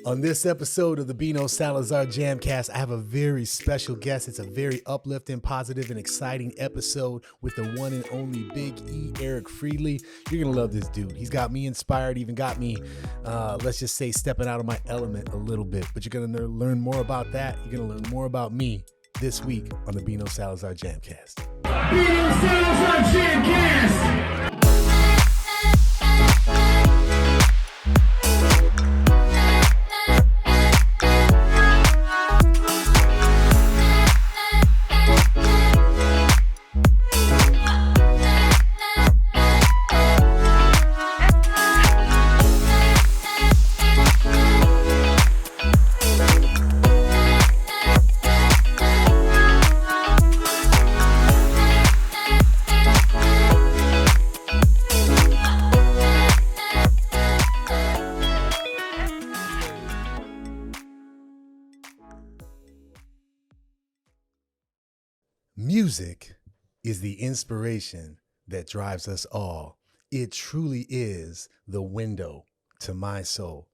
On this episode of the Bino Salazar Jamcast, I have a very special guest. It's a very uplifting, positive, and exciting episode with the one and only Big E, Eric Friedley. You're going to love this dude. He's got me inspired, even got me, let's just say, stepping out of my element a little bit. But you're going to learn more about that. You're going to learn more about me this week on the Bino Salazar Jamcast. Bino Salazar Jamcast! Music is the inspiration that drives us all. It truly is the window to my soul.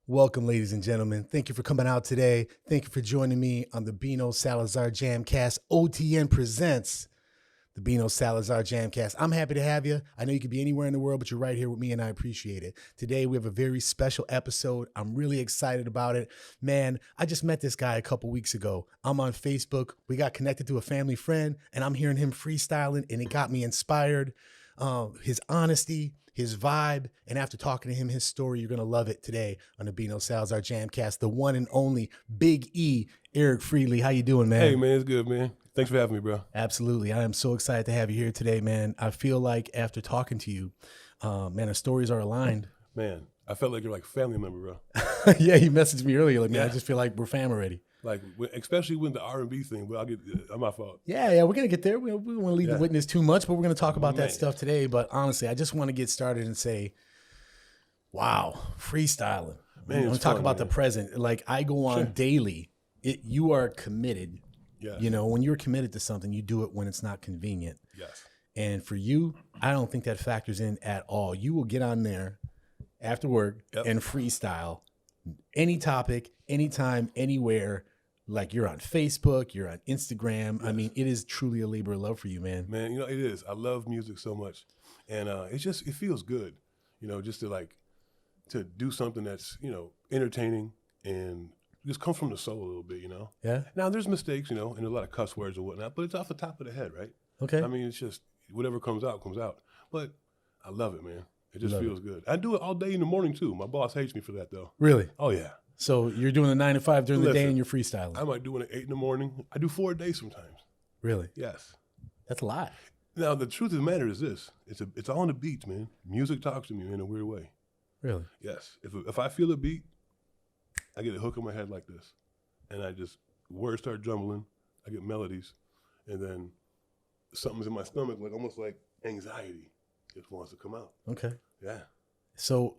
Welcome, ladies and gentlemen. Thank you for coming out today. Thank you for joining me on the Bino Salazar Jamcast. OTN presents the Bino Salazar Jamcast. I'm happy to have you. I know you could be anywhere in the world, but you're right here with me, and I appreciate it. Today, we have a very special episode. I'm really excited about it. Man, I just met this guy a couple weeks ago. I'm on Facebook. We got connected to a family friend, and I'm hearing him freestyling, and it got me inspired. His honesty, his vibe, and after talking to him, his story, you're going to love it today on the Bino Salazar Jamcast. The one and only Big E, Eric Friedley. How you doing, man? Hey, man, it's good, man. Thanks for having me, bro. Absolutely. I am so excited to have you here today, man. I feel like after talking to you, man, our stories are aligned. Man, I felt like you're like a family member, bro. Yeah, you messaged me earlier. Like, man, I just feel like we're fam already. Like, especially with the R&B thing, but I'm my fault. Yeah, we're going to get there. We don't want to leave the witness too much, but we're going to talk about that stuff today. But honestly, I just want to get started and say, wow, freestyling. Man, I'm going to talk about the present. Like, I go on daily. You are committed. Yes. You know, when you're committed to something, you do it when it's not convenient. Yes. And for you, I don't think that factors in at all. You will get on there after work and freestyle any topic, anytime, anywhere. Like, you're on Facebook, you're on Instagram. Yes. I mean, it is truly a labor of love for you, man. Man, you know, it is. I love music so much. And it feels good, you know, just to do something that's, you know, entertaining and just come from the soul a little bit, you know? Yeah. Now, there's mistakes, you know, and there's a lot of cuss words or whatnot, but it's off the top of the head, right? Okay. I mean, it's just whatever comes out, comes out. But I love it, man. It just feels good. I do it all day in the morning, too. My boss hates me for that, though. Really? Oh, yeah. So you're doing a 9 to 5 during the day and you're freestyling? I might do it at 8 in the morning. I do 4 a day sometimes. Really? Yes. That's a lot. Now, the truth of the matter is this. It's on the beats, man. Music talks to me in a weird way. Really? Yes. If I feel a beat, I get a hook in my head like this. And words start jumbling. I get melodies. And then something's in my stomach, like almost like anxiety just wants to come out. Okay. Yeah. So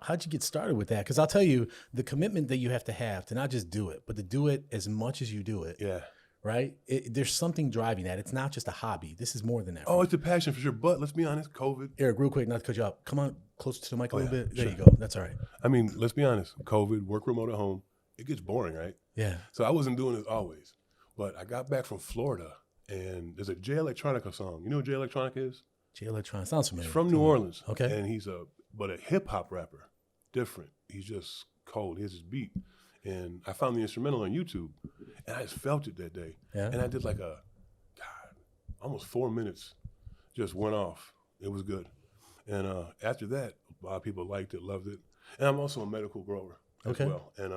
how'd you get started with that? Because I'll tell you, the commitment that you have to not just do it, but to do it as much as you do it. Yeah. Right? There's something driving that. It's not just a hobby. This is more than that. Oh, it's a passion for sure. But let's be honest, COVID. Eric, real quick, not to cut you off. Come on, closer to the mic a little bit. There you go. That's all right. I mean, let's be honest. COVID, work remote at home, it gets boring, right? Yeah. So I wasn't doing this always. But I got back from Florida, and there's a Jay Electronica song. You know what Jay Electronica is? Jay Electronica. Sounds familiar. He's from New Orleans. Okay. And he's a hip-hop rapper. Different. He's just cold. He has his beat. And I found the instrumental on YouTube, and I just felt it that day. Yeah. And I did almost 4 minutes, just went off. It was good. And after that, a lot of people liked it, loved it. And I'm also a medical grower as well. And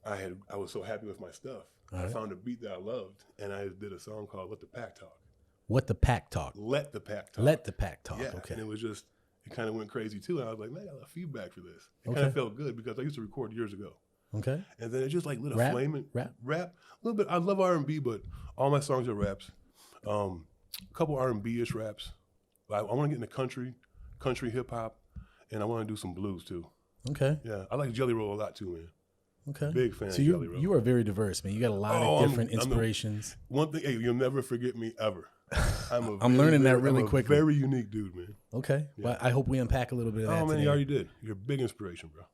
I was so happy with my stuff. I found a beat that I loved, and I did a song called Let the Pack Talk. What the Pack Talk? Let the Pack Talk. Let the Pack Talk. Yeah. Okay. And it kind of went crazy too. And I was like, man, I got a lot of feedback for this. It kind of felt good because I used to record years ago. Okay. And then it just like lit a flame. And rap, a little bit. I love R&B, but all my songs are raps. A couple R&B-ish raps. I want to get into country hip hop, and I want to do some blues too. Okay. Yeah, I like Jelly Roll a lot too, man. Okay. Big fan so of Jelly Roll. You are very diverse, man. You got a lot of different inspirations. One thing, hey, you'll never forget me ever. I'm learning that really quickly. Very unique dude, man. Okay. Yeah. Well, I hope we unpack a little bit of that Oh man, today. you already did. You're a big inspiration, bro.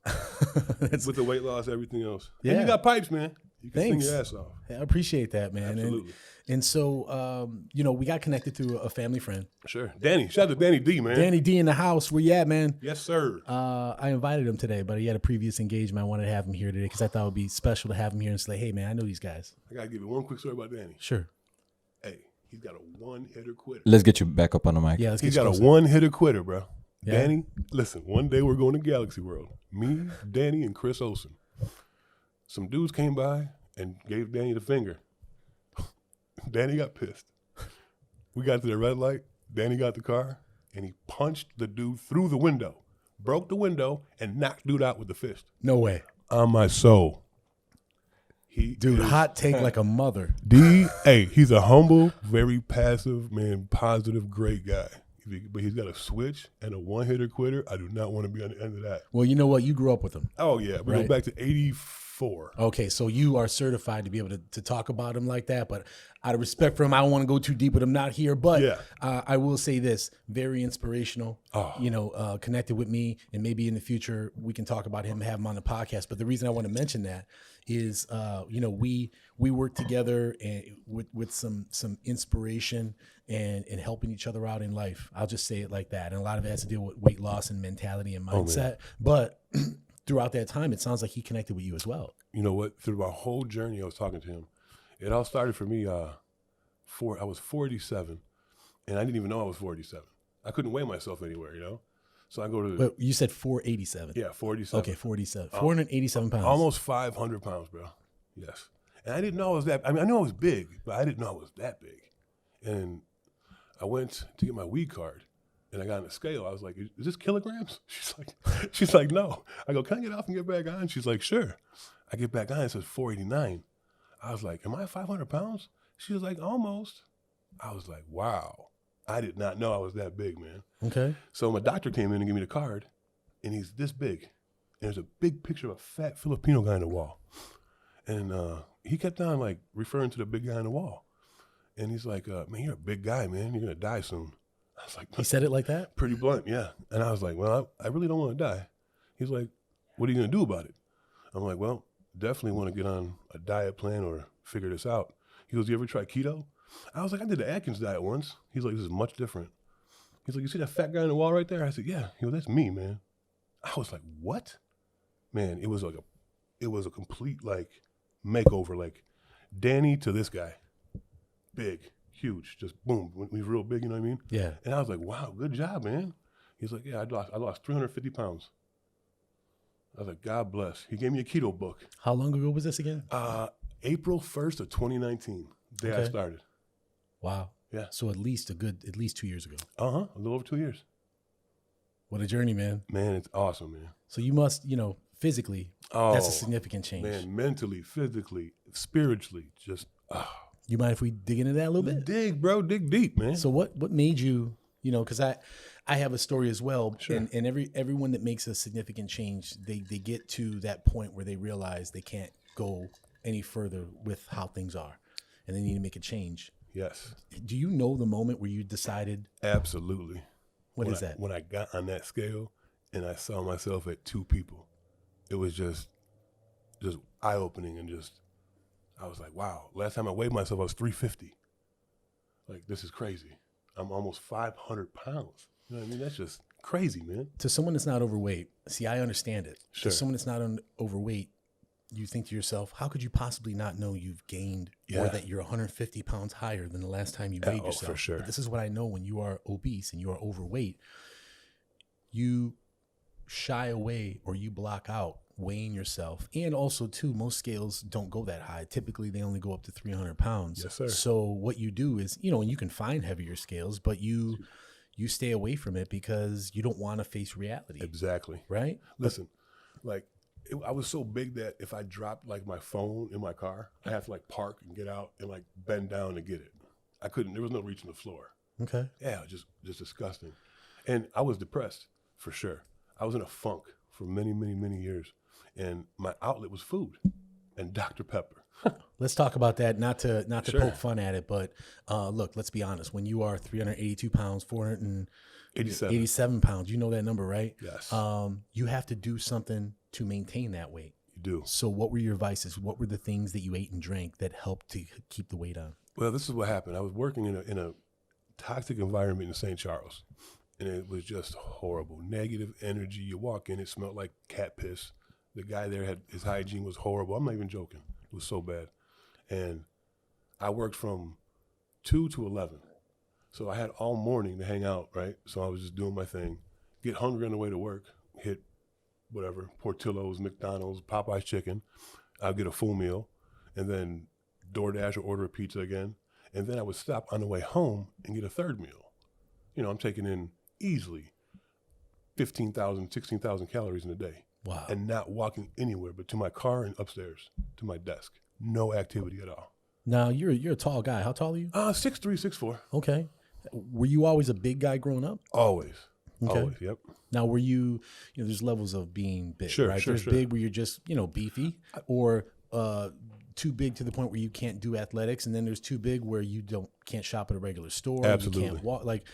With the weight loss, everything else. Yeah. And you got pipes, man. You can Thanks. sing your ass off. I appreciate that, man. Absolutely. And so, we got connected through a family friend. Sure. Danny. Shout out to Danny D, man. Danny D in the house. Where you at, man? Yes, sir. I invited him today, but he had a previous engagement. I wanted to have him here today because I thought it would be special to have him here and say, hey, man, I know these guys. I got to give you one quick story about Danny. Sure. Hey, he's got a one-hitter quitter. Let's get you back up on the mic. Yeah, let's get He's you got closer. a one-hitter quitter, bro. Yeah. Danny, listen, one day we're going to Galaxy World. Me, Danny, and Chris Olsen. Some dudes came by and gave Danny the finger. Danny got pissed. We got to the red light. Danny got the car, and he punched the dude through the window, broke the window, and knocked dude out with the fist. No way. On my soul. Dude, hot take like a mother. Hey, he's a humble, very passive, man, positive, great guy. But he's got a switch and a one-hitter quitter. I do not want to be on the end of that. Well, you know what? You grew up with him. Oh, yeah. We Right. go back to 84. Okay, so you are certified to be able to talk about him like that. But out of respect for him, I don't want to go too deep with him. Not here, but Yeah. I will say this: very inspirational. Oh. Connected with me, and maybe in the future we can talk about him, have him on the podcast. But the reason I want to mention that is, we work together and with some inspiration and helping each other out in life. I'll just say it like that. And a lot of it has to deal with weight loss and mentality and mindset. But throughout that time, it sounds like he connected with you as well. You know what? Through my whole journey, I was talking to him. It all started for me. I was 47, and I didn't even know I was 47. I couldn't weigh myself anywhere, So I go to But you said 487. yeah, 47. Okay, 47. 487 pounds. Almost 500 pounds, bro. Yes. And I didn't know I was that. I mean, I knew I was big, but I didn't know I was that big. And I went to get my weed card, and I got on the scale. I was like, "Is this kilograms?" She's like, "No." I go, "Can I get off and get back on?" She's like, "Sure." I get back on. It says 489. I was like, "Am I 500 pounds?" She was like, "Almost." I was like, "Wow." I did not know I was that big, man. Okay. So my doctor came in and gave me the card, and he's this big. And there's a big picture of a fat Filipino guy on the wall. And he kept on like referring to the big guy on the wall. And he's like, "Man, you're a big guy, man. You're gonna die soon." I was like, He said it like that? pretty blunt, yeah. And I was like, "Well, I really don't want to die." He's like, "What are you gonna do about it?" I'm like, "Well, definitely want to get on a diet plan or figure this out." He goes, "You ever try keto?" I was like, "I did the Atkins diet once." He's like, "This is much different." He's like, "You see that fat guy on the wall right there?" I said, "Yeah." He goes, "That's me, man." I was like, "What?" Man, it was a complete like makeover, like Danny to this guy. Big, huge, just boom. When he's real big, you know what I mean? Yeah. And I was like, "Wow, good job, man." He's like, "Yeah, I lost 350 pounds. I was like, "God bless." He gave me a keto book. How long ago was this again? April 1st of 2019, the day I Okay. started. Wow. Yeah. So at least 2 years ago. A little over 2 years. What a journey, man. Man, it's awesome, man. So you must, physically, that's a significant change. Man, mentally, physically, spiritually, just You mind if we dig into that a little bit? dig, bro, dig deep, man. So what made you, because I have a story as well. Sure. And everyone that makes a significant change, they get to that point where they realize they can't go any further with how things are and they need to make a change. Yes, Do you know the moment where you decided, absolutely. what When is that? When I got on that scale and I saw myself at 2 people, it was just eye-opening and I was like, wow. Last time I weighed myself, I was 350. Like, this is crazy. I'm almost 500 pounds. You know what I mean? That's just crazy, man. To someone that's not overweight, see, I understand it. Sure. To someone that's not overweight, you think to yourself, how could you possibly not know you've gained or Yeah. that you're 150 pounds higher than the last time you weighed yourself? for sure. But this is what I know: when you are obese and you are overweight, you shy away or you block out weighing yourself. And also, too, most scales don't go that high. Typically, they only go up to 300 pounds. Yes, sir. So what you do is, and you can find heavier scales, but you stay away from it because you don't want to face reality. Exactly. Right? Listen, I was so big that if I dropped like my phone in my car, I have to like park and get out and like bend down to get it. I couldn't. There was no reaching the floor. Okay. Yeah, just disgusting. And I was depressed for sure. I was in a funk for many, many, many years, and my outlet was food and Dr. Pepper. Let's talk about that. Not to Sure. poke fun at it, but look, let's be honest. When you are 382 pounds, 487 pounds, you know that number, right? Yes. You have to do something to maintain that weight. You do. So what were your vices? What were the things that you ate and drank that helped to keep the weight on? Well, this is what happened. I was working in a toxic environment in St. Charles, and it was just horrible. Negative energy. You walk in, it smelled like cat piss. The guy there his hygiene was horrible. I'm not even joking. It was so bad. And I worked from 2 to 11. So I had all morning to hang out, right? So I was just doing my thing, get hungry on the way to work, hit whatever, Portillo's, McDonald's, Popeye's chicken. I'll get a full meal, and then DoorDash or order a pizza again. And then I would stop on the way home and get a third meal. You know, I'm taking in easily 15,000, 16,000 calories in a day. Wow. And not walking anywhere but to my car and upstairs to my desk. No activity at all. Now, you're a tall guy. How tall are you? 6'3", 6'4". Okay. Were you always a big guy growing up? Always. Okay. Always, yep. Now, were you know, there's levels of being big, Sure, right? sure, There's sure. big where you're just, beefy, or too big to the point where you can't do athletics, and then there's too big where you can't shop at a regular store. Absolutely. You can't walk. Like,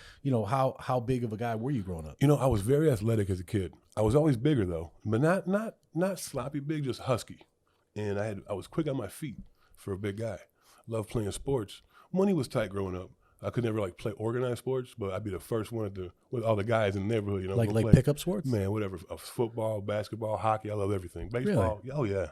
how big of a guy were you growing up? I was very athletic as a kid. I was always bigger though, but not sloppy big, just husky. And I was quick on my feet for a big guy. Loved playing sports. Money was tight growing up. I could never play organized sports, but I'd be the first one with all the guys in the neighborhood. Like play. pickup sports? Man, whatever. Football, basketball, hockey. I love everything. Baseball. Really? Oh yeah,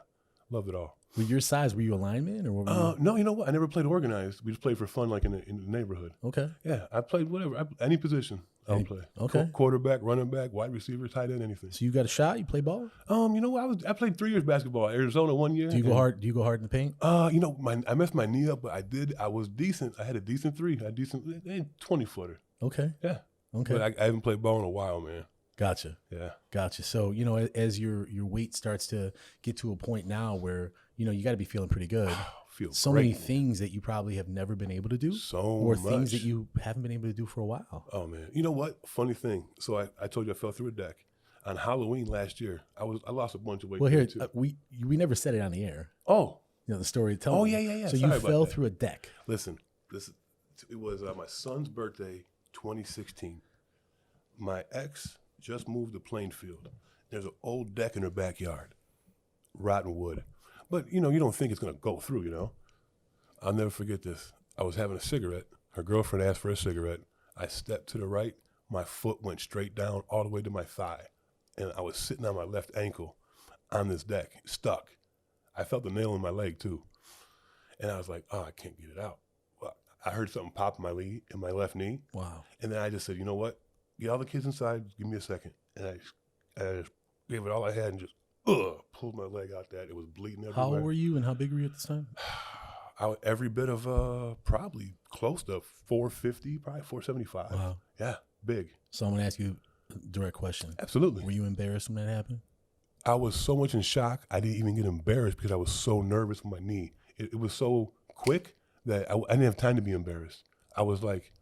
loved it all. With your size, were you a lineman or what were you? No, you know what? I never played organized. We just played for fun, in the neighborhood. Okay. Yeah, I played whatever, any position. I'll play. Okay. Quarterback, running back, wide receiver, tight end, anything. So you got a shot? You play ball? You know what? I played 3 years basketball at Arizona 1 year. Do you go hard? Do you go hard in the paint? I messed my knee up, but I did. I was decent. I had a decent 20-footer. Okay. Yeah. Okay. But I haven't played ball in a while, man. Gotcha. Yeah. Gotcha. So, as your weight starts to get to a point now where, you got to be feeling pretty good. Feel so great, many man. things that you probably have never been able to do. Or things that you haven't been able to do for a while. Oh, man. You know what? Funny thing. So I told you I fell through a deck. On Halloween last year, I lost a bunch of weight. Well, here, too. we never said it on the air. Oh. The story. Tell Oh, me. yeah. So Sorry you about fell that. through a deck. Listen, it was my son's birthday, 2016. My ex just moved to Plainfield. There's an old deck in her backyard, rotten wood. But, you don't think it's going to go through, I'll never forget this. I was having a cigarette. Her girlfriend asked for a cigarette. I stepped to the right. My foot went straight down all the way to my thigh. And I was sitting on my left ankle on this deck, stuck. I felt the nail in my leg, too. And I was like, oh, I can't get it out. Well, I heard something pop in my left knee. Wow. And then I just said, you know what? Get all the kids inside. Give me a second. And I just gave it all I had and just pulled my leg out that. It was bleeding everywhere. How old were you and how big were you at this time? Every bit of probably close to 450, probably 475. Wow. Yeah, big. So I'm going to ask you a direct question. Absolutely. Were you embarrassed when that happened? I was so much in shock, I didn't even get embarrassed because I was so nervous with my knee. It was so quick that I didn't have time to be embarrassed. I was like,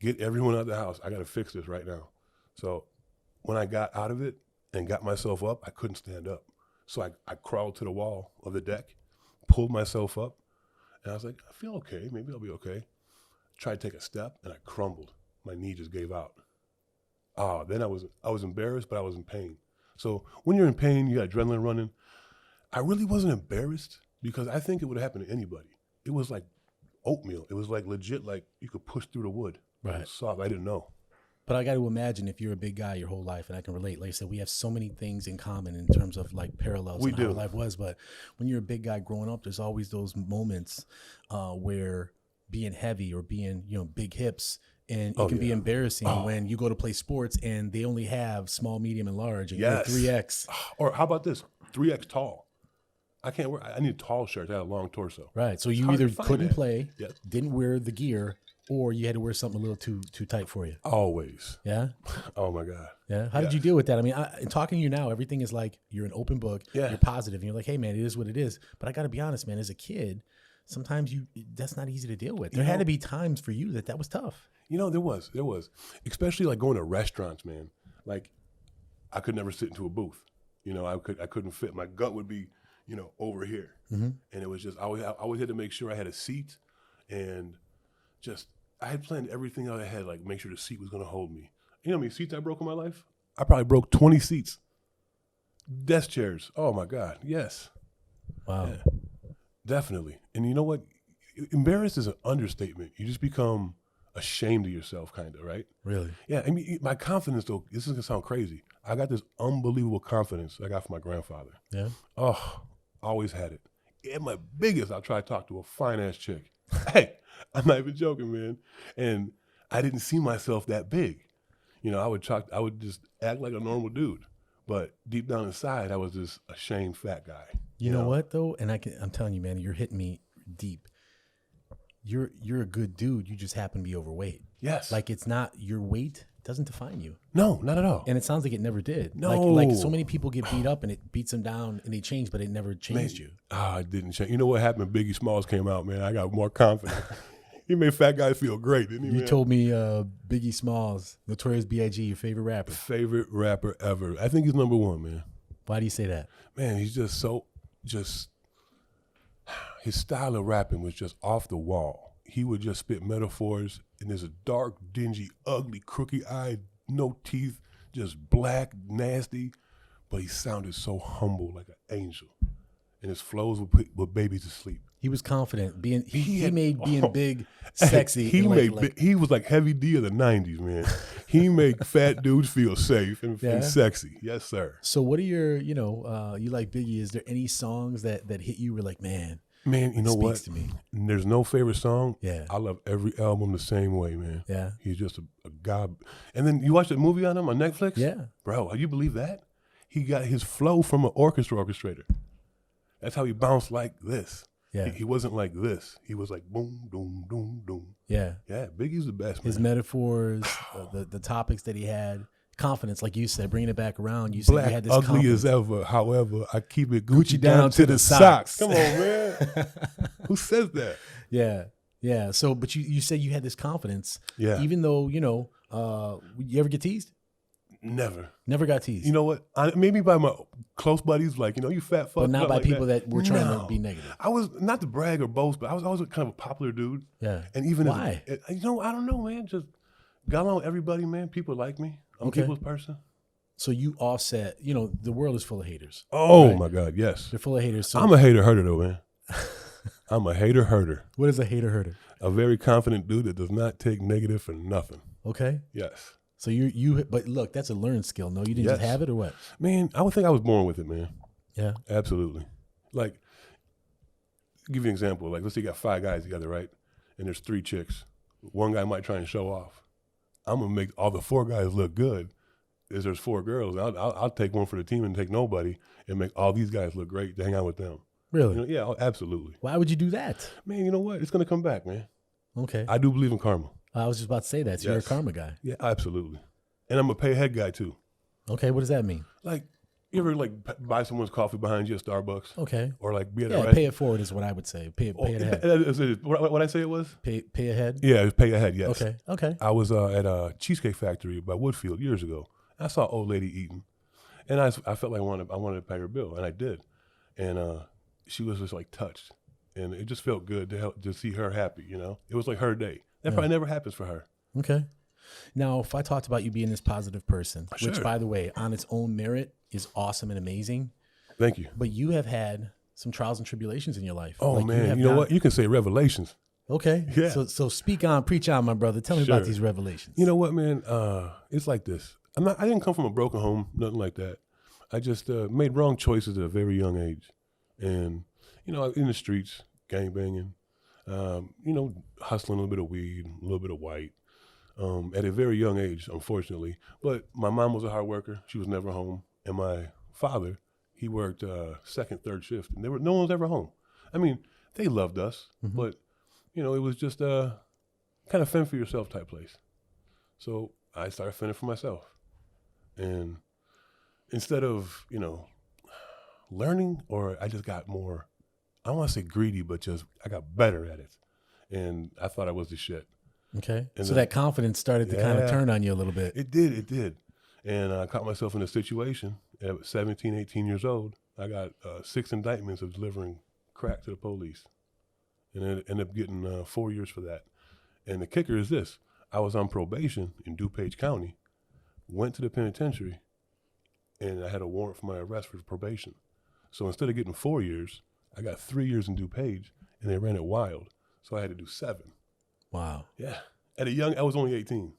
get everyone out of the house. I got to fix this right now. So when I got out of it and got myself up, I couldn't stand up. So I crawled to the wall of the deck, pulled myself up, and I was like, I feel okay. Maybe I'll be okay. Tried to take a step, and I crumbled. My knee just gave out. Then I was embarrassed, but I was in pain. So when you're in pain, you got adrenaline running. I really wasn't embarrassed because I think it would have happened to anybody. It was like oatmeal. It was like legit, like you could push through the wood. Right. It was soft. I didn't know. But I got to imagine if you're a big guy your whole life, and I can relate. Like I said, we have so many things in common in terms of parallels We and do. how life was. But when you're a big guy growing up, there's always those moments where being heavy or being, big hips, and it can be embarrassing when you go to play sports and they only have small, medium, and large, and Yes. you're 3X. Or how about this? 3X tall. I can't wear. I need tall shirts. I have a long torso. Right. So you hard to either find couldn't that. play, Yes. didn't wear the gear, or you had to wear something a little too tight for you. Always. Yeah. Oh my God. Yeah. How did you deal with that? I mean, in talking to you now, everything is like you're an open book. Yeah. You're positive, and you're like, hey, man, it is what it is. But I got to be honest, man. As a kid, sometimes that's not easy to deal with. There had to be times for you that was tough. There was, especially like going to restaurants, man. Like I could never sit into a booth. I couldn't fit. My gut would be, over here. And it was just, I always had to make sure I had a seat, and just, I had planned everything out ahead, like make sure the seat was going to hold me. You know how many seats I broke in my life? I probably broke 20 seats. Desk chairs. Oh my God. Yes. Wow. Yeah, definitely. And you know what? Embarrassed is an understatement. You just become ashamed of yourself, kind of, right? Really? Yeah. I mean, my confidence, though, this is going to sound crazy. I got this unbelievable confidence I got from my grandfather. Yeah. Oh, always had it. At my biggest, I'll try to talk to a fine-ass chick. Hey, I'm not even joking, man. And I didn't see myself that big. I would just act like a normal dude. But deep down inside, I was this ashamed fat guy. You know what though? And I'm telling you, man, you're hitting me deep. You're a good dude. You just happen to be overweight. Yes. Like it's not your weight doesn't define you. No, not at all. And it sounds like it never did. No. Like so many people get beat up and it beats them down and they change, but it never changed you. I didn't change. You know what happened when Biggie Smalls came out, man? I got more confident. He made fat guys feel great, didn't he, man? You told me Biggie Smalls, Notorious B.I.G., your favorite rapper. Favorite rapper ever. I think he's number one, man. Why do you say that? Man, he's just his style of rapping was just off the wall. He would just spit metaphors, and there's a dark, dingy, ugly, crooked-eyed, no teeth, just black, nasty, but he sounded so humble, like an angel. And his flows would put babies to sleep. He was confident. He made being big sexy. He was like Heavy D of the 90s, man. He made fat dudes feel safe and sexy. Yes, sir. So what are your, you like Biggie, is there any songs that hit you were like, man, you know what? Speaks to me. There's no favorite song. Yeah. I love every album the same way, man. Yeah. He's just a god. And then you watch the movie on him on Netflix? Yeah. Bro, you believe that? He got his flow from an orchestrator. That's how he bounced like this. Yeah. He wasn't like this. He was like boom, boom, boom, boom. Yeah. Yeah, Biggie's the best, man. His metaphors, the topics that he had, confidence, like you said, bringing it back around. You said Black, you had this ugly confidence. as ever. However, I keep it Gucci down to the socks. Come on, man. Who says that? Yeah. Yeah. So, but you said you had this confidence. Yeah. Even though, you ever get teased? Never got teased. You know what? Maybe by my close buddies, like, you fat fuck. But not by like people that were trying to be negative. I was, not to brag or boast, but I was always kind of a popular dude. Yeah. And even why? I don't know, man. Just got along with everybody, man. People like me. I'm a people's person. So you offset, the world is full of haters. Oh, right? my God, yes. They're full of haters. So I'm a hater-herder, though, man. I'm a hater-herder. What is a hater-herder? A very confident dude that does not take negative for nothing. Okay. Yes. So but look, that's a learned skill. No, you didn't just have it or what? Man, I would think I was born with it, man. Yeah. Absolutely. Like, give you an example. Like, let's say you got 5 guys together, right? And there's 3 chicks. One guy might try and show off. I'm going to make all the 4 guys look good. There's 4 girls. I'll take one for the team and take nobody and make all these guys look great to hang out with them. Really? Yeah, absolutely. Why would you do that? Man, you know what? It's going to come back, man. Okay. I do believe in karma. I was just about to say that. So you're a karma guy. Yeah, absolutely. And I'm a pay ahead guy, too. Okay, what does that mean? Like, you ever, buy someone's coffee behind you at Starbucks? Okay. Or, be at a restaurant? Pay it forward is what I would say. Pay it ahead. What I say it was? Pay ahead? Yeah, it was pay ahead, yes. Okay. I was at a Cheesecake Factory by Woodfield years ago. I saw an old lady eating. And I felt like I wanted to pay her bill, and I did. And she was just, touched. And it just felt good to see her happy, It was like her day. That probably never happens for her. Okay. Now, if I talked about you being this positive person, Sure. which, by the way, on its own merit is awesome and amazing. Thank you. But you have had some trials and tribulations in your life. Oh, man. You know what? You can say revelations. Okay. Yeah. So preach on, my brother. Tell me about these revelations. You know what, man? It's like this. I didn't come from a broken home, nothing like that. I just made wrong choices at a very young age. And, in the streets, gangbanging, hustling a little bit of weed, a little bit of white. At a very young age, unfortunately. But my mom was a hard worker. She was never home. And my father, he worked second, third shift. And no one was ever home. I mean, they loved us. Mm-hmm. But, it was just kind of fend for yourself type place. So I started fending for myself. And instead of, learning, or I just got more, I don't want to say greedy, but just I got better at it. And I thought I was the shit. Okay. And so that confidence started to kind of turn on you a little bit. It did. And I caught myself in a situation at 17, 18 years old. I got 6 indictments of delivering crack to the police, and I ended up getting 4 years for that. And the kicker is this: I was on probation in DuPage County, went to the penitentiary, and I had a warrant for my arrest for probation. So instead of getting 4 years, I got 3 years in DuPage, and they ran it wild. So I had to do 7. Wow. Yeah. I was only 18.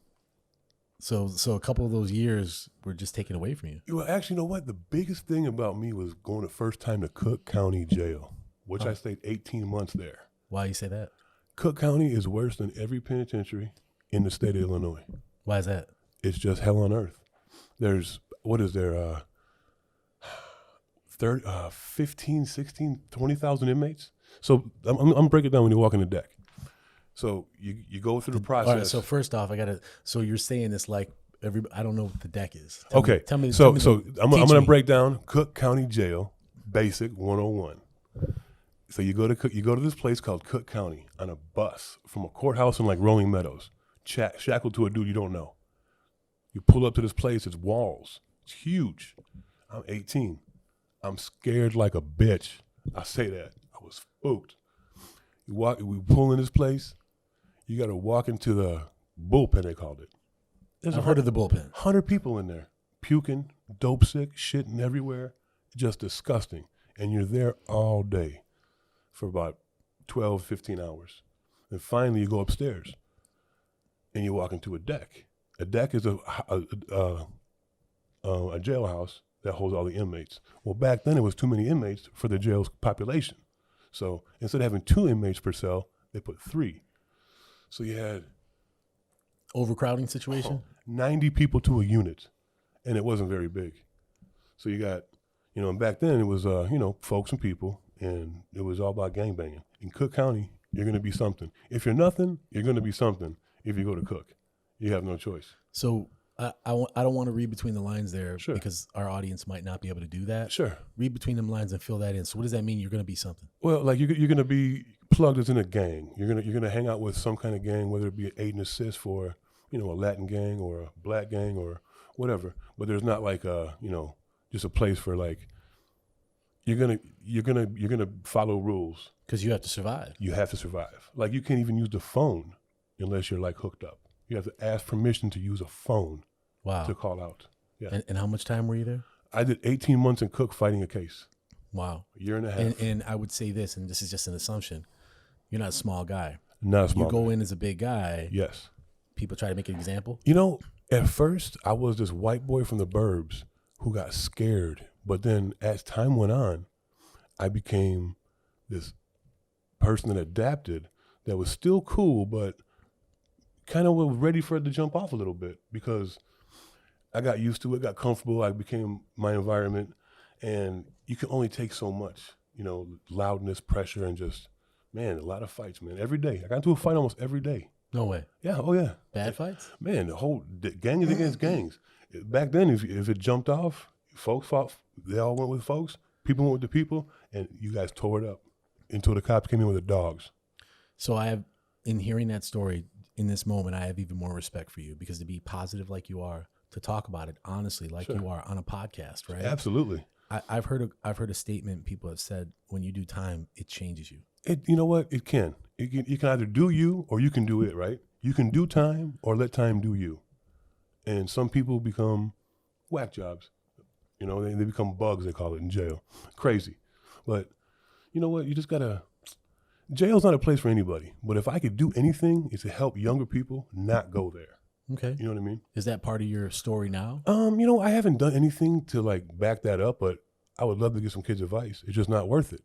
So a couple of those years were just taken away from you. Well, actually, you know what? The biggest thing about me was going the first time to Cook County Jail, which I stayed 18 months there. Why you say that? Cook County is worse than every penitentiary in the state of Illinois. Why is that? It's just hell on earth. There's, 15, 16, 20,000 inmates? So I'm breaking it down when you walk in the deck. So you go through the process. All right, so first off, so you're saying this like I don't know what the deck is. Tell me. So I'm going to break down Cook County Jail, basic 101. So you go to this place called Cook County on a bus from a courthouse in like Rolling Meadows, shackled to a dude you don't know. You pull up to this place, it's walls. It's huge. I'm 18. I'm scared like a bitch. I say that. I was spooked. We pull in this place. You got to walk into the bullpen, they called it. I've heard of the bullpen. 100 people in there, puking, dope sick, shitting everywhere. Just disgusting. And you're there all day for about 12, 15 hours. And finally you go upstairs and you walk into a deck. A deck is a jailhouse that holds all the inmates. Well, back then it was too many inmates for the jail's population. So instead of having 2 inmates per cell, they put 3. So you had overcrowding situation. 90 people to a unit, and it wasn't very big. So you got, and back then it was, folks and people, and it was all about gangbanging. In Cook County, you're going to be something. If you're nothing, you're going to be something. If you go to Cook, you have no choice. So I don't want to read between the lines there, Sure, because our audience might not be able to do that. Sure. Read between them lines and fill that in. So what does that mean? You're going to be something? Well, like you're going to be plugged as in a gang. You're going to hang out with some kind of gang, whether it be an aid and assist for, a Latin gang or a black gang or whatever. But there's not like just a place for like you're gonna follow rules because you have to survive. You have to survive. Like you can't even use the phone unless you're like hooked up. You have to ask permission to use a phone. Wow. To call out. Yeah. And how much time were you there? I did 18 months in Cook fighting a case. Wow. A year and a half. And I would say this, and this is just an assumption, you're not a small guy. Not a small guy. You go in as a big guy. Yes. People try to make an example. At first, I was this white boy from the burbs who got scared. But then as time went on, I became this person that adapted that was still cool, but kind of was ready for it to jump off a little bit because I got used to it, got comfortable. I became my environment, and you can only take so much, loudness, pressure, and just, man, a lot of fights, man. Every day. I got into a fight almost every day. No way. Yeah. Oh, yeah. Bad fights? Man, the whole gang is against gangs. Back then, if it jumped off, folks fought. They all went with folks. People went with the people, and you guys tore it up until the cops came in with the dogs. So in hearing that story, in this moment, I have even more respect for you because to be positive like you are, to talk about it honestly like you are on a podcast, right? Absolutely. I've heard a statement people have said: when you do time, it changes you. You know what? It can. You can either do you or you can do it, right? You can do time or let time do you. And some people become whack jobs. They become bugs, they call it in jail. Crazy. But you know what? You just gotta. Jail's not a place for anybody. But if I could do anything, it's to help younger people not go there. Okay. You know what I mean? Is that part of your story now? I haven't done anything to like back that up, but I would love to give some kids advice. It's just not worth it.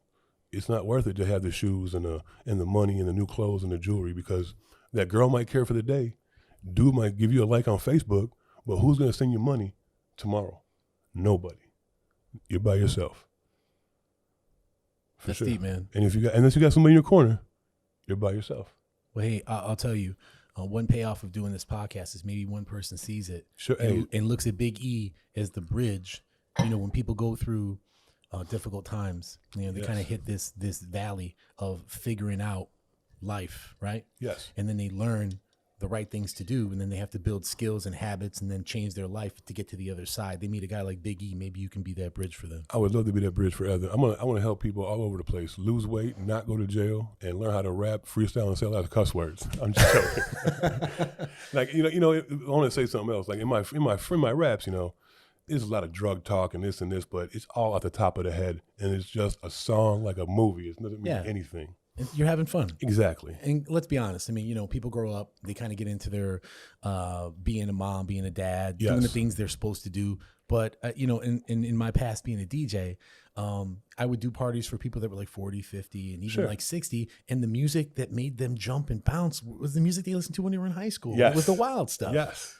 It's not worth it to have the shoes and the money and the new clothes and the jewelry because that girl might care for the day. Dude might give you a like on Facebook, but who's going to send you money tomorrow? Nobody. You're by yourself. That's deep, man. And unless you got somebody in your corner, you're by yourself. Well, hey, I'll tell you, one payoff of doing this podcast is maybe one person sees it and looks at Big E as the bridge. When people go through difficult times, they kind of hit this valley of figuring out life, right? Yes. And then they learn the right things to do, and then they have to build skills and habits and then change their life to get to the other side. They meet a guy like Big E. Maybe you can be that bridge for them. I would love to be that bridge for others. I want to help people all over the place lose weight, not go to jail, and learn how to rap, freestyle, and say a lot of cuss words. I'm just joking. Like I want to say something else. Like in my raps, there's a lot of drug talk and this, but it's all at the top of the head, and it's just a song like a movie. It doesn't mean anything. You're having fun. Exactly. And let's be honest. I mean, people grow up, they kind of get into their being a mom, being a dad, doing the things they're supposed to do. But, in my past being a DJ, I would do parties for people that were like 40, 50, and even like 60. And the music that made them jump and bounce was the music they listened to when they were in high school. Yes. It was the wild stuff. Yes.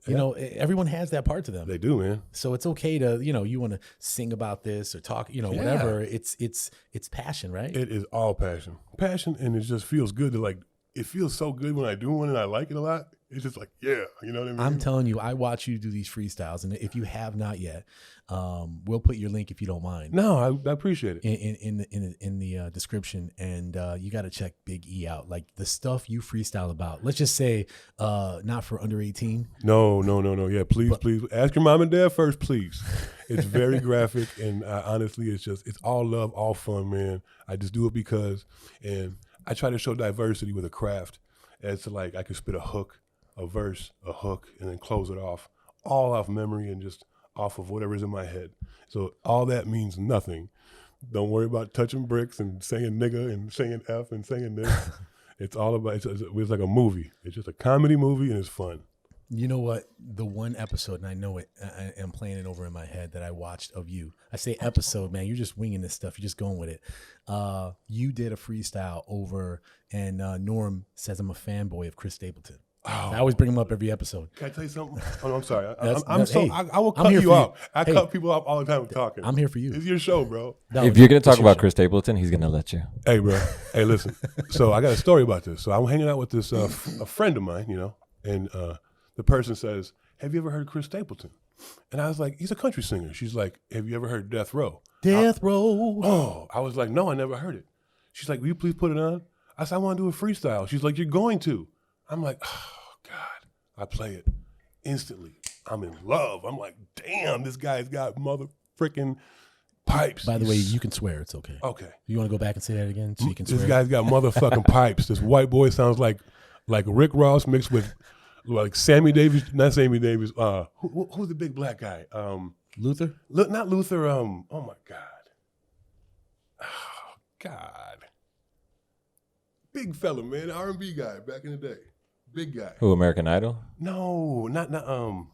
Everyone has that part to them. They do, man. So it's okay to, you want to sing about this or talk, whatever. It's passion, right? It is all passion. Passion, and it just feels good to it feels so good when I do one and I like it a lot. It's just like, you know what I mean? I'm telling you, I watch you do these freestyles, and if you have not yet, we'll put your link if you don't mind. No, I appreciate it. In the description, and you got to check Big E out. Like the stuff you freestyle about. Let's just say, not for under 18. No. Yeah, please ask your mom and dad first, please. It's very graphic, and honestly, it's all love, all fun, man. I just do it because, and I try to show diversity with a craft. As to I could spit a hook, a verse, a hook, and then close it off, all off memory and just off of whatever's in my head. So all that means nothing. Don't worry about touching bricks and saying nigga and saying F and saying this. It's all about, it's like a movie. It's just a comedy movie, and it's fun. You know what? The one episode, and I know it, I am playing it over in my head that I watched of you. I say episode, man, you're just winging this stuff. You're just going with it. You did a freestyle over, and Norm says I'm a fanboy of Chris Stapleton. Oh. I always bring him up every episode. Can I tell you something? Oh, no, I'm sorry. I will I'm cut here you for off. you. I cut people off all the time with talking. I'm here for you. It's your show, bro. If you're going to talk about Chris Stapleton, he's going to let you. Hey, bro. Hey, listen. So I got a story about this. So I'm hanging out with this a friend of mine, and the person says, "Have you ever heard of Chris Stapleton?" And I was like, "He's a country singer." She's like, "Have you ever heard Death Row?" Death Row. Oh, I was like, "No, I never heard it." She's like, "Will you please put it on?" I said, "I want to do a freestyle." She's like, "You're going to." I'm like, "Oh, God." I play it instantly. I'm in love. I'm like, damn, this guy's got mother freaking pipes. By the way, you can swear. It's okay. Okay. You want to go back and say that again so you can swear? This guy's got motherfucking pipes. This white boy sounds like Rick Ross mixed with like Sammy Davis, not Sammy Davis. Who's the big black guy? Luther? Not Luther. Oh my God. Oh God. Big fella, man. R&B guy back in the day. Big guy. Who, American Idol? No, not oh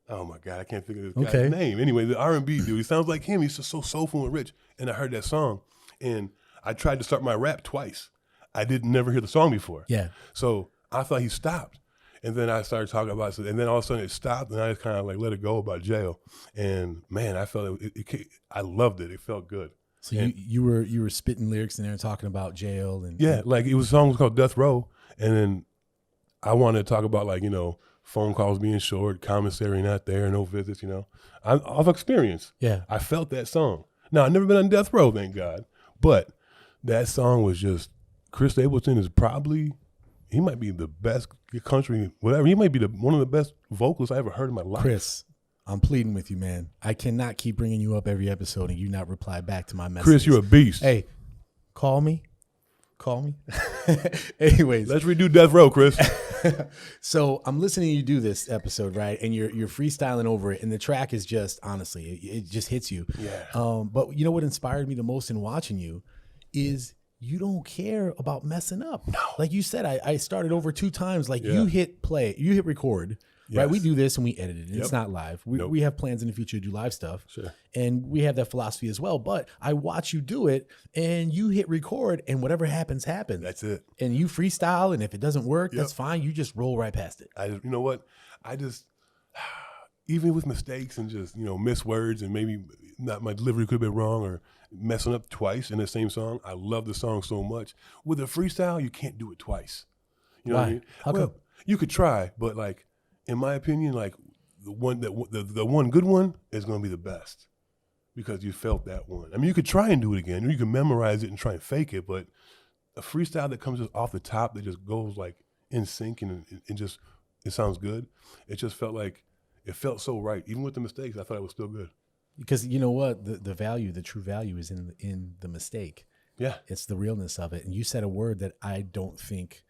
my God, I can't think of this guy's name. Anyway, the R&B dude, he sounds like him. He's just so soulful and rich. And I heard that song, and I tried to start my rap twice. I didn't never hear the song before. Yeah. So I thought he stopped. And then I started talking about it, and then all of a sudden it stopped, and I just kind of let it go about jail. And man, I felt I loved it. It felt good. So you were spitting lyrics in there and talking about jail and it was a song called Death Row, and then I wanted to talk about phone calls being short, commissary not there, no visits. I've experienced. Yeah, I felt that song. Now I've never been on death row, thank God, but that song was just. Chris Stapleton is probably. He might be the best country, whatever. He might be one of the best vocalists I ever heard in my life. Chris, I'm pleading with you, man. I cannot keep bringing you up every episode and you not reply back to my message. Chris, you're a beast. Hey, call me. Anyways. Let's redo Death Row, Chris. So I'm listening to you do this episode, right? And you're freestyling over it. And the track is just, honestly, it just hits you. Yeah. But you know what inspired me the most in watching you is you don't care about messing up. No. Like you said, I started over 2 times. You hit play, you hit record, right? We do this and we edit it. It's not live. We have plans in the future to do live stuff. Sure. And we have that philosophy as well. But I watch you do it and you hit record and whatever happens, happens. That's it. And you freestyle, and if it doesn't work, that's fine. You just roll right past it. You know what? Even with mistakes and just, miss words and maybe not my delivery could have been wrong or messing up twice in the same song. I love the song so much. With a freestyle, you can't do it twice. You know what I mean? How come? You could try, but in my opinion, the one good one is going to be the best because you felt that one. I mean, you could try and do it again, or you can memorize it and try and fake it, but a freestyle that comes just off the top that just goes in sync and just it sounds good. It just felt like it felt so right. Even with the mistakes, I thought it was still good. Because you know what, the true value is in the mistake. Yeah, it's the realness of it. And you said a word that I don't think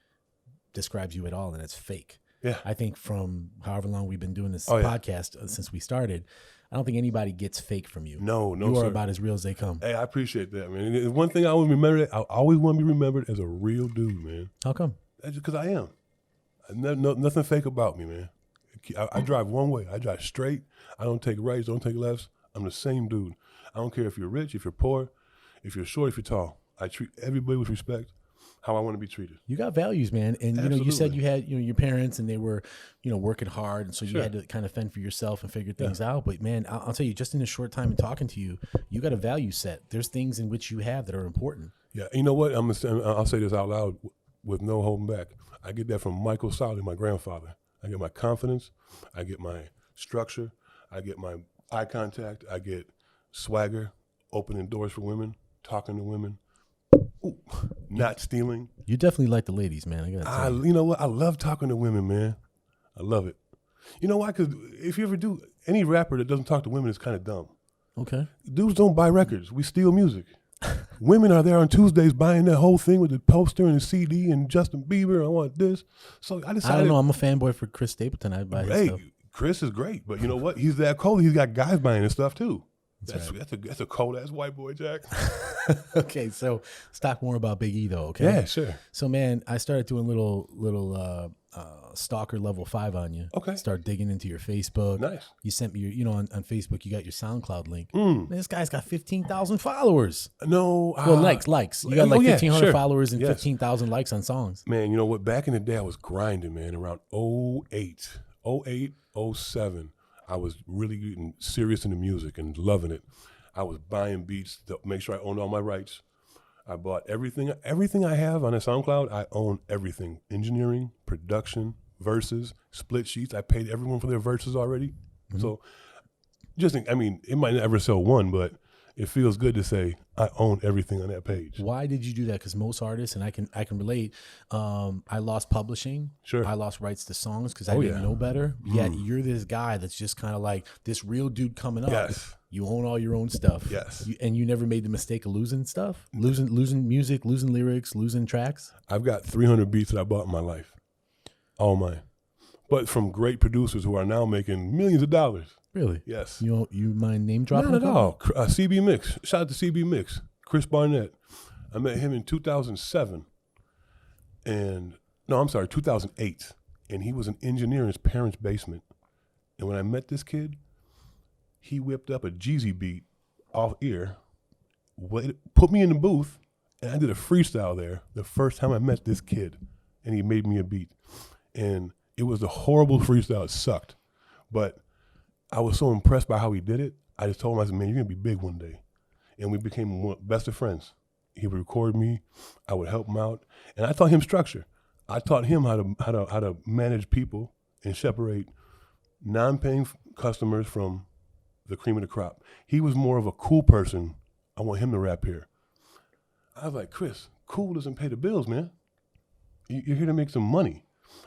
describes you at all, and it's fake. Yeah, I think from however long we've been doing this podcast since we started, I don't think anybody gets fake from you. No, you are sir. about as real as they come. Hey, I appreciate that, man. And one thing I always remember, I always want to be remembered as a real dude, man. How come? That's just because I am. Nothing fake about me, man. I drive one way. I drive straight. I don't take rights, don't take lefts. I'm the same dude. I don't care if you're rich, if you're poor, if you're short, if you're tall. I treat everybody with respect, how I want to be treated. You got values, man. And Absolutely. you know, you said you had your parents and they were, working hard, and so you had to kind of fend for yourself and figure things out. But man, I'll tell you, just in a short time in talking to you, you got a value set. There's things in which you have that are important. Yeah, you know what? I'll say this out loud with no holding back. I get that from Michael Solly, my grandfather. I get my confidence. I get my structure. I get my eye contact. I get swagger, opening doors for women, talking to women. Ooh, not stealing. You definitely like the ladies, man. I gotta tell you. You know what? I love talking to women, man. I love it. You know why? Because if you ever do, any rapper that doesn't talk to women is kind of dumb. Okay. Dudes don't buy records. We steal music. Women are there on Tuesdays buying that whole thing with the poster and the CD and Justin Bieber. I want this. So I decided. I don't know. I'm a fanboy for Chris Stapleton. I buy his stuff. Chris is great, but you know what? He's that cold. He's got guys buying his stuff too. That's right. That's a cold ass white boy, Jack. Okay, so let's talk more about Big E though. Okay. Yeah, sure. So man, I started doing little stalker level 5 on you. Okay. Start digging into your Facebook. Nice. You sent me your, on Facebook, you got your SoundCloud link. Man, this guy's got 15,000 followers. No. Well, likes. You got like 1,500 sure. followers and 15,000 likes on songs. Man, you know what? Back in the day, I was grinding, man. Around 08, 07, I was really getting serious into music and loving it. I was buying beats to make sure I owned all my rights. I bought everything I have on a SoundCloud. I own everything: engineering, production, verses, split sheets. I paid everyone for their verses already. Mm-hmm. So, it might never sell one, but it feels good to say I own everything on that page. Why did you do that? Because most artists, and I can relate. I lost publishing. Sure. I lost rights to songs because I didn't know better. Yet you're this guy that's just kind of like this real dude coming up. Yes. You own all your own stuff. Yes. And you never made the mistake of losing stuff, losing music, losing lyrics, losing tracks. I've got 300 beats that I bought in my life, all mine, but from great producers who are now making millions of dollars. Really? Yes. You mind name dropping? Not at all. CB Mix. Shout out to CB Mix. Chris Barnett. I met him in 2007. 2008. And he was an engineer in his parents' basement. And when I met this kid, he whipped up a Jeezy beat off ear, put me in the booth, and I did a freestyle there the first time I met this kid. And he made me a beat. And it was a horrible freestyle. It sucked. But I was so impressed by how he did it. I just told him, I said, man, you're going to be big one day. And we became best of friends. He would record me. I would help him out. And I taught him structure. I taught him how to manage people and separate non-paying customers from the cream of the crop. He was more of a cool person. I want him to rap here. I was like, Chris, cool doesn't pay the bills, man. You're here to make some money.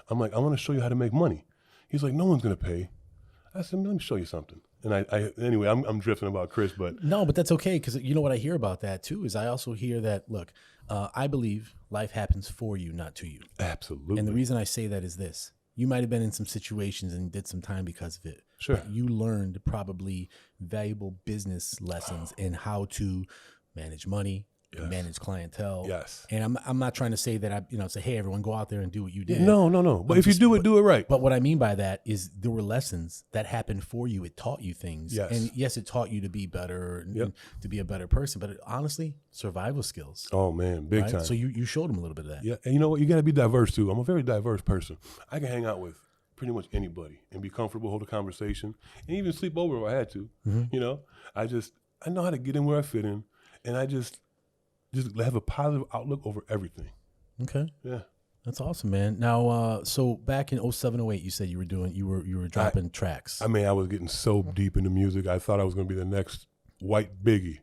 I'm like, I want to show you how to make money. He's like, no one's going to pay. I said, let me show you something. And anyway, I'm drifting about Chris, but. No, but that's okay. Because you know what I hear about that too, is I also hear that, look, I believe life happens for you, not to you. Absolutely. And the reason I say that is this. You might have been in some situations and did some time because of it. Sure. But you learned probably valuable business lessons in how to manage money, manage clientele. Yes. And I'm not trying to say that say, hey, everyone go out there and do what you did. No. But if you do it right. But what I mean by that is there were lessons that happened for you. It taught you things. Yes. And yes, it taught you to be better and to be a better person. But honestly, survival skills. Oh, man, big time. So you showed them a little bit of that. Yeah. And you know what? You got to be diverse, too. I'm a very diverse person. I can hang out with pretty much anybody and be comfortable, hold a conversation, and even sleep over if I had to. Mm-hmm. I know how to get in where I fit in, and I just have a positive outlook over everything. Okay. Yeah. That's awesome, man. Now, so back in 07, 08, you said you were dropping tracks. I mean, I was getting so deep into music. I thought I was going to be the next white Biggie.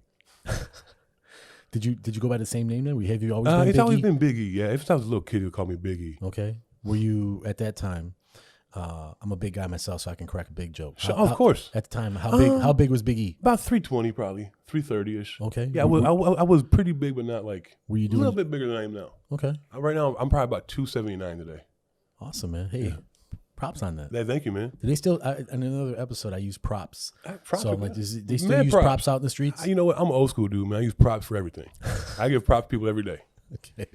Did you go by the same name then? Have you always been It's Biggie? always been Biggie, yeah. Ever since I was a little kid, he would call me Biggie. Okay. were you at that time? I'm a big guy myself, so I can crack a big joke. Of course. At the time, how big was Big E? About 320, probably 330ish. Okay. Yeah, I was pretty big, but not like Were you a doing little bit bigger than I am now. Okay. Right now, I'm probably about 279 today. Awesome, man. Hey, props on that. Yeah, thank you, man. Do they still? In another episode, I use props. Props So are I'm like, good. they still Mad use props out in the streets? You know what? I'm an old school dude, man. I use props for everything. I give props to people every day. Okay.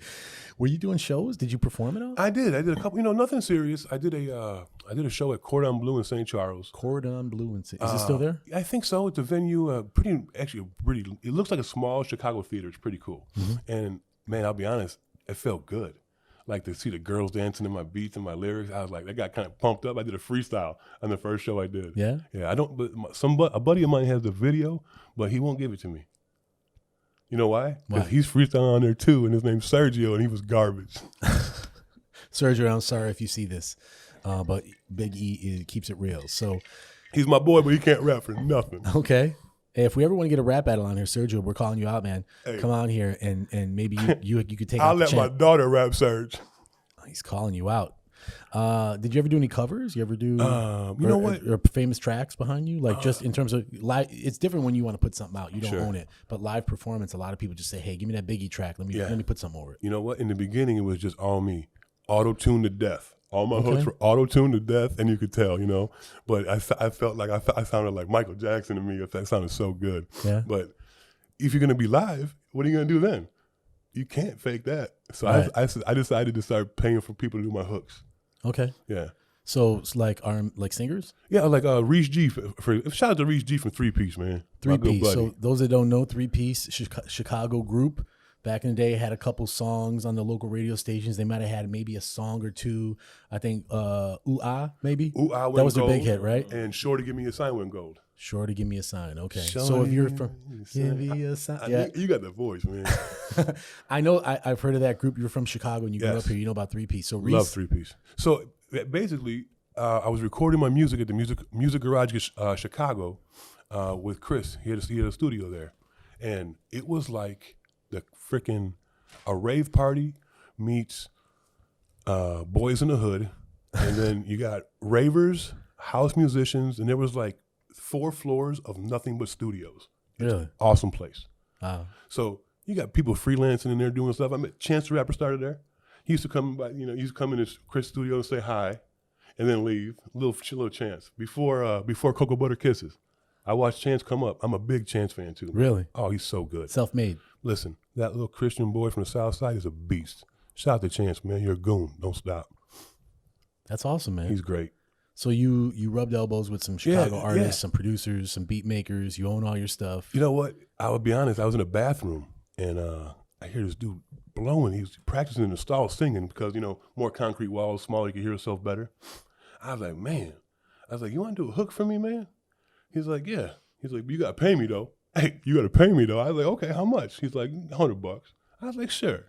Were you doing shows? Did you perform at all? I did a couple. Nothing serious. I did a show at Cordon Bleu in St. Charles. Cordon Bleu. Is it still there? I think so. It's a venue. It looks like a small Chicago theater. It's pretty cool. Mm-hmm. And man, I'll be honest, it felt good. Like to see the girls dancing to my beats and my lyrics. I was like, that got kind of pumped up. I did a freestyle on the first show I did. Yeah. Yeah. I don't. But a buddy of mine has the video, but he won't give it to me. You know why? Because he's freestyling on there too, and his name's Sergio, and he was garbage. Sergio, I'm sorry if you see this, but Big E keeps it real. So he's my boy, but he can't rap for nothing. okay. Hey, if we ever want to get a rap battle on here, Sergio, we're calling you out, man. Hey. Come on here and maybe you could take. I'll let my daughter rap Serge. He's calling you out. Did you ever do any covers? You ever do? You know what? Or famous tracks behind you, like just in terms of live. It's different when you want to put something out. You don't own it, but live performance. A lot of people just say, "Hey, give me that Biggie track. Let me put something over it." You know what? In the beginning, it was just all me, auto-tuned to death. All my hooks were auto-tuned to death, and you could tell, But I felt like I sounded like Michael Jackson to me. That sounded so good. Yeah. But if you're gonna be live, what are you gonna do then? You can't fake that. So I decided to start paying for people to do my hooks. Okay. Yeah. So it's like singers? Yeah, like Reese G. Shout out to Reese G from 3-Piece, man. 3-Piece. So those that don't know, 3-Piece, Chicago group. Back in the day, had a couple songs on the local radio stations. They might have had maybe a song or two. I think Ooh Ah, maybe? Ooh Ah went that was their gold, big hit, right? And Sure to Give Me a Sign went gold. Sure to Give Me a Sign. Okay. Sure So if you're from Give Give Me a Sign. Yeah. You got the voice, man. I know. I've heard of that group. You're from Chicago and you grew up here. You know about 3-Piece. So Reese. Love 3-Piece. So basically, I was recording my music at the Music Garage Chicago with Chris. He had a studio there. And it was like the freaking a rave party meets Boys in the Hood. And then you got ravers, house musicians, and there was like 4 floors of nothing but studios. Really? Awesome place. Wow. So you got people freelancing in there doing stuff. I met Chance the Rapper started there. He used to come by, he used to come in his Chris studio and say hi, and then leave. Little Chance before Cocoa Butter Kisses. I watched Chance come up. I'm a big Chance fan too. Man. Really? Oh, he's so good. Self-made. Listen, that little Christian boy from the South Side is a beast. Shout out to Chance, man. You're a goon. Don't stop. That's awesome, man. He's great. So you rubbed elbows with some Chicago artists, some producers, some beat makers. You own all your stuff. You know what? I would be honest. I was in a bathroom and I hear this dude blowing. He was practicing in the stall singing because, more concrete walls, smaller, you can hear yourself better. I was like, man. I was like, you want to do a hook for me, man? He's like, yeah. He's like, you got to pay me, though. Hey, you got to pay me, though. I was like, okay, how much? He's like, $100. I was like, sure.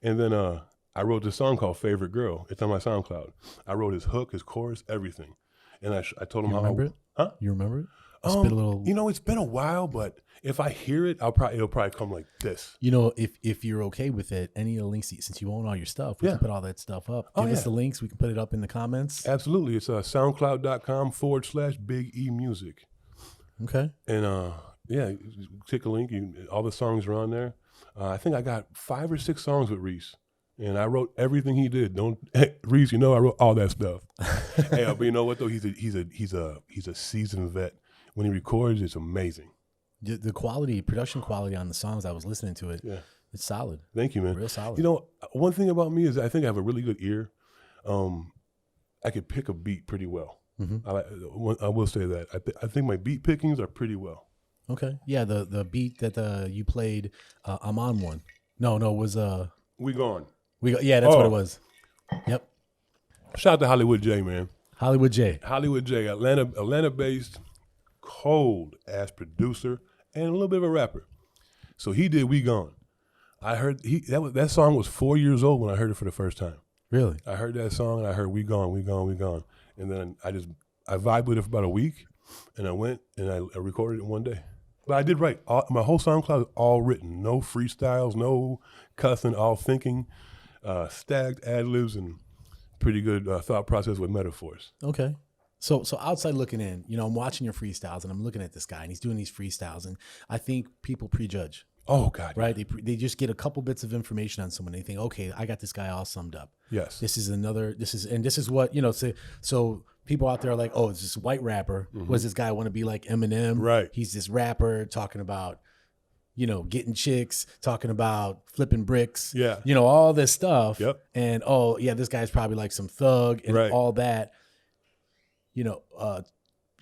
And then I wrote this song called Favorite Girl. It's on my SoundCloud. I wrote his hook, his chorus, everything. And I told him You how. remember it? Huh? You remember it? Spit a little. It's been a while, but if I hear it, it'll probably come like this. If you're okay with it, any of the links, since you own all your stuff, we can put all that stuff up. Give us the links. We can put it up in the comments. Absolutely. It's soundcloud.com/Big E Music. Okay. And click a link. All the songs are on there. I think I got 5 or 6 songs with Reese. And I wrote everything he did. Reese, I wrote all that stuff. Hey, but you know what though? He's a seasoned vet. When he records, it's amazing. The quality, production quality on the songs, I was listening to it. Yeah, it's solid. Thank you, man. Real solid. One thing about me is I think I have a really good ear. I could pick a beat pretty well. Mm-hmm. I will say that. I think my beat pickings are pretty well. Okay. Yeah, the beat that you played, I'm on one. No, it was We Gone. That's what it was. Yep. Shout out to Hollywood J, man. Hollywood J, Atlanta-based, cold-ass producer, and a little bit of a rapper. So he did We Gone. I heard that song was 4 years old when I heard it for the first time. Really? I heard that song and I heard We Gone, We Gone, We Gone. And then I vibed with it for about a week, and I went and I recorded it in one day. But I did write. My whole SoundCloud is all written. No freestyles, no cussing, all thinking, stacked ad-libs and pretty good thought process with metaphors. Okay. So outside looking in, I'm watching your freestyles and I'm looking at this guy and he's doing these freestyles and I think people prejudge. Oh God. Right? They just get a couple bits of information on someone. They think, okay, I got this guy all summed up. Yes. This is what, so people out there are like, oh, it's this white rapper. What does this guy want to be like Eminem? Right. He's this rapper talking about, getting chicks, talking about flipping bricks. Yeah. All this stuff. Yep. And, oh, yeah, this guy's probably like some thug and Right. all that.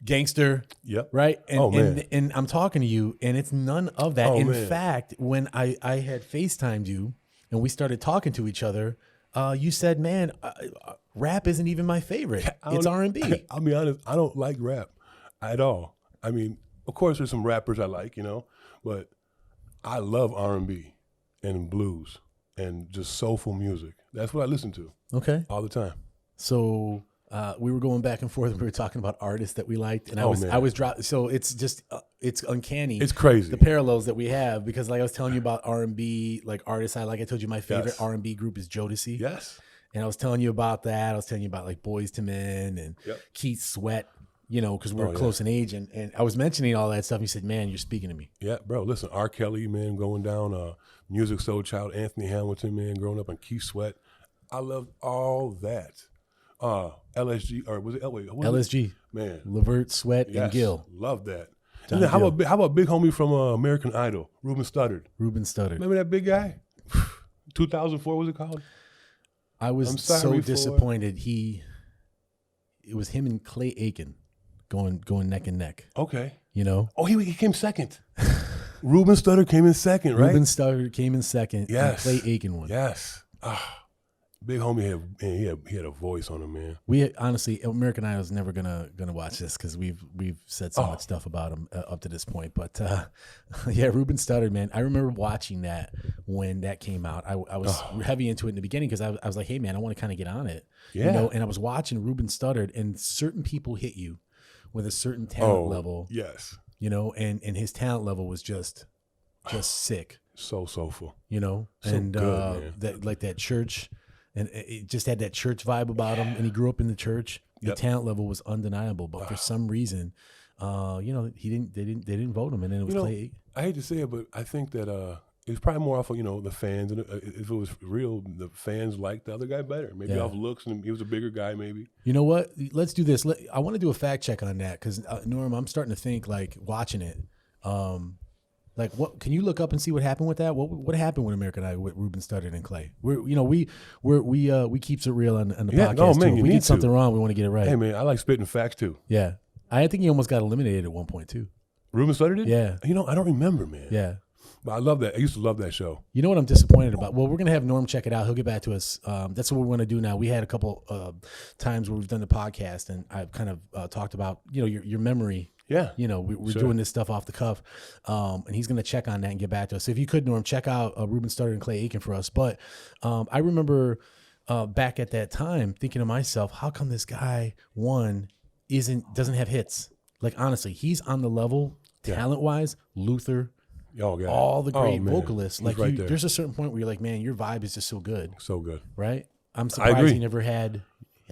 Gangster. Yep. Right. And, man. and I'm talking to you and it's none of that. Oh, In man. fact, when I had FaceTimed you and we started talking to each other, you said, man, rap isn't even my favorite. It's R&B. I'll be honest, I don't like rap at all. I mean, of course there's some rappers I like, but I love R&B and blues and just soulful music. That's what I listen to. Okay. All the time. So we were going back and forth and we were talking about artists that we liked. And I man. was dropping. So it's just, it's uncanny. It's crazy. The parallels that we have because like I was telling you about R&B, like artists I like. I told you my favorite Yes. R&B group is Jodeci. Yes. And I was telling you about that. I was telling you about like Boyz II Men and Yep. Keith Sweat, because we're Oh, yeah. close in age. And I was mentioning all that stuff. And you said, man, you're speaking to me. Yeah, bro. Listen, R. Kelly, man, going down. Music Soul Child, Anthony Hamilton, man, growing up on Keith Sweat. I loved all that. LSG, or was it LSG, Man, Levert, Sweat, yes, and Gill. love that. John And then how Gill. about big homie from American Idol, Ruben Studdard? Ruben Studdard. Remember that big guy? 2004 was it called? I was I'm so sorry for- disappointed. It was him and Clay Aiken going neck and neck. Okay. Oh, he came second. Ruben Studdard came in second, right? Ruben Studdard came in second. Yes. And Clay Aiken won. Yes. Big homie he had a voice on him, man. We honestly, American Idol is never gonna watch this because we've said so much stuff about him up to this point. But yeah, Ruben Studdard, man, I remember watching that when that came out. I was heavy into it in the beginning because I was like, hey man, I want to kind of get on it, Yeah. And I was watching Ruben Studdard, and certain people hit you with a certain talent level, Yes. and his talent level was just sick, So soulful. and good, man. that church. And it just had that church vibe about him, and he grew up in the church. The Yep. talent level was undeniable, but for some reason, they didn't vote him, and then it was Clay. I hate to say it, but I think that it was probably more off of the fans, and if it was real, the fans liked the other guy better. Maybe Yeah. off looks, and he was a bigger guy, maybe. You know what? Let's do this. I want to do a fact check on that because Norm, I'm starting to think like watching it. Like what? Can you look up and see what happened with that? What happened with American Idol with Ruben Studdard and Clay? We keeps it real on the Yeah, podcast no, man, too. If you we need get something to. wrong, we want to get it right. Hey man, I like spitting facts too. Yeah, I think he almost got eliminated at one point too. Ruben Studdard did? Yeah. I don't remember, man. Yeah. But I love that. I used to love that show. You know what I'm disappointed about? Well, we're going to have Norm check it out. He'll get back to us. That's what we're going to do now. We had a couple times where we've done the podcast, and I've kind of talked about, your memory. Yeah. We're Sure. doing this stuff off the cuff. And he's going to check on that and get back to us. So if you could, Norm, check out Ruben Studdard and Clay Aiken for us. But I remember back at that time thinking to myself, how come this guy, doesn't have hits? Like, honestly, he's on the level, talent-wise, Luther, Oh, God. all the great man. vocalists. He's Like right there. there's a certain point where you're like, man, your vibe is just so good, So good. right? I'm surprised agree. he never had.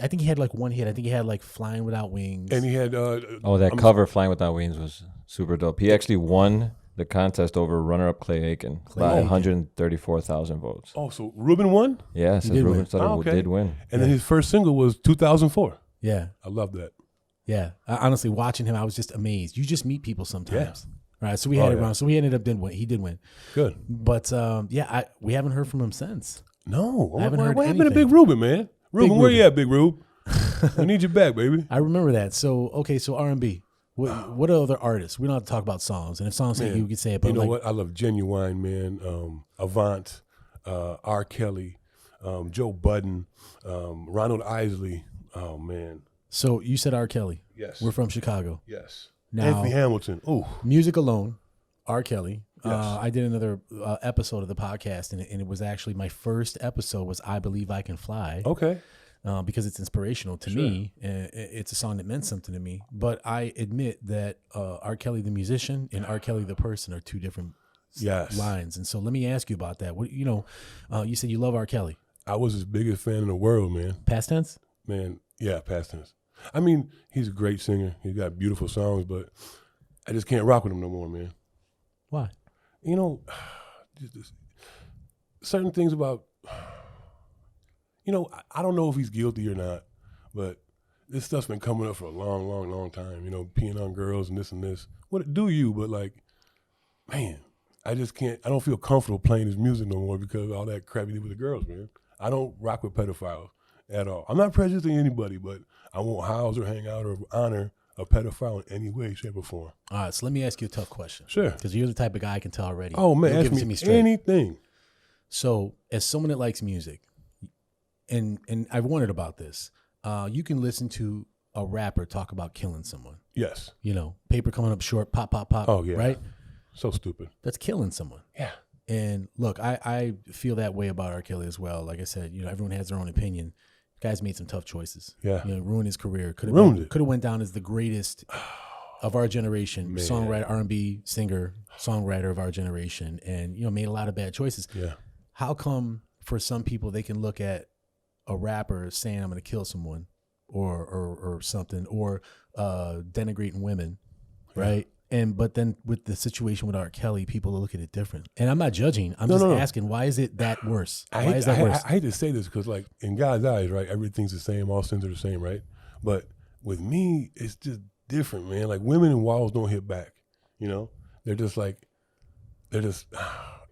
I think he had like one hit. I think he had like "Flying Without Wings." And he had That cover "Flying Without Wings" was super dope. He actually won the contest over runner-up Clay Aiken by Aiken. 134,000 votes. so Ruben won, Yeah, since did Ruben win. Studdard okay. did win. and then his first single was 2004. Yeah, I love that. yeah. Honestly, watching him, I was just amazed. You just meet people sometimes, right? So we Oh, had it yeah. wrong. So we ended up did win. He did win, Good. but we haven't heard from him since. No, I haven't heard what happened to anything. Big Ruben, man? Ruben, where Ruben. you at, Big Rube? I need you back, baby. I remember that. So okay, so R&B. What other artists? We don't have to talk about songs, and if songs hit Man, you can say it. But you know like, what? I love Genuine, man. Avant, R. Kelly, Joe Budden, Ronald Isley. Oh man, so you said R. Kelly. Yes. We're from Chicago. yes. Now- Anthony Hamilton. Ooh, Music alone, R. Kelly. Yes. I did another episode of the podcast, and it was actually my first episode was "I Believe I Can Fly," okay. because it's inspirational to me. It's a song that meant something to me. But I admit that R. Kelly the musician and R. Kelly the person are two different Yes. lines. And so let me ask you about that. What you said you love R. Kelly. I was his biggest fan in the world, man. Past tense? Man, yeah, past tense. I mean, he's a great singer. He's got beautiful songs, but I just can't rock with him no more, man. Why? You know, certain things about, you know, I don't know if he's guilty or not, but this stuff's been coming up for a long, long, long time. You know, peeing on girls and this. What do you? But like, man, I just can't. I don't feel comfortable playing his music no more because of all that crap he did with the girls, man. I don't rock with pedophiles at all. I'm not prejudiced to anybody, but I won't house or hang out or honor a pedophile in any way, shape, or form. All right, so let me ask you a tough question. Sure. Because you're the type of guy I can tell already. Oh, man, You'll ask give it to me straight. anything. So, as someone that likes music, and I've wondered about this, you can listen to a rapper talk about killing someone. Yes. You know, paper coming up short, pop, pop, pop. Oh, yeah. Right? So stupid. That's killing someone. Yeah. And look, I feel that way about R. Kelly as well. Like I said, you know, everyone has their own opinion. Guy's made some tough choices. Yeah. You know, ruined his career. Could have went down as the greatest of our generation, Man. songwriter, R&B singer, songwriter of our generation, and, you know, made a lot of bad choices. Yeah. How come for some people they can look at a rapper saying I'm going to kill someone or something, or denigrating women, right? But then with the situation with R. Kelly, people look at it different. And I'm not judging. I'm just asking, why is it that worse? Why is that worse? I hate to say this because, like, in God's eyes, right, everything's the same. All sins are the same, right? But with me, it's just different, man. Like, women in walls don't hit back, you know? They're just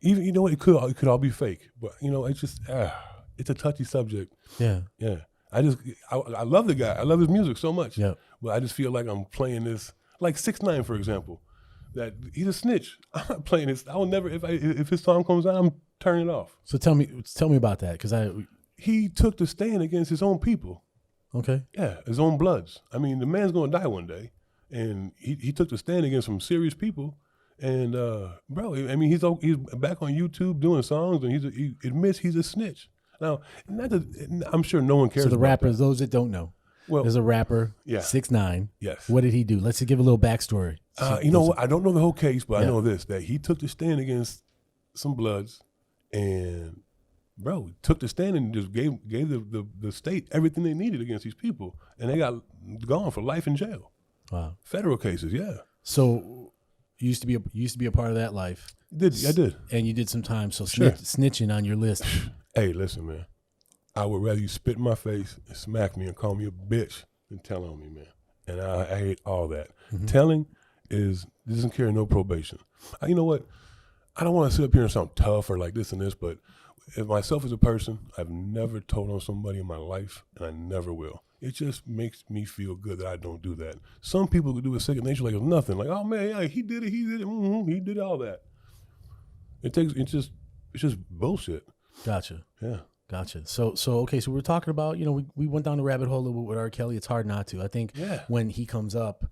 even, you know what, it could all be fake. But, you know, it's just, it's a touchy subject. Yeah. Yeah. I love the guy. I love his music so much. Yeah. But I just feel like I'm playing this, like 6ix9ine, for example, that he's a snitch. I'm not playing this. I will never, if his song comes out, I'm turning it off. So tell me about that, because he took the stand against his own people. Okay. Yeah, his own bloods. I mean, the man's gonna die one day, and he took the stand against some serious people. And bro, I mean, he's back on YouTube doing songs, and he admits he's a snitch. Now, I'm sure no one cares. So the about rappers, that. those that don't know, Well, there's a rapper, yeah. 6ix9ine. Yes. What did he do? Let's give a little backstory. You know what? I don't know the whole case, but I know this, that he took the stand against some bloods, and bro, took the stand and just gave the state everything they needed against these people, and they got gone for life in jail. Wow. Federal cases, yeah. So you used to be a part of that life. I did. And you did some time. So Sure. snitching on your list. Hey, listen, man. I would rather you spit in my face and smack me and call me a bitch than tell on me, man. And I hate all that. Mm-hmm. Telling doesn't carry no probation. You know what? I don't want to sit up here and sound tough or like this and this, but if myself as a person, I've never told on somebody in my life, and I never will. It just makes me feel good that I don't do that. Some people could do it second nature like it's nothing. Like, oh man, yeah, he did it, he did all that. It's just bullshit. Gotcha. Yeah. Gotcha. So okay, so we're talking about, you know, we went down the rabbit hole a little bit with R. Kelly. It's hard not to. I think when he comes up,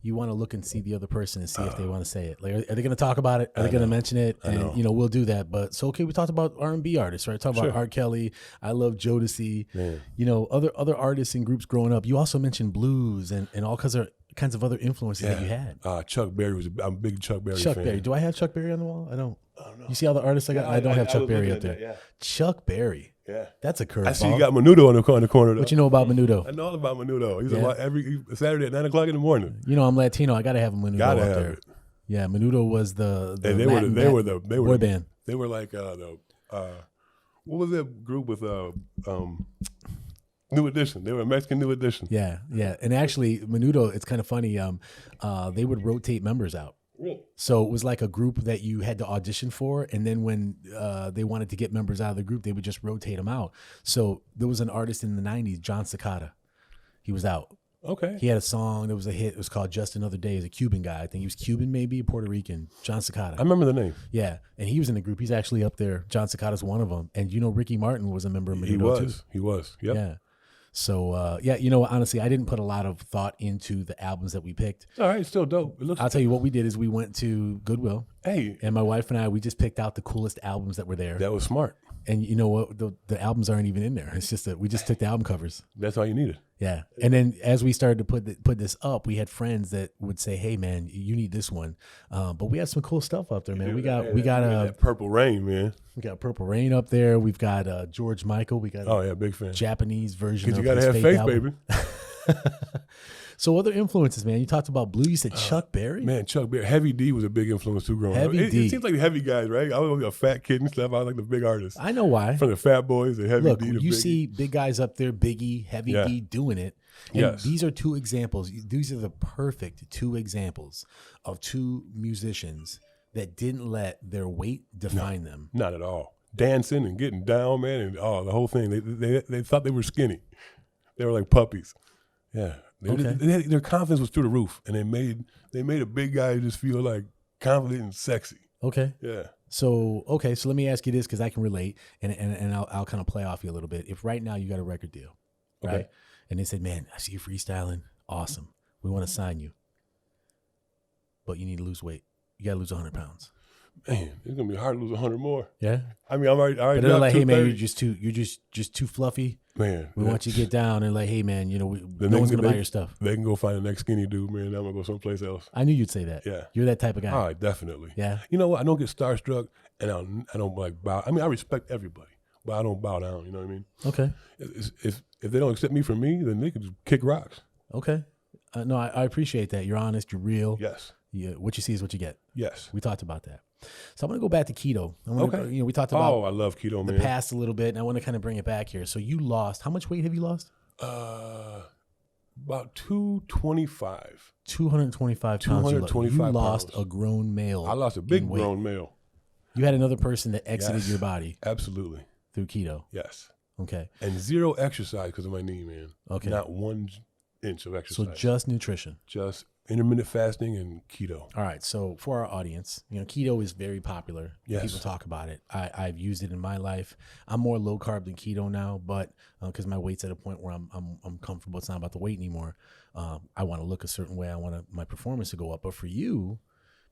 you want to look and see the other person and see if they want to say it. Like, are they going to talk about it? Are they going to mention it? And, you know, we'll do that. But so, okay, we talked about R&B artists, right? Talk about R. Kelly. I love Jodeci. Man. You know, other artists and groups growing up. You also mentioned blues and all kinds of other influences that you had. Chuck Berry I'm a big Chuck Berry fan. Chuck Berry. Do I have Chuck Berry on the wall? I don't know. You see all the artists I got? I don't have Chuck Berry up there. Yeah. Chuck Berry. Yeah. That's a curveball. I see you got Menudo on the corner though. What you know about Menudo? I know all about Menudo. He's every Saturday at 9 o'clock in the morning. You know, I'm Latino. I gotta have a Menudo up there. It. Yeah, Menudo was the they were the boy band. They were like what was that group with New Edition? They were a Mexican New Edition. Yeah. And actually, Menudo, it's kind of funny. They would rotate members out. Really? So it was like a group that you had to audition for, and then when they wanted to get members out of the group, they would just rotate them out. So there was an artist in the 90s, John Cicada. He was out. Okay. He had a song that was a hit. It was called Just Another Day. He's a Cuban guy. I think he was Cuban, maybe Puerto Rican. John Cicada. I remember the name. Yeah, and he was in the group. He's actually up there. John Cicada's one of them. And you know, Ricky Martin was a member of Menudo too. He was. Yep. Yeah. So, you know, honestly, I didn't put a lot of thought into the albums that we picked. All right, it's still dope. I'll tell you what we did is we went to Goodwill. Hey. And my wife and I, we just picked out the coolest albums that were there. That was smart. And you know what? The albums aren't even in there. It's just that we just took the album covers. That's all you needed. Yeah. And then as we started to put this up, we had friends that would say, "Hey man, you need this one." But we have some cool stuff up there, man. We got that Purple Rain, man. we got Purple Rain up there. We've got George Michael. We got Oh yeah, big fan. Japanese version. Because Of you gotta his have Faith faith, album. baby. So other influences, man. You talked about Blue. You said Chuck Berry. Man, Chuck Berry. Heavy D was a big influence too growing Heavy up. D. It seems like the heavy guys, right? I was a fat kid and stuff. I was like the big artists. I know why. From the Fat Boys, the Heavy Look, D, the you Biggie. see big guys up there, Biggie, Heavy D doing it. And Yes. these are two examples. These are the perfect two examples of two musicians that didn't let their weight define them. Not at all. Dancing and getting down, man, and the whole thing. They thought they were skinny. They were like puppies. Yeah. Their confidence was through the roof, and they made a big guy just feel like confident and sexy. Okay. Yeah. So let me ask you this because I can relate, and I'll kind of play off you a little bit. If right now you got a record deal, right, Okay. and they said, "Man, I see you freestyling, awesome. We want to sign you, but you need to lose weight. You got to lose 100 pounds." Man, it's gonna be hard to lose 100 more. Yeah. I mean, I'm already. But they're like, "Hey man, 230. you're just too fluffy. Man, We want you to get down." And like, "Hey man, no they one's can- gonna buy your stuff." They can go find the next skinny dude, man. I'm gonna go someplace else. I knew you'd say that. Yeah. You're that type of guy. All right, definitely. Yeah. You know what? I don't get starstruck, and I don't like bow. I mean, I respect everybody, but I don't bow down. You know what I mean? Okay. If they don't accept me for me, then they can just kick rocks. Okay. No, I appreciate that. You're honest. You're real. Yes. Yeah. What you see is what you get. Yes. We talked about that. So I'm going to go back to keto. Okay. We talked about I love keto, the man. past a little bit, and I want to kind of bring it back here. So you lost. How much weight have you lost? About 225. 225 pounds. 225 You lost pounds. a grown male. I lost a big in weight. grown male. You had another person that exited Yes. your body Absolutely. through keto. Yes. Okay. And zero exercise because of my knee, man. Okay. Not 1 inch of So exercise. just nutrition. Just intermittent fasting and keto. All right. So for our audience, keto is very popular. Yes. People talk about it. I've used it in my life. I'm more low carb than keto now, but because my weight's at a point where I'm comfortable. It's not about the weight anymore. I want to look a certain way. I want my performance to go up. But for you,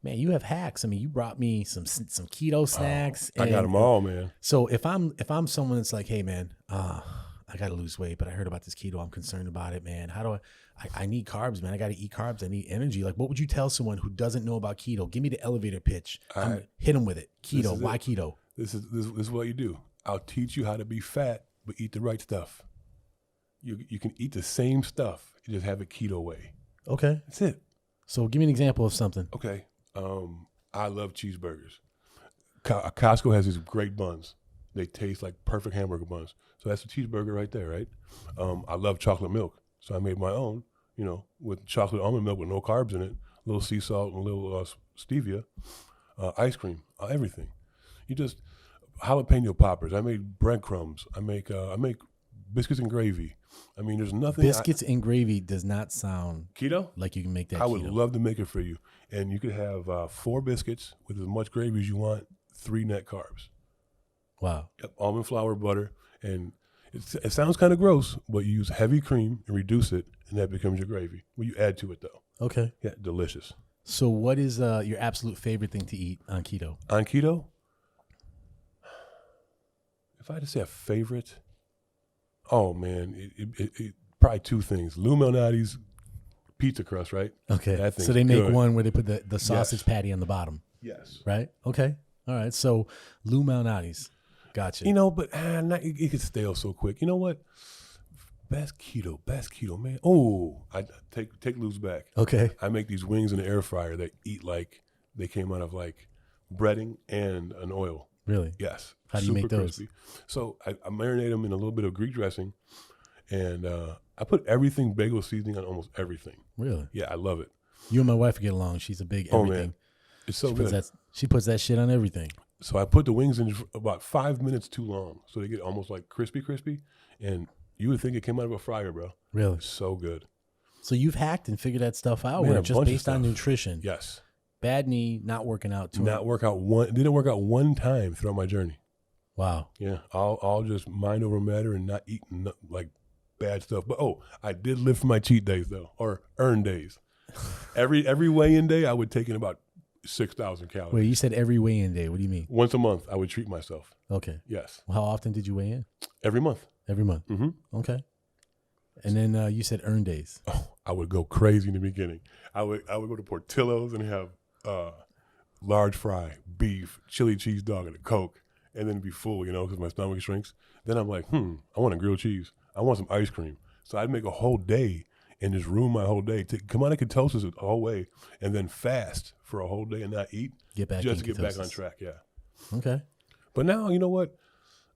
man, you have hacks. I mean, you brought me some keto snacks. I got them all, man. So if I'm someone that's like, "Hey man, I got to lose weight, but I heard about this keto. I'm concerned about it, man. How do I need carbs, man. I got to eat carbs. I need energy." Like, what would you tell someone who doesn't know about keto? Give me the elevator pitch. Hit them with it. Keto. Why keto? This is what you do. I'll teach you how to be fat, but eat the right stuff. You can eat the same stuff. You just have it keto way. Okay. That's it. So give me an example of something. Okay. I love cheeseburgers. Costco has these great buns. They taste like perfect hamburger buns. So that's a cheeseburger right there, right? I love chocolate milk. So I made my own, with chocolate almond milk with no carbs in it, a little sea salt and a little stevia, ice cream, everything. You just, jalapeno poppers. I made breadcrumbs. I make biscuits and gravy. I mean, there's nothing. Biscuits and gravy does not sound Keto? like you can make that I would keto. love to make it for you. And you could have 4 biscuits with as much gravy as you want, 3 net carbs. Wow. Yep, almond flour, butter, and it sounds kind of gross, but you use heavy cream and reduce it, and that becomes your gravy. Well, you add to it, though. Okay. Yeah, delicious. So what is your absolute favorite thing to eat on keto? On keto, if I had to say a favorite, oh, man, it probably 2 things. Lou Malnati's pizza crust, right? Okay. That So thing's they make good. one where they put the sausage Yes. patty on the bottom, Yes. right? Okay. All right. So Lou Malnati's. Gotcha. But it gets stale so quick. You know what? Best keto, man. Oh, I take Lou's back. Okay. I make these wings in the air fryer that eat like they came out of like breading and an oil. Really? Yes. How do you make those? Crispy. So I marinate them in a little bit of Greek dressing, and I put everything bagel seasoning on almost everything. Really? Yeah, I love it. You and my wife get along. She's a big Oh, everything. man. It's so She good. puts that shit on everything. So I put the wings in about 5 minutes too long, so they get almost like crispy, and you would think it came out of a fryer, bro. Really? So good. So you've hacked and figured that stuff out Man, where a just bunch of based on stuff. nutrition. Yes. Bad knee, not working out too Didn't work out one time throughout my journey. Wow. Yeah, I'll just mind over matter and not eat like bad stuff. But I did live for my cheat days though, or earn days. Every weigh-in day, I would take in about 6,000 calories. Wait, you said every weigh-in day. What do you mean? Once a month, I would treat myself. Okay. Yes, Well, how often did you weigh in? every month. Every month. Mm-hmm. Okay. And then you said earn days. Oh, I would go crazy in the beginning. I would go to Portillo's and have large fry, beef, chili cheese dog, and a Coke, and then be full, because my stomach shrinks. Then I'm like, I want a grilled cheese. I want some ice cream. So I'd make a whole day and just ruin my whole day. Come on, ketosis the whole way, and then fast for a whole day and not eat. Just to get back on track. Yeah. Okay. But now, you know what?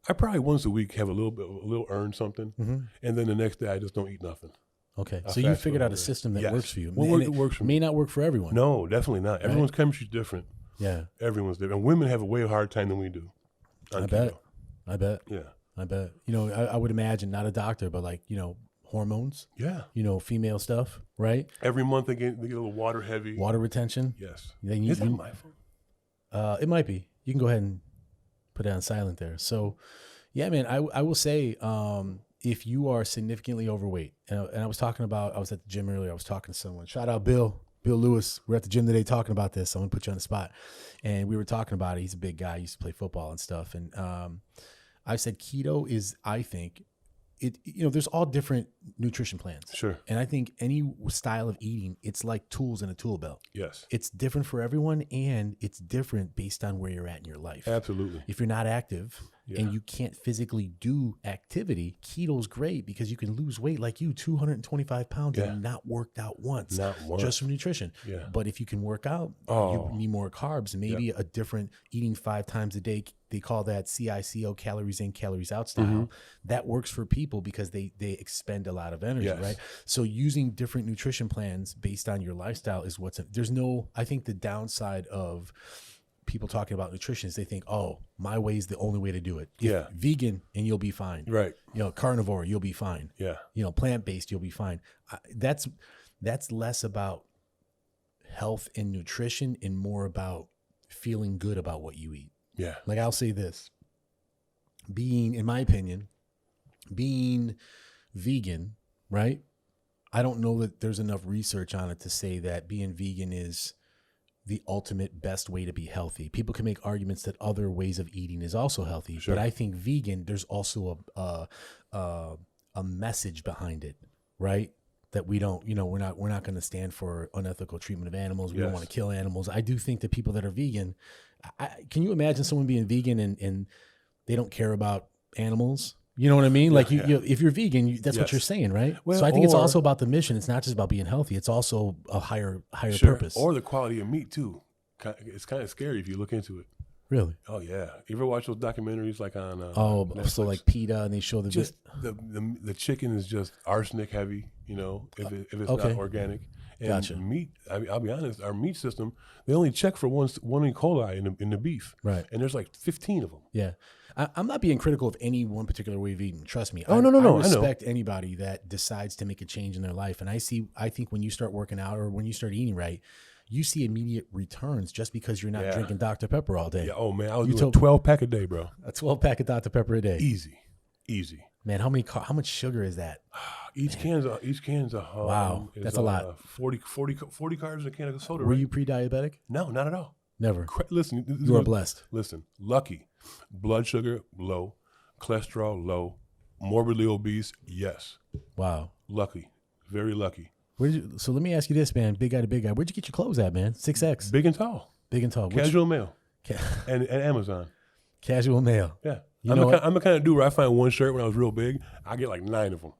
I probably once a week have a little earn something, and then the next day I just don't eat nothing. Okay, so you figured out a system that works for you. Well, it works for me. May not work for everyone. No, definitely not. Right? Everyone's chemistry is different. Yeah. Everyone's different. And women have a way harder time than we do. I bet. Yeah. I bet. I would imagine, not a doctor, but like, hormones. Yeah. Female stuff, right? Every month they get a little water heavy. Water retention. Yes. Is that my phone? It might be. You can go ahead and put it on silent there. So, yeah, man, I will say, if you are significantly overweight, and I was at the gym earlier, I was talking to someone, shout out Bill Lewis. We're at the gym today talking about this. I'm going to put you on the spot. And we were talking about it. He's a big guy. He used to play football and stuff. And I said keto is, I think, there's all different nutrition plans. Sure. And I think any style of eating, it's like tools in a tool belt. Yes. It's different for everyone, and it's different based on where you're at in your life. Absolutely. If you're not active and you can't physically do activity, keto's great because you can lose weight like 225 pounds and not worked out once. Not once. Just from nutrition. Yeah. But if you can work out, you need more carbs, maybe a different eating 5 times a day. They call that CICO, calories in, calories out style. That works for people because they expend a lot of energy, right? So using different nutrition plans based on your lifestyle is I think the downside of people talking about nutrition is they think, my way is the only way to do it. Vegan and you'll be fine. Right. Carnivore, you'll be fine. Yeah. Plant-based, you'll be fine. That's less about health and nutrition and more about feeling good about what you eat. Yeah. Like I'll say this, in my opinion, being vegan, right? I don't know that there's enough research on it to say that being vegan is the ultimate best way to be healthy. People can make arguments that other ways of eating is also healthy, but I think vegan, there's also a message behind it, right? That we don't, we're not going to stand for unethical treatment of animals. We don't want to kill animals. I do think that people that are vegan, can you imagine someone being vegan and they don't care about animals? You know what I mean? Like if you're vegan, that's what you're saying, right? Well, so I think it's also about the mission. It's not just about being healthy. It's also a higher purpose. Or the quality of meat too. It's kind of scary if you look into it. Really? Oh yeah. You ever watch those documentaries like on Netflix? So like PETA, and they show the chicken is just arsenic heavy. If it's not organic. And gotcha. Meat. I'll be honest. Our meat system, they only check for one E. coli in the beef. Right. And there's like 15 of them. Yeah. I'm not being critical of any one particular way of eating. Trust me. No. I respect anybody that decides to make a change in their life. And I think when you start working out or when you start eating right, you see immediate returns just because you're not drinking Dr. Pepper all day. Yeah. Oh man, I was doing 12 pack a day, bro. A 12 pack of Dr. Pepper a day. Easy. Man, how much sugar is that? Each can's a wow, that's a lot. 40 carbs in a can of soda. Were you pre-diabetic? No, not at all. Never. Listen, you are blessed. Listen, lucky. Blood sugar low, cholesterol low, morbidly obese. Yes. Wow. Lucky, very lucky. So let me ask you this, man. Big guy to big guy. Where'd you get your clothes at, man? 6X. Big and tall. Casual male. And Amazon. Casual male. Yeah. I'm the kind of dude where I find one shirt when I was real big, I get like 9 of them.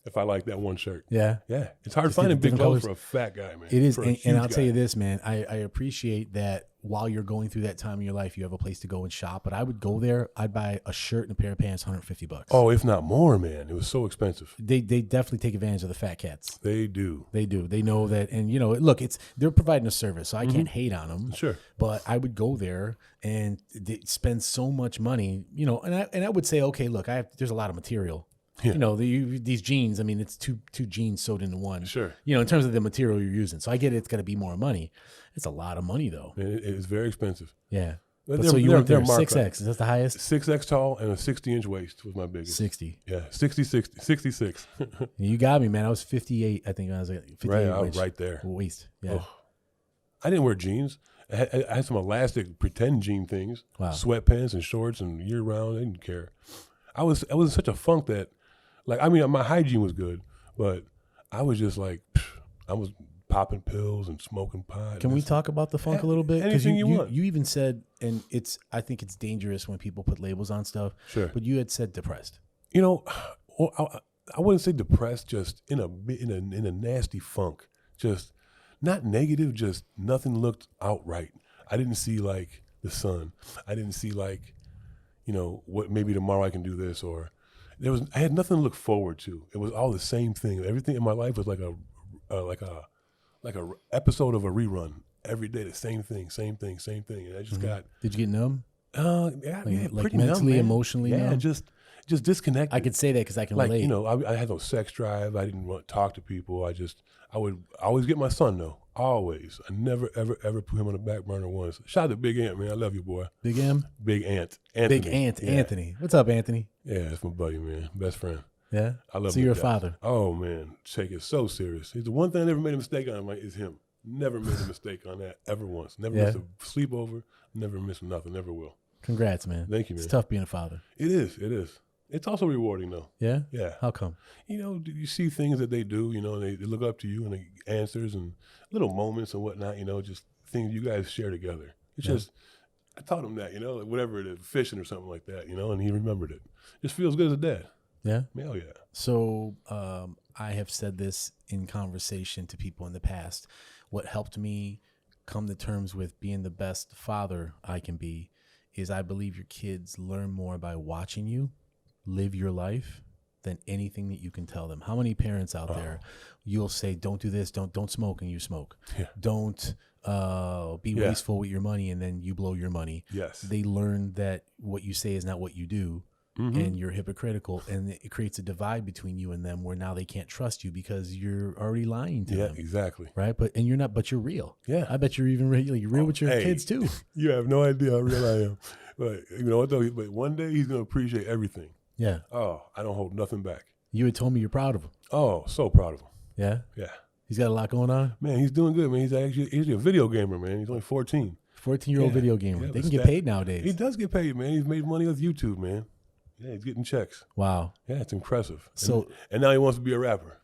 If I like that one shirt. Yeah. Yeah. It's hard finding big clothes for a fat guy, man. It is. And I'll tell you this, man. I appreciate that while you're going through that time in your life, you have a place to go and shop. But I would go there. I'd buy a shirt and a pair of pants, $150. Oh, if not more, man. It was so expensive. They definitely take advantage of the fat cats. They do. They know that. And, look, they're providing a service, so I can't hate on them. Sure. But I would go there and they spend so much money, and I would say, okay, look, there's a lot of material. Yeah. These jeans, I mean, it's two jeans sewed into one. Sure. In terms of the material you're using. So I get it's got to be more money. It's a lot of money, though. It is very expensive. Yeah. So you went there 6X. Is that the highest? 6X tall and a 60-inch waist was my biggest. 60. Yeah. 66. You got me, man. I was 58, I think. I was 58 right, I was right there. Waist. Yeah. Oh. I didn't wear jeans. I had some elastic pretend jean things. Wow. Sweatpants and shorts and year round. I didn't care. I was in such a funk that, my hygiene was good, But I was just like, I was popping pills and smoking pot. Can we talk about the funk a little bit? Anything you want. You even said, and I think it's dangerous when people put labels on stuff. Sure. But you had said depressed. You know, I wouldn't say depressed, just in a nasty funk. Just not negative, just nothing looked out right. I didn't see like the sun. I didn't see like, what maybe tomorrow I can do this, or I had nothing to look forward to. It was all the same thing. Everything in my life was like a episode of a rerun every day. The same thing. And I just got. Did you get numb? Yeah, Like pretty mentally, numb, man. emotionally Yeah, numb? just disconnected. I could say that because I can relate. I had no sex drive. I didn't want to talk to people. I would always get my son though. Always. I never ever put him on the back burner once. Shout out to Big Ant, man. I love you, boy. Big M? Big Ant. Anthony. Big Ant, Yeah. Anthony. What's up, Anthony? Yeah, that's my buddy, man. Best friend. Yeah? I love So him you're a to death. father. Oh man, take it so serious. He's the one thing I never made a mistake on is him. Never made a mistake on that ever once. Never missed a sleepover. Never missed nothing. Never will. Congrats, man. Thank you, man. It's tough being a father. It is. It's also rewarding though. Yeah? Yeah. How come? You see things that they do, and they look up to you and they answers and little moments and whatnot, just things you guys share together. It's just, I taught him that, like whatever it is, fishing or something like that, and he remembered it. Just feels good as a dad. Yeah? Hell yeah. So I have said this in conversation to people in the past. What helped me come to terms with being the best father I can be is I believe your kids learn more by watching you live your life than anything that you can tell them. How many parents out there you'll say, don't do this, don't smoke, and you smoke. Yeah. Don't be wasteful with your money, and then you blow your money. Yes. They learn that what you say is not what you do. And you're hypocritical, and it creates a divide between you and them where now they can't trust you because you're already lying to them. Yeah, exactly. Right. But you're real. Yeah. I bet you're even real. You're real with your kids too. You have no idea how real I am. But you know what though? But one day he's going to appreciate everything. Yeah. Oh, I don't hold nothing back. You had told me you're proud of him. Oh, so proud of him. Yeah. Yeah. He's got a lot going on. Man, he's doing good, man. He's a video gamer, man. He's only 14. 14-year-old video gamer. Yeah, They but can get paid nowadays. He does get paid, man. He's made money with YouTube, man. Yeah, he's getting checks. Wow. Yeah, it's impressive. So, and now he wants to be a rapper.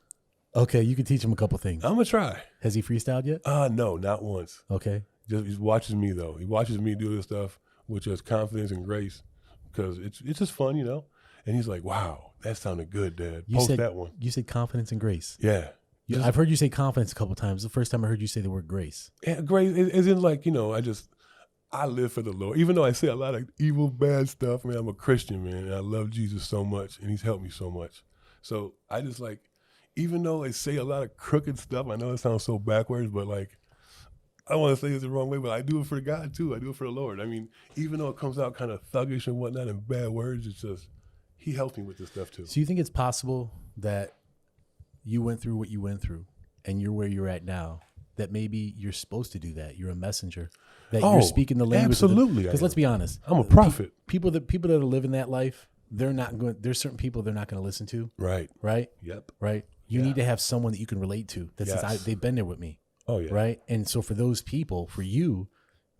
okay, you can teach him a couple things. I'm gonna try. Has he freestyled yet? No, not once. Okay. He watches me though. He watches me do this stuff with just confidence and grace because it's just fun, And he's like, "Wow, that sounded good, Dad. Post that one." You said confidence and grace. Yeah. I've heard you say confidence a couple times. The first time I heard you say the word grace. Yeah, grace isn't like I live for the Lord. Even though I say a lot of evil, bad stuff, man, I'm a Christian, man, and I love Jesus so much, and he's helped me so much. So I just even though I say a lot of crooked stuff, I know it sounds so backwards, but I don't want to say this the wrong way, but I do it for God too. I do it for the Lord. I mean, even though it comes out kind of thuggish and whatnot and bad words, it's just, he helped me with this stuff too. So you think it's possible that you went through what you went through and you're where you're at now, that maybe you're supposed to do that? You're a messenger. That you're speaking the language. Absolutely. Because let's be honest. I'm a prophet. People that are living that life, there's certain people they're not going to listen to. Right. Right? Yep. Right? You need to have someone that you can relate to that says, they've been there with me. Oh, yeah. Right? And so for those people, for you,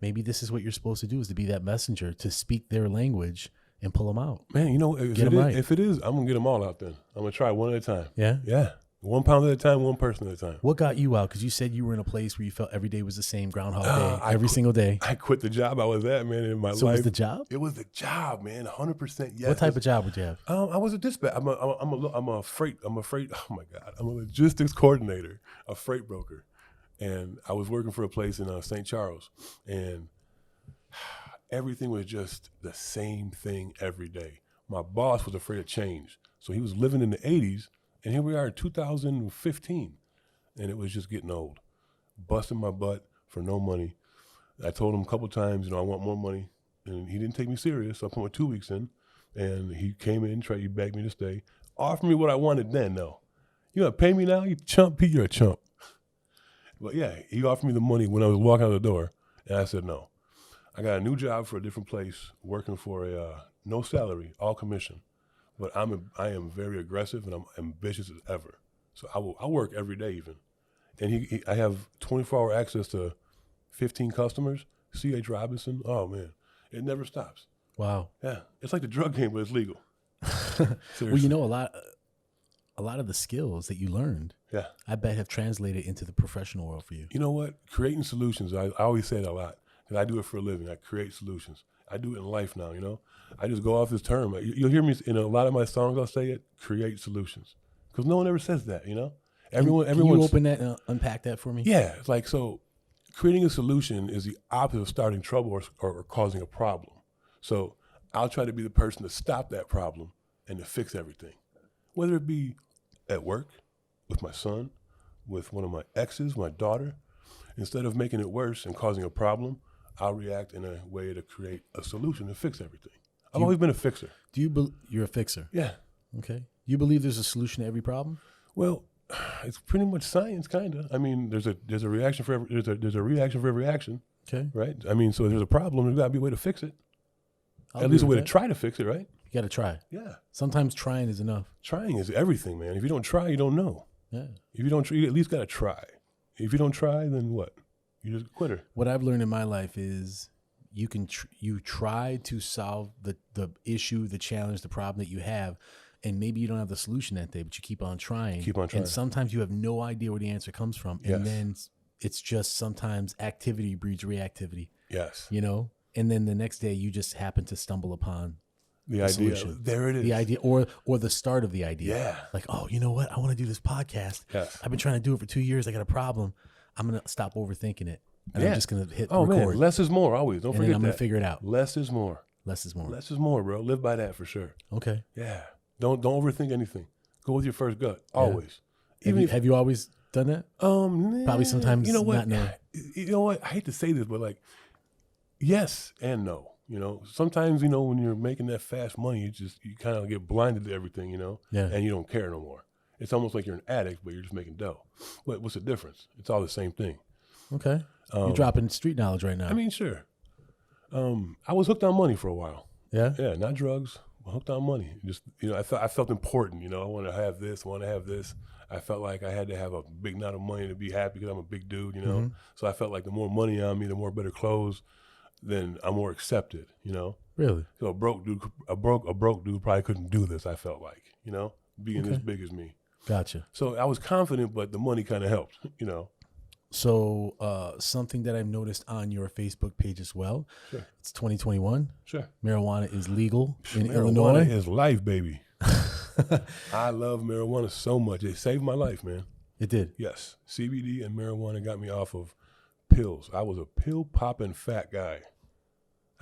maybe this is what you're supposed to do, is to be that messenger, to speak their language and pull them out. Man, if it is, I'm going to get them all out then. I'm going to try one at a time. Yeah? Yeah. 1 pound at a time, one person at a time. What got you out? Because you said you were in a place where you felt every day was the same, Groundhog Day, every single day. I quit the job I was at, man, in my life. So it was the job? It was the job, man, 100% yes. What type of job would you have? I was a dispatch. I'm a freight, oh my God. I'm a logistics coordinator, a freight broker. And I was working for a place in St. Charles. And everything was just the same thing every day. My boss was afraid of change. So he was living in the 80s. And here we are in 2015, and it was just getting old. Busting my butt for no money. I told him a couple times, I want more money. And he didn't take me serious, so I put my 2 weeks in. And he came in, tried to beg me to stay. Offered me what I wanted then, though. You gonna pay me now? You chump, Pete, you're a chump. But yeah, he offered me the money when I was walking out the door, and I said no. I got a new job for a different place, working for no salary, all commission. But I am very aggressive and I'm ambitious as ever. So I work every day even. And I have 24-hour access to 15 customers, C.H. Robinson. Oh, man, it never stops. Wow. Yeah, it's like the drug game, but it's legal. Well, a a lot of the skills that you learned, Yeah. I bet have translated into the professional world for you. You know what? Creating solutions. I always say it a lot because I do it for a living. I create solutions. I do it in life now, you know? I just go off this term. You'll hear me in a lot of my songs, I'll say it, create solutions. Because no one ever says that, you know? Can you open that and unpack that for me? Yeah. It's like, so creating a solution is the opposite of starting trouble or causing a problem. So I'll try to be the person to stop that problem and to fix everything. Whether it be at work, with my son, with one of my exes, my daughter, instead of making it worse and causing a problem, I'll react in a way to create a solution to fix everything. I've always been a fixer. You're a fixer? Yeah. Okay. You believe there's a solution to every problem? Well, it's pretty much science, kind of. I mean, there's a reaction for there's a reaction for every action. Okay. Right. I mean, so if there's a problem, there's got to be a way to fix it. I'll At least a agree way with to that. try to fix it, right? You got to try. Yeah. Sometimes trying is enough. Trying is everything, man. If you don't try, you don't know. Yeah. If you don't, you at least got to try. If you don't try, then what? You just a quitter. What I've learned in my life is you can you try to solve the issue, the challenge, the problem that you have, and maybe you don't have the solution that day, but you keep on trying. Keep on trying. And sometimes you have no idea where the answer comes from, Yes. and then it's just sometimes activity breeds reactivity. Yes. You know, and then the next day you just happen to stumble upon The the idea. solution. There it is. The idea, or the start of the idea. Yeah. Like, oh, you know what? I want to do this podcast. Yes. I've been trying to do it for 2 years. I got a problem. I'm gonna stop overthinking it, and I'm Yeah. just gonna hit Oh record. man, less is more always. Don't and then forget I'm that. gonna figure it out. Less is more. Less is more. Less is more, bro. Live by that for sure. Okay. Yeah. Don't overthink anything. Go with your first gut always. Have you always done that? Probably sometimes You know what? not knowing. You know what? I hate to say this, but like, yes and no. You know, sometimes when you're making that fast money, you kind of get blinded to everything. You know, Yeah. and you don't care no more. It's almost like you're an addict, but you're just making dough. What's the difference? It's all the same thing. Okay. You're dropping street knowledge right now. I mean, sure. I was hooked on money for a while. yeah. Yeah, not drugs. Hooked on money. Just I felt important. I want to have this. I felt like I had to have a big amount of money to be happy because I'm a big dude. Mm-hmm. So I felt like the more money on me, the more better clothes, then I'm more accepted. Really? So a broke dude probably couldn't do this. I felt like being as big as me. Gotcha. So I was confident, but the money kind of helped. So something that I've noticed on your Facebook page as well. Sure. It's 2021. Sure. Marijuana is legal in Marijuana Illinois. is life, baby. I love marijuana so much. It saved my life, man. It did. Yes, CBD and marijuana got me off of pills. I was a pill-popping fat guy.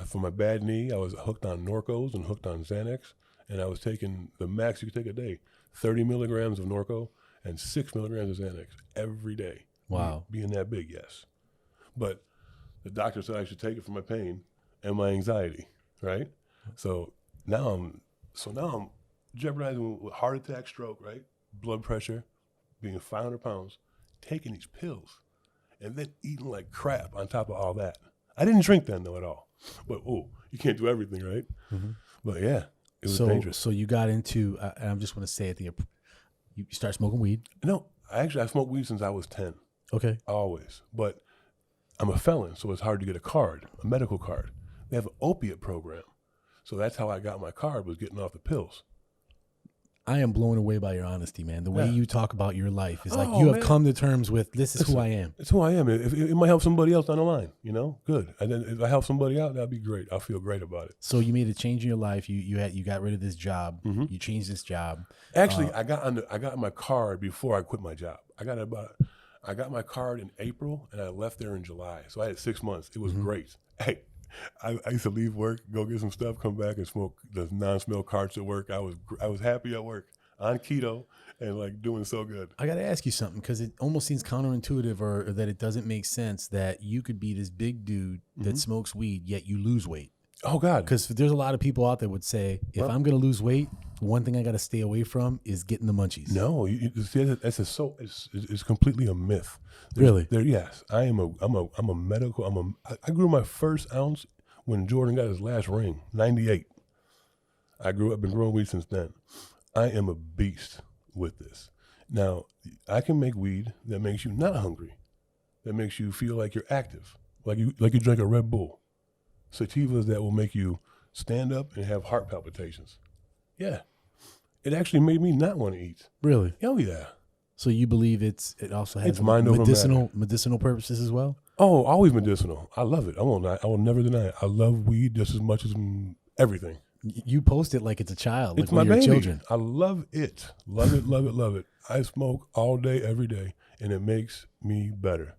For my bad knee, I was hooked on Norcos and hooked on Xanax, and I was taking the max you could take a day, 30 milligrams of Norco and 6 milligrams of Xanax every day. Wow. Being that big, yes. But the doctor said I should take it for my pain and my anxiety, right? So now I'm jeopardizing with heart attack, stroke, right? Blood pressure, being 500 pounds, taking these pills, and then eating like crap on top of all that. I didn't drink then, though, at all. But, you can't do everything, right? Mm-hmm. But, yeah, it was dangerous. So you got into, and I just want to say it, you start smoking weed? No, I smoked weed since I was 10, Okay. always. But I'm a felon, so it's hard to get a medical card. They have an opiate program. So that's how I got my card, was getting off the pills. I am blown away by your honesty, man. The way Yeah. you talk about your life is like Oh, you have man. come to terms with this is who I am. It's who I am. If it might help somebody else down the line, good. And then if I help somebody out, that'd be great. I'll feel great about it. So you made a change in your life. You got rid of this job. Mm-hmm. You changed this job. Actually, I got my card before I quit my job. I got my card in April, and I left there in July. So I had 6 months. It was great. Hey, I used to leave work, go get some stuff, come back and smoke the non-smell carts at work. I was happy at work on keto and like doing so good. I got to ask you something because it almost seems counterintuitive or that it doesn't make sense that you could be this big dude that smokes weed, yet you lose weight. Oh God. Because there's a lot of people out there would say, if I'm going to lose weight, one thing I got to stay away from is getting the munchies. No, you see, it's completely a myth. Really? Yes, I grew my first ounce when Jordan got his last ring, 98. I've been growing weed since then. I am a beast with this. Now, I can make weed that makes you not hungry, that makes you feel like you're active, like you drink a Red Bull. Sativas that will make you stand up and have heart palpitations. Yeah. it actually made me not want to eat. Really? Oh yeah. So you believe it also has It's mind over medicinal purposes as well? Oh, always medicinal. I love it. I will never deny it. I love weed just as much as everything. You post it like it's a child. It's like my baby. Children. I love it. Love it, love it, love it. I smoke all day, every day, and it makes me better.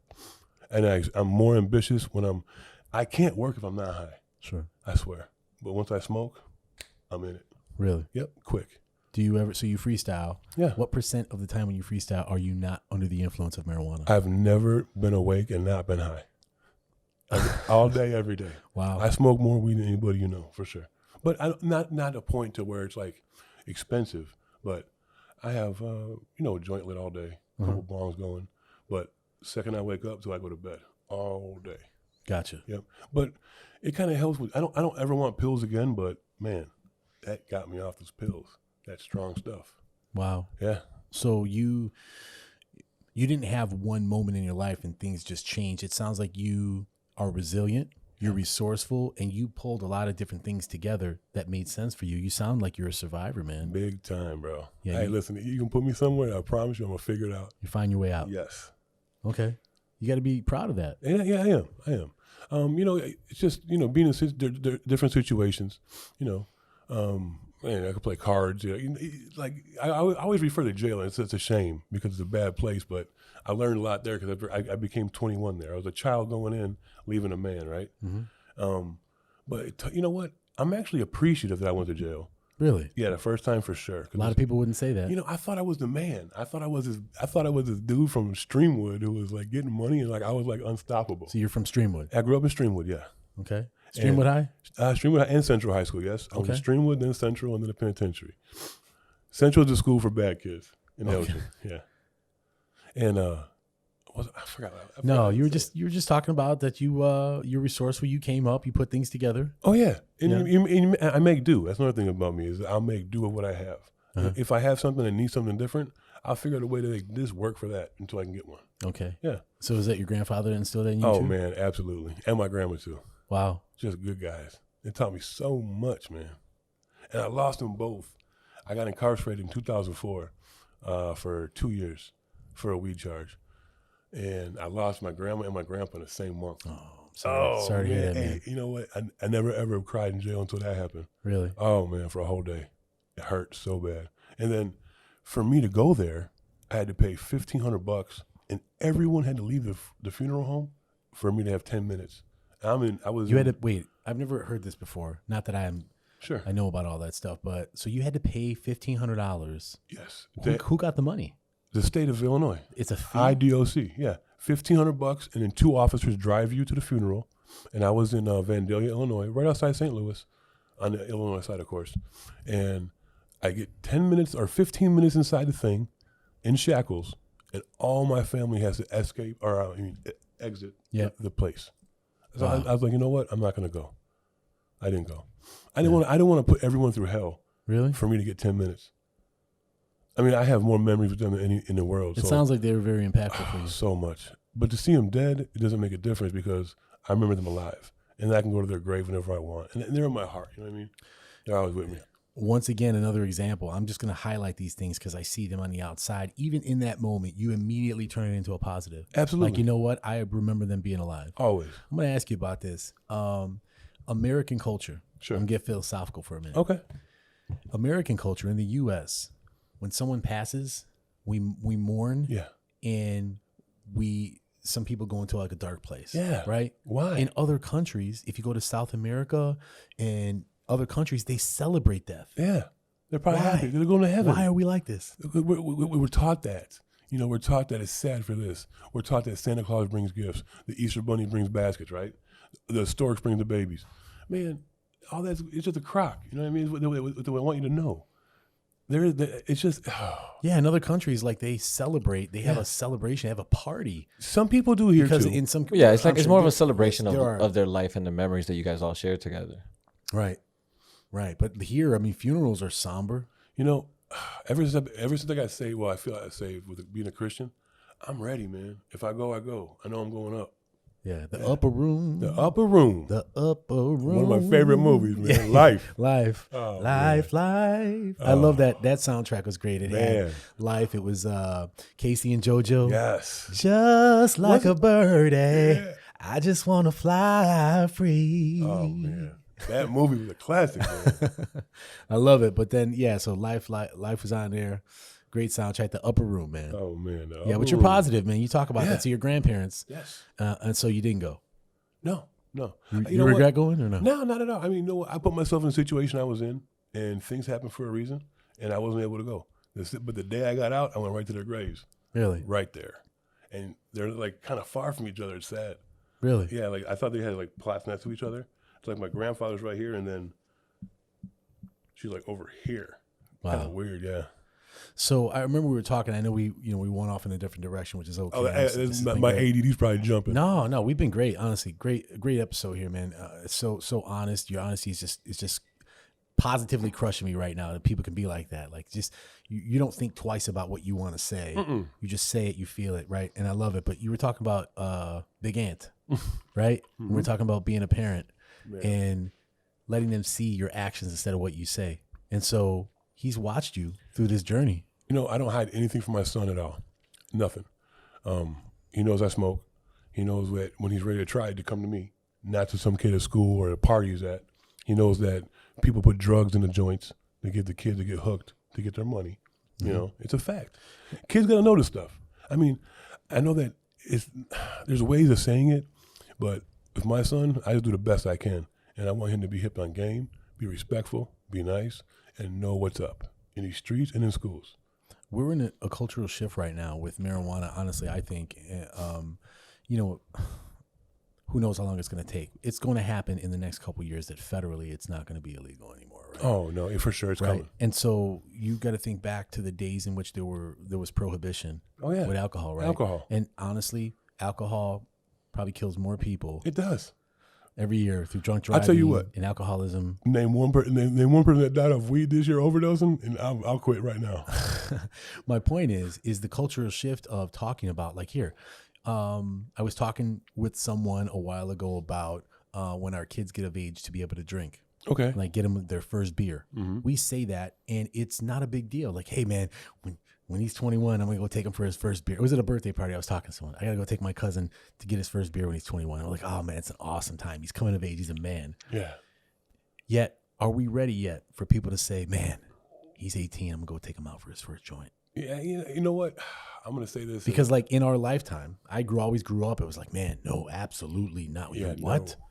And I'm more ambitious when I can't work if I'm not high. Sure. I swear. But once I smoke, I'm in it. Really? Yep, quick. Do you ever, so you freestyle. Yeah. What % of the time when you freestyle are you not under the influence of marijuana? I've never been awake and not been high. All day, every day. Wow. I smoke more weed than anybody you know, for sure. But not a point to where it's like expensive. But I have, a joint lit all day, a couple bongs going. But second I wake up till I go to bed, all day. Gotcha. Yep. But it kind of helps with, I don't ever want pills again, but man, that got me off those pills. That strong stuff. Wow. Yeah. So you didn't have one moment in your life and things just changed. It sounds like you are resilient, you're resourceful, and you pulled a lot of different things together that made sense for you. You sound like you're a survivor, man. Big time, bro. Yeah, hey, listen, you can put me somewhere, I promise you I'm going to figure it out. You find your way out. Yes. Okay. You got to be proud of that. Yeah, I am. It's just, being in different situations, man, I could play cards. Like I always refer to jail, and it's a shame because it's a bad place. But I learned a lot there because I became 21 there. I was a child going in, leaving a man, right? Mm-hmm. But you know what? I'm actually appreciative that I went to jail. Really? Yeah, the first time for sure. A lot of people wouldn't say that. I thought I was the man. I thought I was this dude from Streamwood who was like getting money and like I was like unstoppable. So you're from Streamwood? I grew up in Streamwood, yeah. Okay. Streamwood High? Streamwood and Central High School, yes. I was in Streamwood, then Central, and then the penitentiary. Central is a school for bad kids in Elgin, yeah. And I forgot. No, you were just talking about that you're resourceful. You came up, you put things together. Oh yeah, and I make do. That's another thing about me is I'll make do with what I have. Uh-huh. If I have something and need something different, I'll figure out a way to make this work for that until I can get one. Okay. Yeah. So is that your grandfather instilled that in you too? Oh man, absolutely, and my grandma too. Wow. Just good guys. They taught me so much, man. And I lost them both. I got incarcerated in 2004 for 2 years for a weed charge. And I lost my grandma and my grandpa in the same month. Oh, sorry to hear that, man. You know what? I never, ever cried in jail until that happened. Really? Oh, man, for a whole day. It hurt so bad. And then for me to go there, I had to pay $1,500, and everyone had to leave the funeral home for me to have 10 minutes. Wait, I've never heard this before. Not that I know about all that stuff, but so you had to pay $1,500. Yes. Who got the money? The state of Illinois. It's a fee? IDOC, yeah. $1,500, and then 2 officers drive you to the funeral. And I was in Vandalia, Illinois, right outside St. Louis, on the Illinois side, of course. And I get 10 minutes or 15 minutes inside the thing, in shackles, and all my family has to escape or exit the place. So I was like, you know what? I'm not going to go. I didn't go. I didn't want to put everyone through hell. Really? For me to get 10 minutes. I mean, I have more memories with them than any in the world. It sounds like they were very impactful for you. So much. But to see them dead, it doesn't make a difference because I remember them alive. And I can go to their grave whenever I want. And they're in my heart. You know what I mean? They're always with me. Once again, another example. I'm just going to highlight these things because I see them on the outside. Even in that moment, you immediately turn it into a positive. Absolutely. Like, you know what? I remember them being alive. Always. I'm going to ask you about this. American culture. Sure. I'm going to get philosophical for a minute. Okay. American culture in the U.S., when someone passes, we mourn. Yeah. And some people go into like a dark place. Yeah. Right? Why? In other countries, if you go to South America and other countries, they celebrate death. Yeah. They're probably happy. They're going to heaven. Why are we like this? We're taught that. We're taught that it's sad for this. We're taught that Santa Claus brings gifts. The Easter Bunny brings baskets, right? The storks bring the babies. Man, all that's, it's just a crock. You know what I mean? It's what they want you to know. It's just... Yeah, in other countries, like they celebrate. They have a celebration. They have a party. Some people do here because too. In some, it's more of a celebration of their life and the memories that you guys all share together. Right. But here, I mean, funerals are somber. Ever since I got saved, I feel like I saved with being a Christian. I'm ready, man. If I go, I go. I know I'm going up. Yeah, the upper room. The Upper Room. The upper room. One of my favorite movies, man. Life. Life. Oh, Life. I love that. That soundtrack was great. It Man. had Life. It was Casey and JoJo. Yes. Just like a birdie. Yeah. I just want to fly free. Oh, man. That movie was a classic, man. I love it. But then, yeah, so Life was on there. Great soundtrack. The Upper Room, man. Oh, man. The Yeah, Upper but you're Room. positive, man. You talk about Yeah. that to your grandparents. Yes. And so you didn't go. No. You know regret what? going or no? No, not at all. I mean, you know what? I put myself in a situation I was in, and things happened for a reason, and I wasn't able to go. But the day I got out, I went right to their graves. Really? Right there. And they're like kind of far from each other. It's sad. Really? Yeah, like I thought they had like plots next to each other. It's like my grandfather's right here, and then she's like over here. Wow. Kind of weird, yeah. So I remember we were talking. I know we went off in a different direction, which is okay. Oh, This has been my great. ADD's probably jumping. No, we've been great. Honestly, great episode here, man. So honest. Your honesty is just positively crushing me right now. That people can be like that. Like just you don't think twice about what you want to say. You just say it. You feel it, right? And I love it. But you were talking about Big Ant, right? We were talking about being a parent and letting them see your actions instead of what you say. And so he's watched you through this journey. You know, I don't hide anything from my son at all. Nothing. He knows I smoke. He knows that when he's ready to try it, to come to me, not to some kid at school or at parties at. He knows that people put drugs in the joints to get the kids to get hooked to get their money. You know, it's a fact. Kids got to know this stuff. I mean, I know that there's ways of saying it, but with my son, I just do the best I can. And I want him to be hip on game, be respectful, be nice, and know what's up in these streets and in schools. We're in a cultural shift right now with marijuana. Honestly, I think, who knows how long it's going to take. It's going to happen in the next couple of years that federally it's not going to be illegal anymore, right? Oh, no, for sure it's coming. And so you got to think back to the days in which there was prohibition with alcohol, right? Alcohol. And honestly, alcohol probably kills more people It does. every year through drunk driving. I'll tell you what. And alcoholism. Name one person that died of weed this year overdosing, and I'll quit right now. My point is the cultural shift of talking about like here. I was talking with someone a while ago about when our kids get of age to be able to drink. Okay. Like get them their first beer. Mm-hmm. We say that, and it's not a big deal. Like, hey man, when he's 21, I'm gonna go take him for his first beer. It was at a birthday party. I was talking to someone. I gotta go take my cousin to get his first beer when he's 21. I'm like, oh man, it's an awesome time. He's coming of age. He's a man. Yeah. Yet, are we ready yet for people to say, man, he's 18. I'm gonna go take him out for his first joint? Yeah. You know what? I'm gonna say this Because like in our lifetime, I always grew up. It was like, man, no, absolutely not. Yeah. What? No.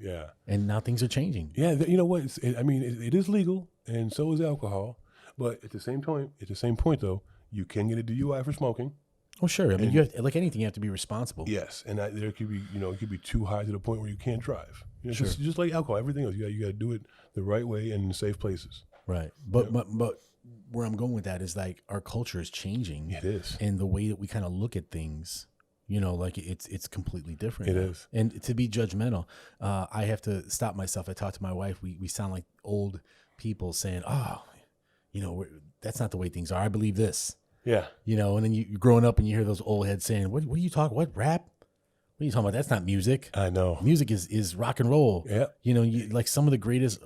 Yeah. And now things are changing. Yeah. You know what? It is legal, and so is alcohol. But at the same point, though, you can get a DUI for smoking. Oh, sure. I mean, you have, like anything, you have to be responsible. Yes, and there could be, it could be too high to the point where you can't drive. Sure. Just like alcohol, everything else, you got to do it the right way and in safe places. Right. But where I'm going with that is like our culture is changing. It is. And the way that we kind of look at things, like it's completely different. It now. is. And to be judgmental, I have to stop myself. I talk to my wife. We sound like old people saying, oh, that's not the way things are. I believe this. Yeah. And then you're growing up and you hear those old heads saying, what are you talking, what, rap? What are you talking about? That's not music. I know. Music is rock and roll. Yeah. Like some of the greatest,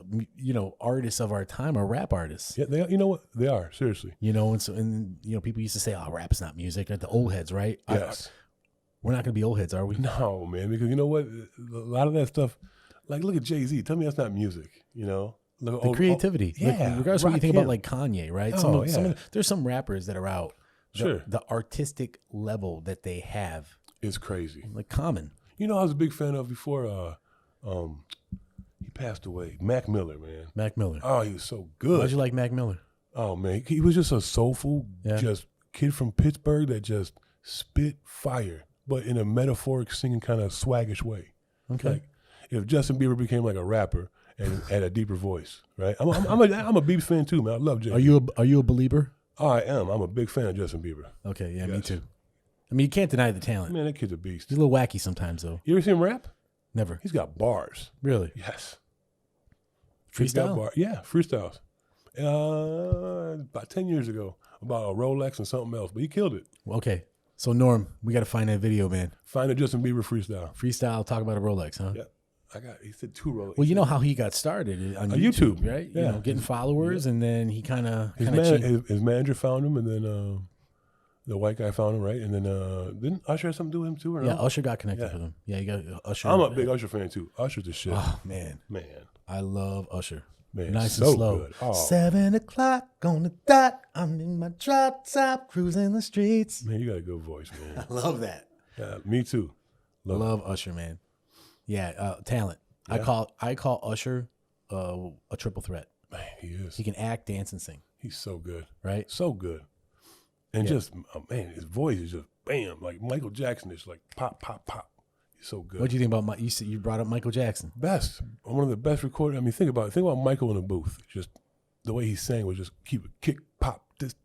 artists of our time are rap artists. Yeah, you know what? They are, seriously. And so, people used to say, oh, rap's not music. Like the old heads, right? Yes. We're not going to be old heads, are we? No, man, because you know what? A lot of that stuff, like look at Jay-Z. Tell me that's not music, The creativity. yeah. Like, regardless of what you think Rakim. about like Kanye, right? Oh, There's some rappers that are out. Sure. The artistic level that they have. It's crazy. Like Common. I was a big fan of before he passed away. Mac Miller, man. Mac Miller. Oh, he was so good. Why'd you like Mac Miller? Oh, man. He was just a soulful, just kid from Pittsburgh that just spit fire, but in a metaphoric, singing kind of swaggish way. Okay. Like if Justin Bieber became like a rapper and had a deeper voice, right? I'm a Biebs fan too, man. I love Jay. Are you a believer? Oh, I am. I'm a big fan of Justin Bieber. Okay, yeah, me Yes. too. I mean, you can't deny the talent. Man, that kid's a beast. He's a little wacky sometimes, though. You ever see him rap? Never. He's got bars. Really? Yes. He's got Freestyle? Yeah, freestyles. About 10 years ago, about a Rolex and something else, but he killed it. Okay. So Norm, we got to find that video, man. Find a Justin Bieber freestyle. Freestyle, talk about a Rolex, huh? Yeah. He said 2 Rolex. Well, you know how he got started on YouTube, right? Yeah. You know, getting followers, and then he kind of his manager found him, and then the white guy found him, right? And then didn't Usher have something to do with him too? Or yeah, no? Usher got connected with him. Yeah, you got Usher. I'm a big Usher fan too. Usher's the shit. Oh man, Man, I love Usher. man, Nice so and slow. good. Oh, 7 o'clock on the dot. I'm in my drop top, cruising the streets. man, you got a good voice, man. I love that. Yeah, me too. Love Usher, man. Yeah, talent. Yeah. I call Usher a triple threat. Man, he is. He can act, dance, and sing. He's so good. Right? So good. And just, man, his voice is just bam, like Michael Jackson is like pop, pop, pop. He's so good. What do you think about you said you brought up Michael Jackson? Best. One of the best recorded. I mean, think about Michael in the booth. Just the way he sang was just keep it kick, pop, this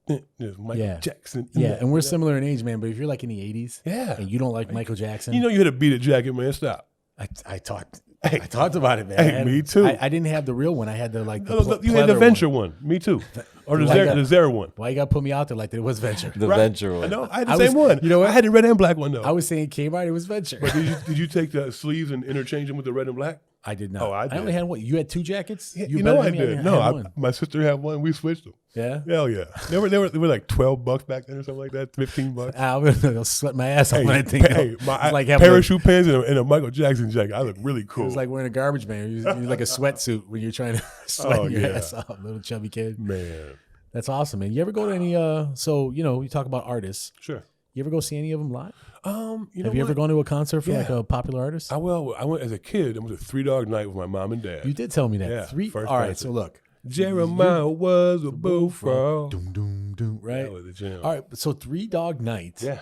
Michael Jackson. Yeah, and we're similar in age, man. But if you're like in the 80s, and you don't like Michael Jackson, you know you had a beat it jacket, man. Stop. I talked about it, man. Hey, me too. I didn't have the real one. I had the like. You had the Venture one. Me too. Or the Zara one. Why you got to put me out there like that? It was Venture. The Venture one. I know. I had the same one. You know what? I had the red and black one though. I was saying Kmart. It was Venture. But did you take the sleeves and interchange them with the red and black? I did not. Oh, I did. only had one. You had 2 jackets. Yeah, you know I did. had No, one. my sister had one. We switched them. Yeah. Hell yeah. They were like $12 back then or something like that. $15. I'll sweat my ass off when I think. My like parachute pants and a Michael Jackson jacket. I look really cool. It was like wearing a garbage man. You're like a sweatsuit when you're trying to sweat your ass off. Little chubby kid. Man. That's awesome, man. You ever go to any? So we talk about artists. Sure. You ever go see any of them live? Have you ever gone to a concert for like a popular artist? I went as a kid. It was a 3 Dog Night with my mom and dad. You did tell me that. Yeah, 3. first All right. concert. So look, Jeremiah was a bullfrog. Doom doom doom. Right. That was the jam. All right. So 3 Dog Night. Yeah.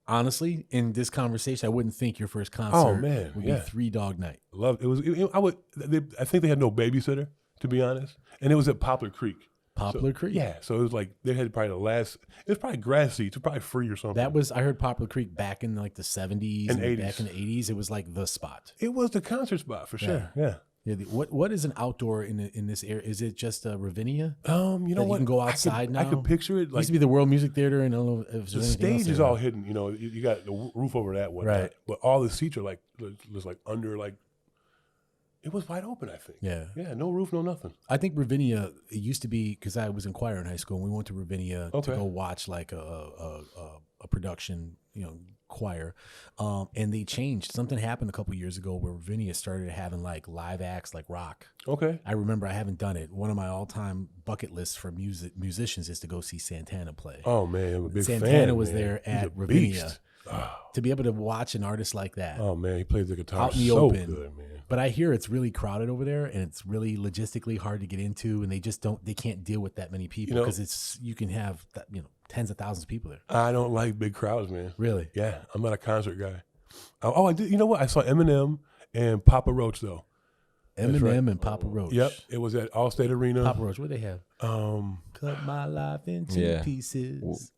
Honestly, in this conversation, I wouldn't think your first concert would be 3 Dog Night. Loved it. I think they had no babysitter, to be honest, and it was at Poplar Creek. Poplar Creek. Yeah, so it was like they had probably it was probably grass seats. It was probably free or something. I heard Poplar Creek back in like the 70s and 80s. Back in the 80s, it was like the spot. It was the concert spot for sure. Yeah. What is an outdoor in this area? Is it just Ravinia? You know what? You can go outside now. I could picture it. It used to be the World Music Theater, and I don't know if the stage is all hidden. You got the roof over that one, right? But all the seats are like just like under like. It was wide open, I think. Yeah. Yeah, no roof, no nothing. I think Ravinia, it used to be, because I was in choir in high school, and we went to Ravinia to go watch like a production, choir. And they changed. Something happened a couple years ago where Ravinia started having like live acts like rock. Okay. I remember, I haven't done it. One of my all-time bucket lists for musicians is to go see Santana play. Oh, man, I'm a big fan. Santana was there He's at a Ravinia. beast. Oh. To be able to watch an artist like that. Oh, man, he plays the guitar out in the so open. good, man. But I hear it's really crowded over there, and it's really logistically hard to get into, and they can't deal with that many people because you can have tens of thousands of people there. I don't like big crowds, man. Really? Yeah, I'm not a concert guy. Oh, I did. You know what? I saw Eminem and Papa Roach though. Eminem and Papa Roach. Yep, it was at Allstate Arena. Papa Roach, what they have? Cut my life into pieces.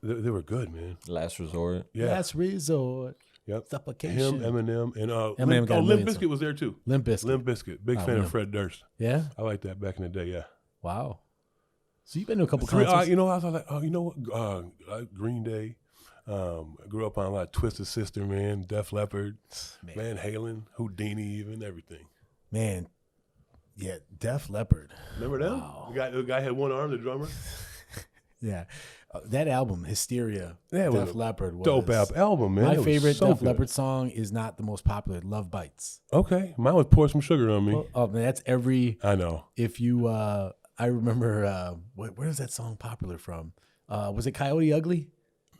They were good, man. Last Resort. Yeah. Last Resort. Yep. Suffocation. Him, Eminem, and Limp Bizkit was there too. Limp Bizkit. Limp Bizkit. Big fan of Fred Durst. Yeah? I like that back in the day, yeah. Wow. So you've been to a couple concerts. I was like, what? Green Day. I grew up on a lot of Twisted Sister, man. Def Leppard, Van Halen, Houdini, even everything. Man, yeah, Def Leppard. Remember them? Wow. The guy had one arm, the drummer. Yeah. That album, Hysteria, Def Leppard was dope album, man. My favorite Def good. Leppard song is not the most popular. Love Bites. Okay, mine was Pour Some Sugar on Me. Oh, man, that's every. I know. If you, I remember. Where is that song popular from? Was it Coyote Ugly?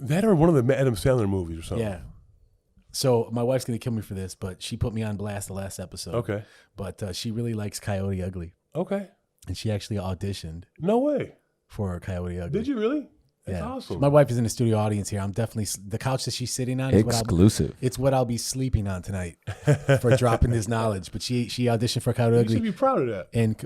That or one of the Adam Sandler movies or something. Yeah. So my wife's gonna kill me for this, but she put me on blast the last episode. Okay. But she really likes Coyote Ugly. Okay. And she actually auditioned No way. for Coyote Ugly. Did you really? That's awesome. My wife is in the studio audience here. I'm definitely the couch that she's sitting on. Exclusive. It's what I'll be sleeping on tonight for dropping this knowledge. But she auditioned for Coyote Ugly. You should be proud of that. And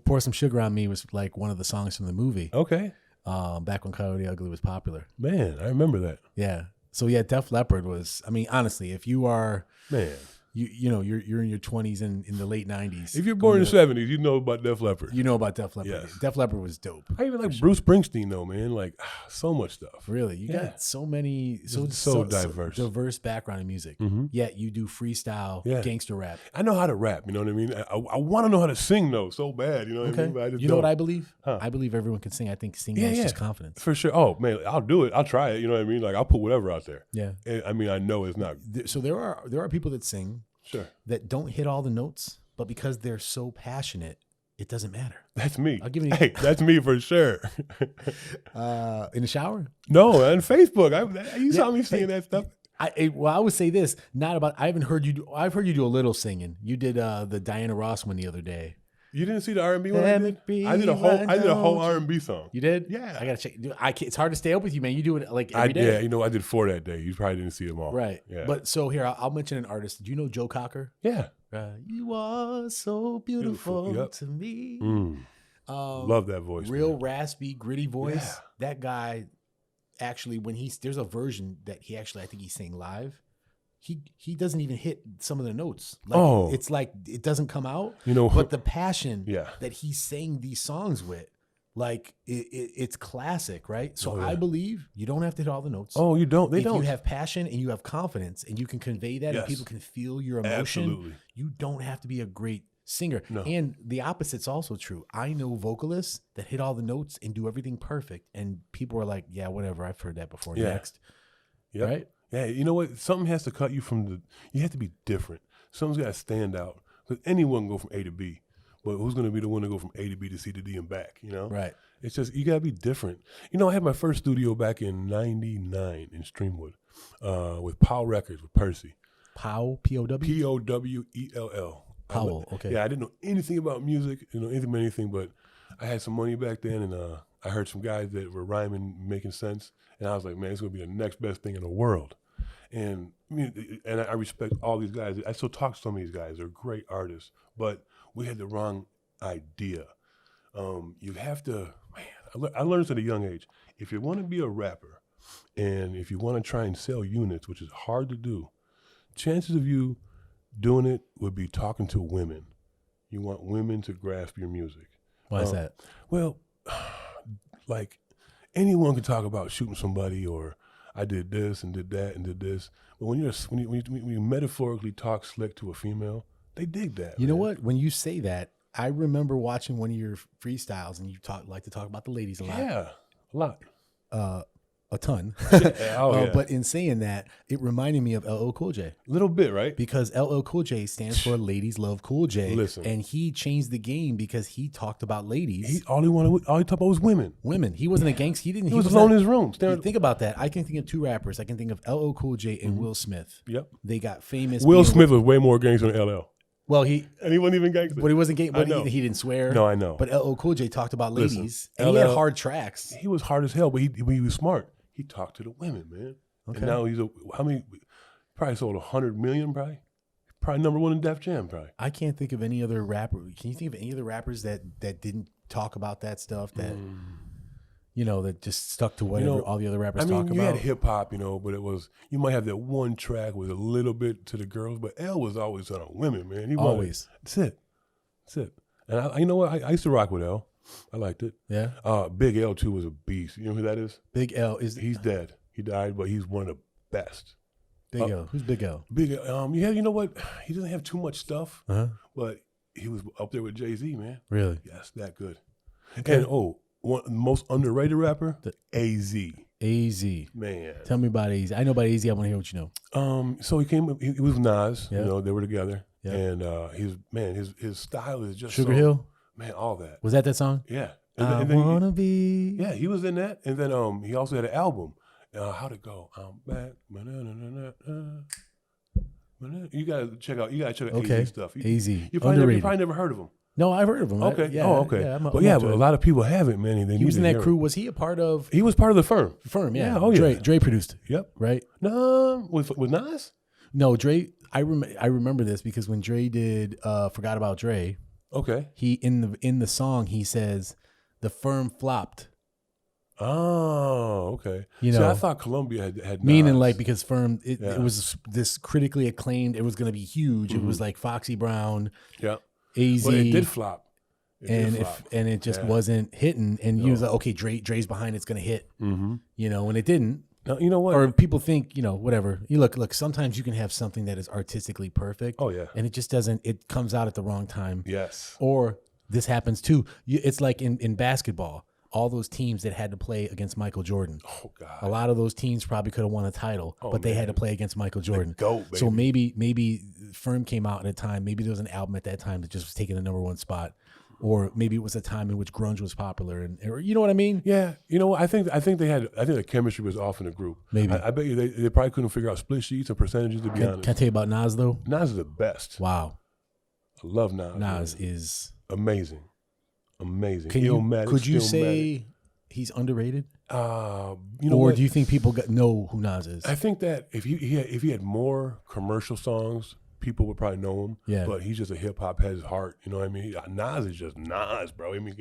Pour Some Sugar on Me was like one of the songs from the movie. Okay. Back when Coyote Ugly was popular. Man, I remember that. Yeah. So yeah, Def Leppard was. I mean, honestly, if you are, man, you know you're in your 20s and in the late 90s. If you're born in the 70s, you know about Def Leppard. You know about Def Leppard. Yes. Def Leppard was dope. I even like Bruce Springsteen though, man. Like so much stuff. Really, you got so many, so diverse, diverse background in music. Yet you do freestyle, gangster rap. I know how to rap. You know what I mean? I want to know how to sing though, so bad. You know what I mean? But I just You know don't. what I believe? Huh. I believe everyone can sing. I think singing is just confidence. For sure. Oh man, I'll do it. I'll try it. You know what I mean? Like I'll put whatever out there. Yeah. I mean, I know it's not. So there are people that sing that don't hit all the notes, but because they're so passionate, it doesn't matter. That's me. I'll give you. Hey, that's me for sure. In the shower? No, on Facebook. You saw me singing that stuff. I would say this. Not about. I haven't heard you. I've heard you do a little singing. You did the Diana Ross one the other day. You didn't see the R&B one I did? I did a whole R&B song. You did? Yeah. I gotta check. Dude, it's hard to stay up with you, man. You do it like every day. Yeah, you know, I did 4 that day. You probably didn't see them all. Right. Yeah. But so here, I'll mention an artist. Do you know Joe Cocker? Yeah. You are so beautiful to me. Love that voice. Real raspy, gritty voice. Yeah. That guy, actually, when there's a version that I think he sang live. He doesn't even hit some of the notes. Like, it's like it doesn't come out. You know, but the passion that he sang these songs with, like it's classic, right? So I believe you don't have to hit all the notes. Oh, you don't. If you have passion and you have confidence and you can convey that and people can feel your emotion, absolutely. You don't have to be a great singer. No. And the opposite's also true. I know vocalists that hit all the notes and do everything perfect, and people are like, "Yeah, whatever. I've heard that before." Yeah. Next, right? Yeah, you know what? Something has to cut you from you have to be different. Something's got to stand out. Because anyone can go from A to B. But who's going to be the one to go from A to B to C to D and back, you know? Right. It's just, you got to be different. You know, I had my first studio back in 99 in Streamwood with Powell Records with Percy. Powell, P-O-W? P-O-W-E-L-L. Powell, okay. Yeah, I didn't know anything about music, anything, but I had some money back then, and I heard some guys that were rhyming, making sense, and I was like, man, it's going to be the next best thing in the world. And I respect all these guys. I still talk to some of these guys. They're great artists, but we had the wrong idea. You have to, man, I learned at a young age, if you want to be a rapper and if you want to try and sell units, which is hard to do, chances of you doing it would be talking to women. You want women to grasp your music. Why is that? Well, like anyone can talk about shooting somebody or I did this and did that and did this. But when you metaphorically talk slick to a female, they dig that. You know what? When you say that, I remember watching one of your freestyles and you like to talk about the ladies a lot. Yeah, a lot. A ton. Yeah. But in saying that, it reminded me of LL Cool J. A little bit, right? Because LL Cool J stands for Ladies Love Cool J. Listen. And he changed the game because he talked about ladies. All he talked about was women. Women. He wasn't a gangster. He was alone in his room. Think about that. I can think of 2 rappers. I can think of LL Cool J and Will Smith. Yep. They got famous. Will Smith was way more gangster than LL. Well, and he wasn't even gangster. But he wasn't gangster. But he didn't swear. No, I know. But LL Cool J talked about ladies. Listen, and he had hard tracks. He was hard as hell, but he was smart. He talked to the women, man. Okay. And now he's probably sold 100 million, probably number 1 in Def Jam, probably. I can't think of any other rapper. Can you think of any other rappers that didn't talk about that stuff that that just stuck to whatever all the other rappers talk about? You had hip hop, but it was, you might have that one track with a little bit to the girls, but L was always on women, man. He always. That's it. And you know what? I used to rock with L. I liked it. Yeah. Big L too was a beast. You know who that is? Big L he's dead. He died, but he's one of the best. Big L. Who's Big L? Big L. Yeah, you know what? He doesn't have too much stuff, but he was up there with Jay-Z, man. Really? Yes, that good. Okay. And one most underrated rapper, AZ. AZ. Man. Tell me about AZ. I know about AZ. I want to hear what you know. So he was Nas. Yep. They were together. Yep. And his style is just Sugar Hill. Man, all that. Was that song? Yeah. And then wanna be. Yeah, he was in that. And then he also had an album. How'd it go? I'm back. You gotta check out AZ stuff. AZ. You probably never heard of him. No, I've heard of him. Okay. Yeah, okay. Yeah, but a lot of people haven't, man. He was in that crew. Was he a part of? He was part of the Firm. Firm, yeah. Oh, yeah. Dre produced it. Yep. Right? No, with Nas? No, Dre. I remember this because when Dre did "Forgot About Dre," okay, he in the song he says the Firm flopped, Oh, okay. You See, know, I thought Columbia had meaning Nas. like because Firm, it Yeah. was this critically acclaimed. It was going to be huge. It was like Foxy Brown, Yeah. AZ, Well, it did flop. It did and flop. it just Yeah. wasn't hitting. And you was like, okay, Dre's behind. It's going to hit. You know, and it didn't. Now, you know what? Or people think, you know, whatever. You look. Sometimes you can have something that is artistically perfect. Oh, yeah. And it just doesn't. It comes out at the wrong time. Yes. Or this happens too. It's like in basketball. All those teams that had to play against Michael Jordan. Oh, God. A lot of those teams probably could have won a title, but they had to play against Michael Jordan. GOAT, baby. So maybe Firm came out at a time. Maybe there was an album at that time that just was taking the #1 spot, or maybe it was a time in which grunge was popular, and or, you know what I mean? Yeah. You know what? I think the chemistry was off in the group. Maybe. I bet you they probably couldn't figure out split sheets or percentages, to be honest. Can I tell you about Nas though? Nas is the best. Wow, I love Nas. Nas man. is amazing. Could you Stillmatic. say he's underrated? You know Or what? do you think people know who Nas is? I think that if he had more commercial songs, people would probably know him. Yeah. But he's just a hip hop has heart. You know what I mean? Nas is just Nas, bro. I mean,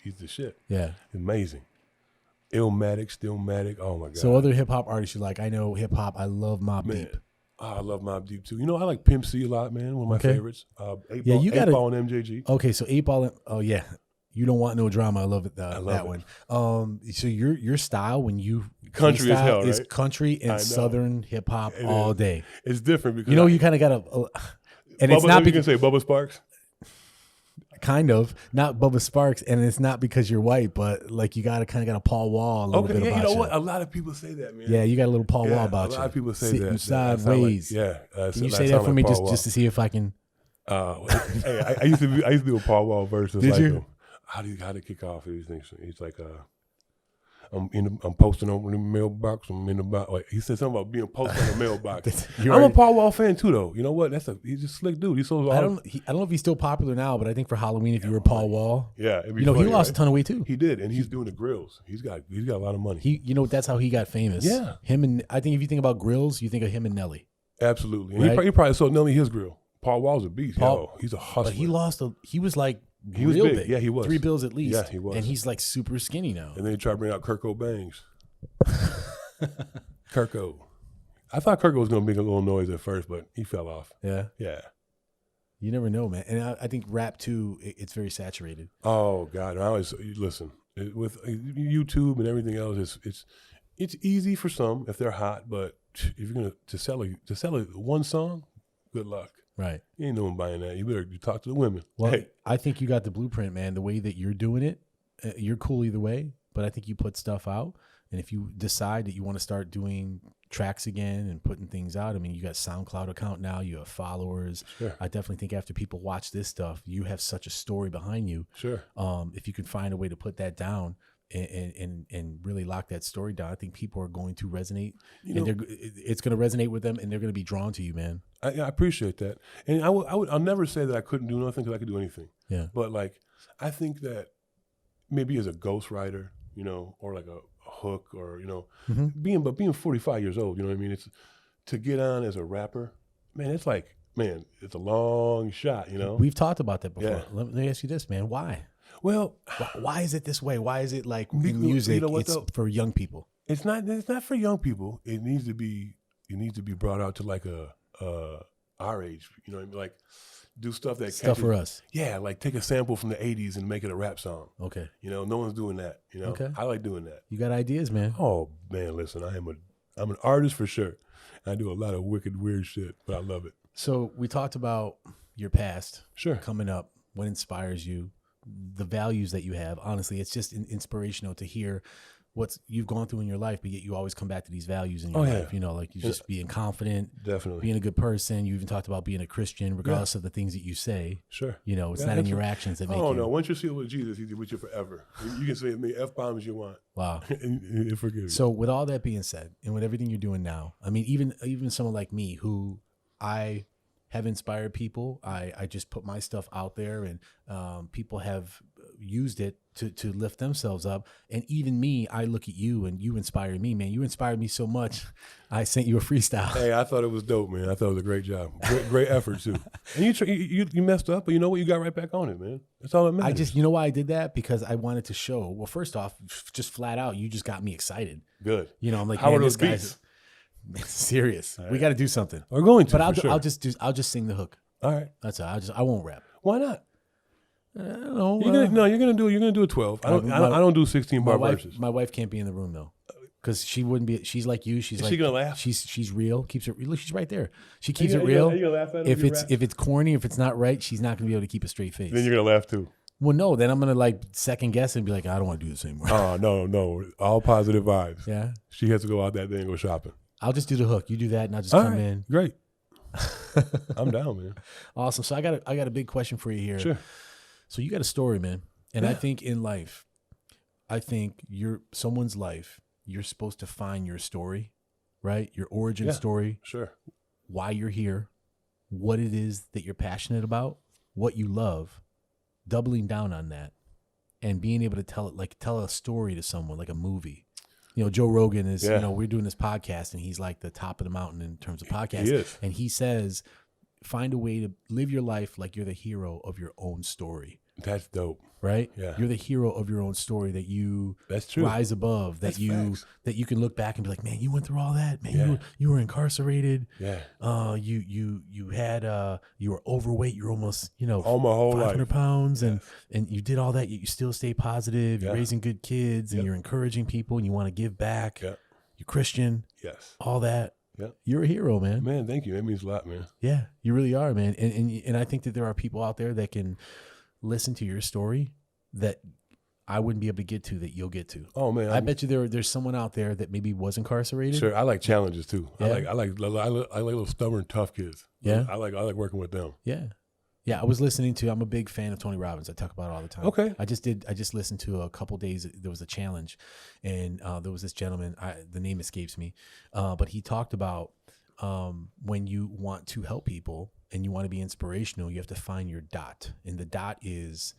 he's the shit. Yeah. Amazing. Illmatic, Stillmatic. Oh my god. So other hip hop artists you like? I know hip hop. I love Mobb Man. Deep. Oh, I love Mobb Deep too. You know, I like Pimp C a lot, man. One of my Okay. favorites. Yeah, you gotta- 8-Ball and MJG. Okay, so 8-Ball. Oh yeah, you don't want no drama. I love it. love that it. one. So your style when you Country as freestyle hell, is right? country I know. and southern hip hop It all is. day. It's different because You know, you kind of got to, and it's Bubba, not you can because say Bubba Sparks. kind of not Bubba Sparks, and it's not because you're white, but like you got to kind of got a Paul Wall a little Okay, bit yeah, about you know you. what? A lot of people say that, man. Yeah, you got a little Paul Wall about a you. lot of people say Sitting that. I sound sideways. Can you say that for me just to see if I can? Hey, I used to do a Paul Wall verse. Did like you? How do kick off these things? He's like, I'm posting on the mailbox. I'm in the box. Like, he said something about being posted on the mailbox. I'm a Paul Wall fan too, though. You know what? He's a slick dude. He's so I don't know if he's still popular now, but I think for Halloween, if you were Paul Wall, yeah. It'd be you know, funny, he lost right? a ton of weight too. He did, and he's doing the grills. He's got a lot of money. You know, that's how he got famous. Yeah. Him and I think if you think about grills, you think of him and Nelly. Absolutely. And Right? he probably sold Nelly his grill. Paul Wall's a beast. Paul- He's a hustler. But he was like He was real big. Yeah, he was. 3 bills at least. Yeah, he was. And he's like super skinny now. And then he tried to bring out Kirko Bangs. Kirko. I thought Kirko was going to make a little noise at first, but he fell off. Yeah. Yeah. You never know, man. And I think rap too, it's very saturated. Oh God! I always listen with YouTube and everything else. It's easy for some if they're hot, but if you're gonna to sell one song, good luck. Right. You ain't no one buying that. You better talk to the women. Well, Hey, I think you got the blueprint, man. The way that you're doing it, you're cool either way. But I think you put stuff out, and if you decide that you want to start doing tracks again and putting things out, I mean, you got SoundCloud account now. You have followers. Sure. I definitely think after people watch this stuff, you have such a story behind you. sure. If you can find a way to put that down and really lock that story down, I think people are going to resonate. It's going to resonate with them, and they're going to be drawn to you, man. I appreciate that, and I'll never say that I couldn't do nothing because I could do anything. Yeah. But like, I think that maybe as a ghostwriter, or like a hook, or being 45 years old, you know what I mean? It's to get on as a rapper, man. It's like, man, it's a long shot, We've talked about that before. Yeah. Let me ask you this, man. Why? Well, Why is it this way? Why is it like Because- in music? you know what, It's though? for young people. it's not for young people. It needs to be brought out to like our age. You know what I mean? Like do stuff that Stuff catches- for us. Yeah, like take a sample from the 80s and make it a rap song. Okay. No one's doing that. Okay. I like doing that. You got ideas, man. Oh man, listen, I'm an artist for sure. I do a lot of wicked, weird shit, but I love it. So we talked about your past Sure. coming up, what inspires you, the values that you have. Honestly, it's just inspirational to hear what you've gone through in your life, but yet you always come back to these values in your life. Like you just being confident, Definitely. being a good person. You even talked about being a Christian, regardless of the things that you say. Sure. It's Yeah, not in that's your a- actions that make Oh you. no! Once you're sealed with Jesus, He's with you forever. You can say as many F-bombs you want, Wow. and He'll forgive you. So with all that being said, and with everything you're doing now, I mean, even someone like me who I have inspired people, I just put my stuff out there, and people have used it to lift themselves up. And even me, I look at you and you inspired me, man. You inspired me so much. I sent you a freestyle. Hey, I thought it was dope, man. I thought it was a great job. Great effort, too. And you messed up, but you know what? You got right back on it, man. That's all that matters. You know why I did that? Because I wanted to show, well, first off, just flat out, you just got me excited. Good. You know, I'm like, how man, are this those guy's serious. Right. We got to do something. We're going to, but I'll just sing the hook. All right. That's all. I won't rap. Why not? I don't know. You're gonna do a 12. I don't do 16 bar verses. My wife can't be in the room though, because she wouldn't be. She's like you. She's Is like, she gonna laugh? She's real. Keeps it real. Look, she's right there. She keeps it real. Are you gonna laugh at if it's corny, if it's not right, she's not gonna be able to keep a straight face. Then you're gonna laugh too. Well, no. Then I'm gonna like second guess and be like, I don't want to do this anymore. Oh no, all positive vibes. Yeah. She has to go out that day and go shopping. I'll just do the hook. You do that, and I'll just all come right. in. Great. I'm down, man. Awesome. So I got a big question for you here. Sure. So you got a story, man. And I think in life, someone's life, you're supposed to find your story, right? Your origin story. Sure. Why you're here, what it is that you're passionate about, what you love, doubling down on that, and being able to tell a story to someone, like a movie. You know, Joe Rogan is, we're doing this podcast and he's like the top of the mountain in terms of podcasts. He is. And he says, find a way to live your life like you're the hero of your own story. That's dope. Right? Yeah. You're the hero of your own story, that you That's true. rise above, that you can look back and be like, man, you went through all that, man. You were incarcerated. Yeah. You had you were overweight, you're almost, all my whole 500 life. pounds and you did all that, yet you still stay positive, you're raising good kids and you're encouraging people and you want to give back. Yeah. You're Christian. Yes. All that. Yeah. You're a hero, man. Man, thank you. That means a lot, man. Yeah, you really are, man. And I think that there are people out there that can listen to your story that I wouldn't be able to get to, that you'll get to. Oh man, I bet you there's someone out there that maybe was incarcerated. Sure, I like challenges too. Yeah. I like little stubborn, tough kids. Yeah, I like working with them. Yeah. I was listening to. I'm a big fan of Tony Robbins. I talk about it all the time. Okay. I just listened to a couple days. There was a challenge, and there was this gentleman. The name escapes me, but he talked about when you want to help people and you want to be inspirational, you have to find your dot, and the dot is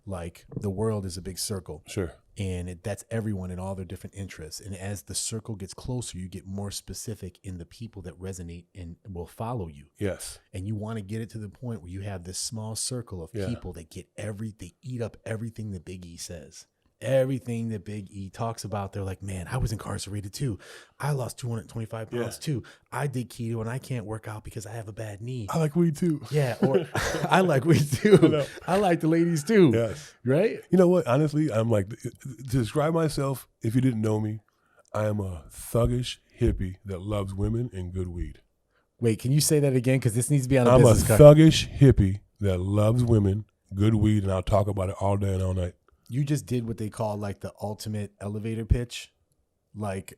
like the world is a big circle. Sure. And that's everyone and all their different interests. And as the circle gets closer, you get more specific in the people that resonate and will follow you. Yes. And you want to get it to the point where you have this small circle of people that they eat up everything that Big E says. Everything that Big E talks about, they're like, man, I was incarcerated too. I lost 225 pounds too. I did keto and I can't work out because I have a bad knee. I like weed too. Yeah, or I like weed too. I like the ladies too. Yes. Right? You know what? Honestly, I'm like, to describe myself, if you didn't know me, I am a thuggish hippie that loves women and good weed. Wait, can you say that again? Because this needs to be on a I'm business card. Thuggish hippie that loves women, good weed, and I'll talk about it all day and all night. You just did what they call like the ultimate elevator pitch. Like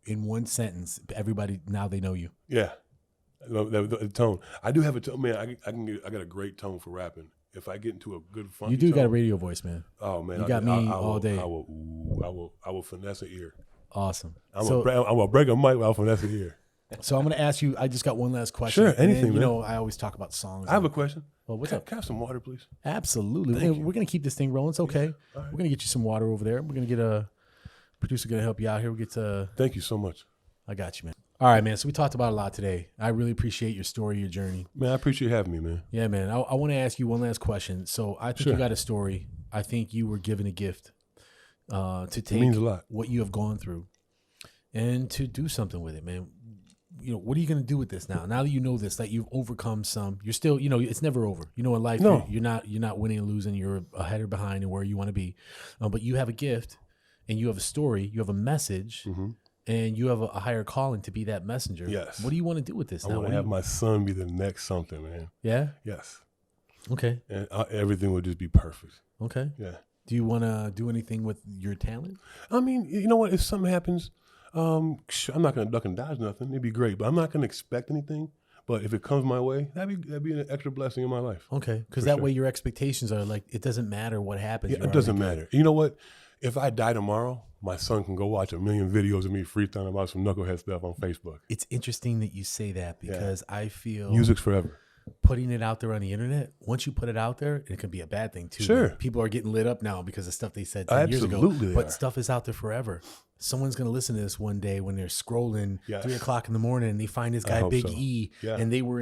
in one sentence, everybody, now they know you. Yeah. The tone. I do have a tone, man. I got a great tone for rapping. If I get into a good funky You do tone, got a radio voice, man. Oh man, You got me all day. I will finesse an ear. Awesome. I'm gonna break a mic while I finesse an ear. So I'm going to ask you, I just got one last question. Sure, anything, and then, man. I always talk about songs. I have a question. Well, what's up? Can I have some water, please? Absolutely. Thank you. We're going to keep this thing rolling. It's okay. All right. We're going to get you some water over there. We're going to get a producer going to help you out here. We'll get to... Thank you so much. I got you, man. All right, man. So we talked about a lot today. I really appreciate your story, your journey. Man, I appreciate having me, man. Yeah, man. I want to ask you one last question. So I think you got a story. I think you were given a gift to take It means a lot. what you have gone through and to do something with it, man. What are you going to do with this now? Now that you know this, that you've overcome some, you're still, it's never over. In life, No. you're not winning and losing. You're ahead or behind and where you want to be. But you have a gift and you have a story, you have a message, and you have a higher calling to be that messenger. Yes. What do you want to do with this I now? want to have my son be the next something, man. Yeah? Yes. Okay. And everything would just be perfect. Okay. Yeah. Do you want to do anything with your talent? I mean, you know what? If something happens, I'm not going to duck and dodge nothing. It'd be great, but I'm not going to expect anything. But if it comes my way, that'd be an extra blessing in my life. Okay. Because For that sure. way your expectations are like, it doesn't matter what happens. Yeah, it doesn't matter. You know what? If I die tomorrow, my son can go watch 1 million videos of me freestyling about some knucklehead stuff on Facebook. It's interesting that you say that because I feel Music's forever. putting it out there on the internet, once you put it out there, it can be a bad thing too. Sure. People are getting lit up now because of stuff they said 10 years ago. Absolutely they But are. stuff is out there forever. Someone's going to listen to this one day when they're scrolling Yes. 3 o'clock in the morning and they find this I guy hope Big so. E Yeah. and they were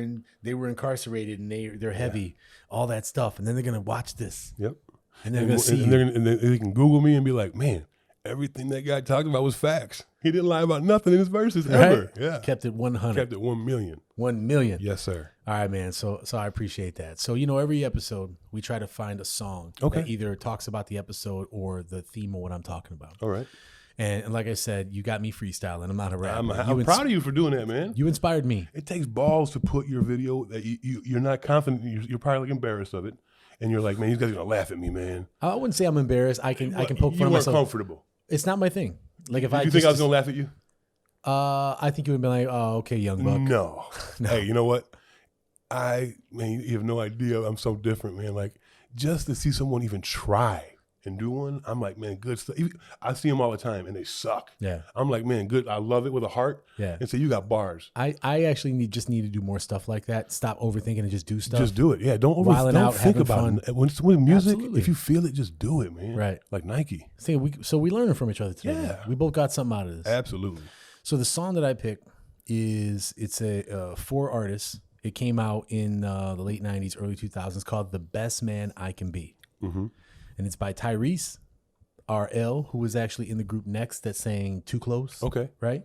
incarcerated and they're heavy, all that stuff. And then they're going to watch this Yep. and they're going to see and they can Google me and be like, man, everything that guy talked about was facts. He didn't lie about nothing in his verses ever. Right? Yeah. Kept it 100. Kept it 1 million. 1 million. Yes, sir. All right, man. So I appreciate that. So, every episode we try to find a song Okay. that either talks about the episode or the theme of what I'm talking about. All right. And like I said, you got me freestyling. I'm not a rapper. I'm proud of you for doing that, man. You inspired me. It takes balls to put your video that you're not confident. You're probably like embarrassed of it. And you're like, man, these guys are going to laugh at me, man. I wouldn't say I'm embarrassed. I can poke You fun of weren't myself. comfortable. It's not my thing. Like if Did I you think I was going to laugh at you? I think you would be like, oh, okay, young buck. No. Hey, you know what? Man, you have no idea. I'm so different, man. Like, just to see someone even try and do one, I'm like, man, good stuff. I see them all the time, and they suck. Yeah. I'm like, man, good. I love it with a heart. Yeah. And so you got bars. I actually need to do more stuff like that. Stop overthinking and just do stuff. Just do it. Yeah, don't Wilding out, think having about fun. it. When it's with music, Absolutely. if you feel it, just do it, man. Right. Like Nike. So we learning from each other today. Yeah. We both got something out of this. Absolutely. So the song that I picked it's a 4 artists. It came out in the late 90s, early 2000s, called The Best Man I Can Be. Mm-hmm. And it's by Tyrese RL, who was actually in the group Next that sang Too Close. Okay. Right?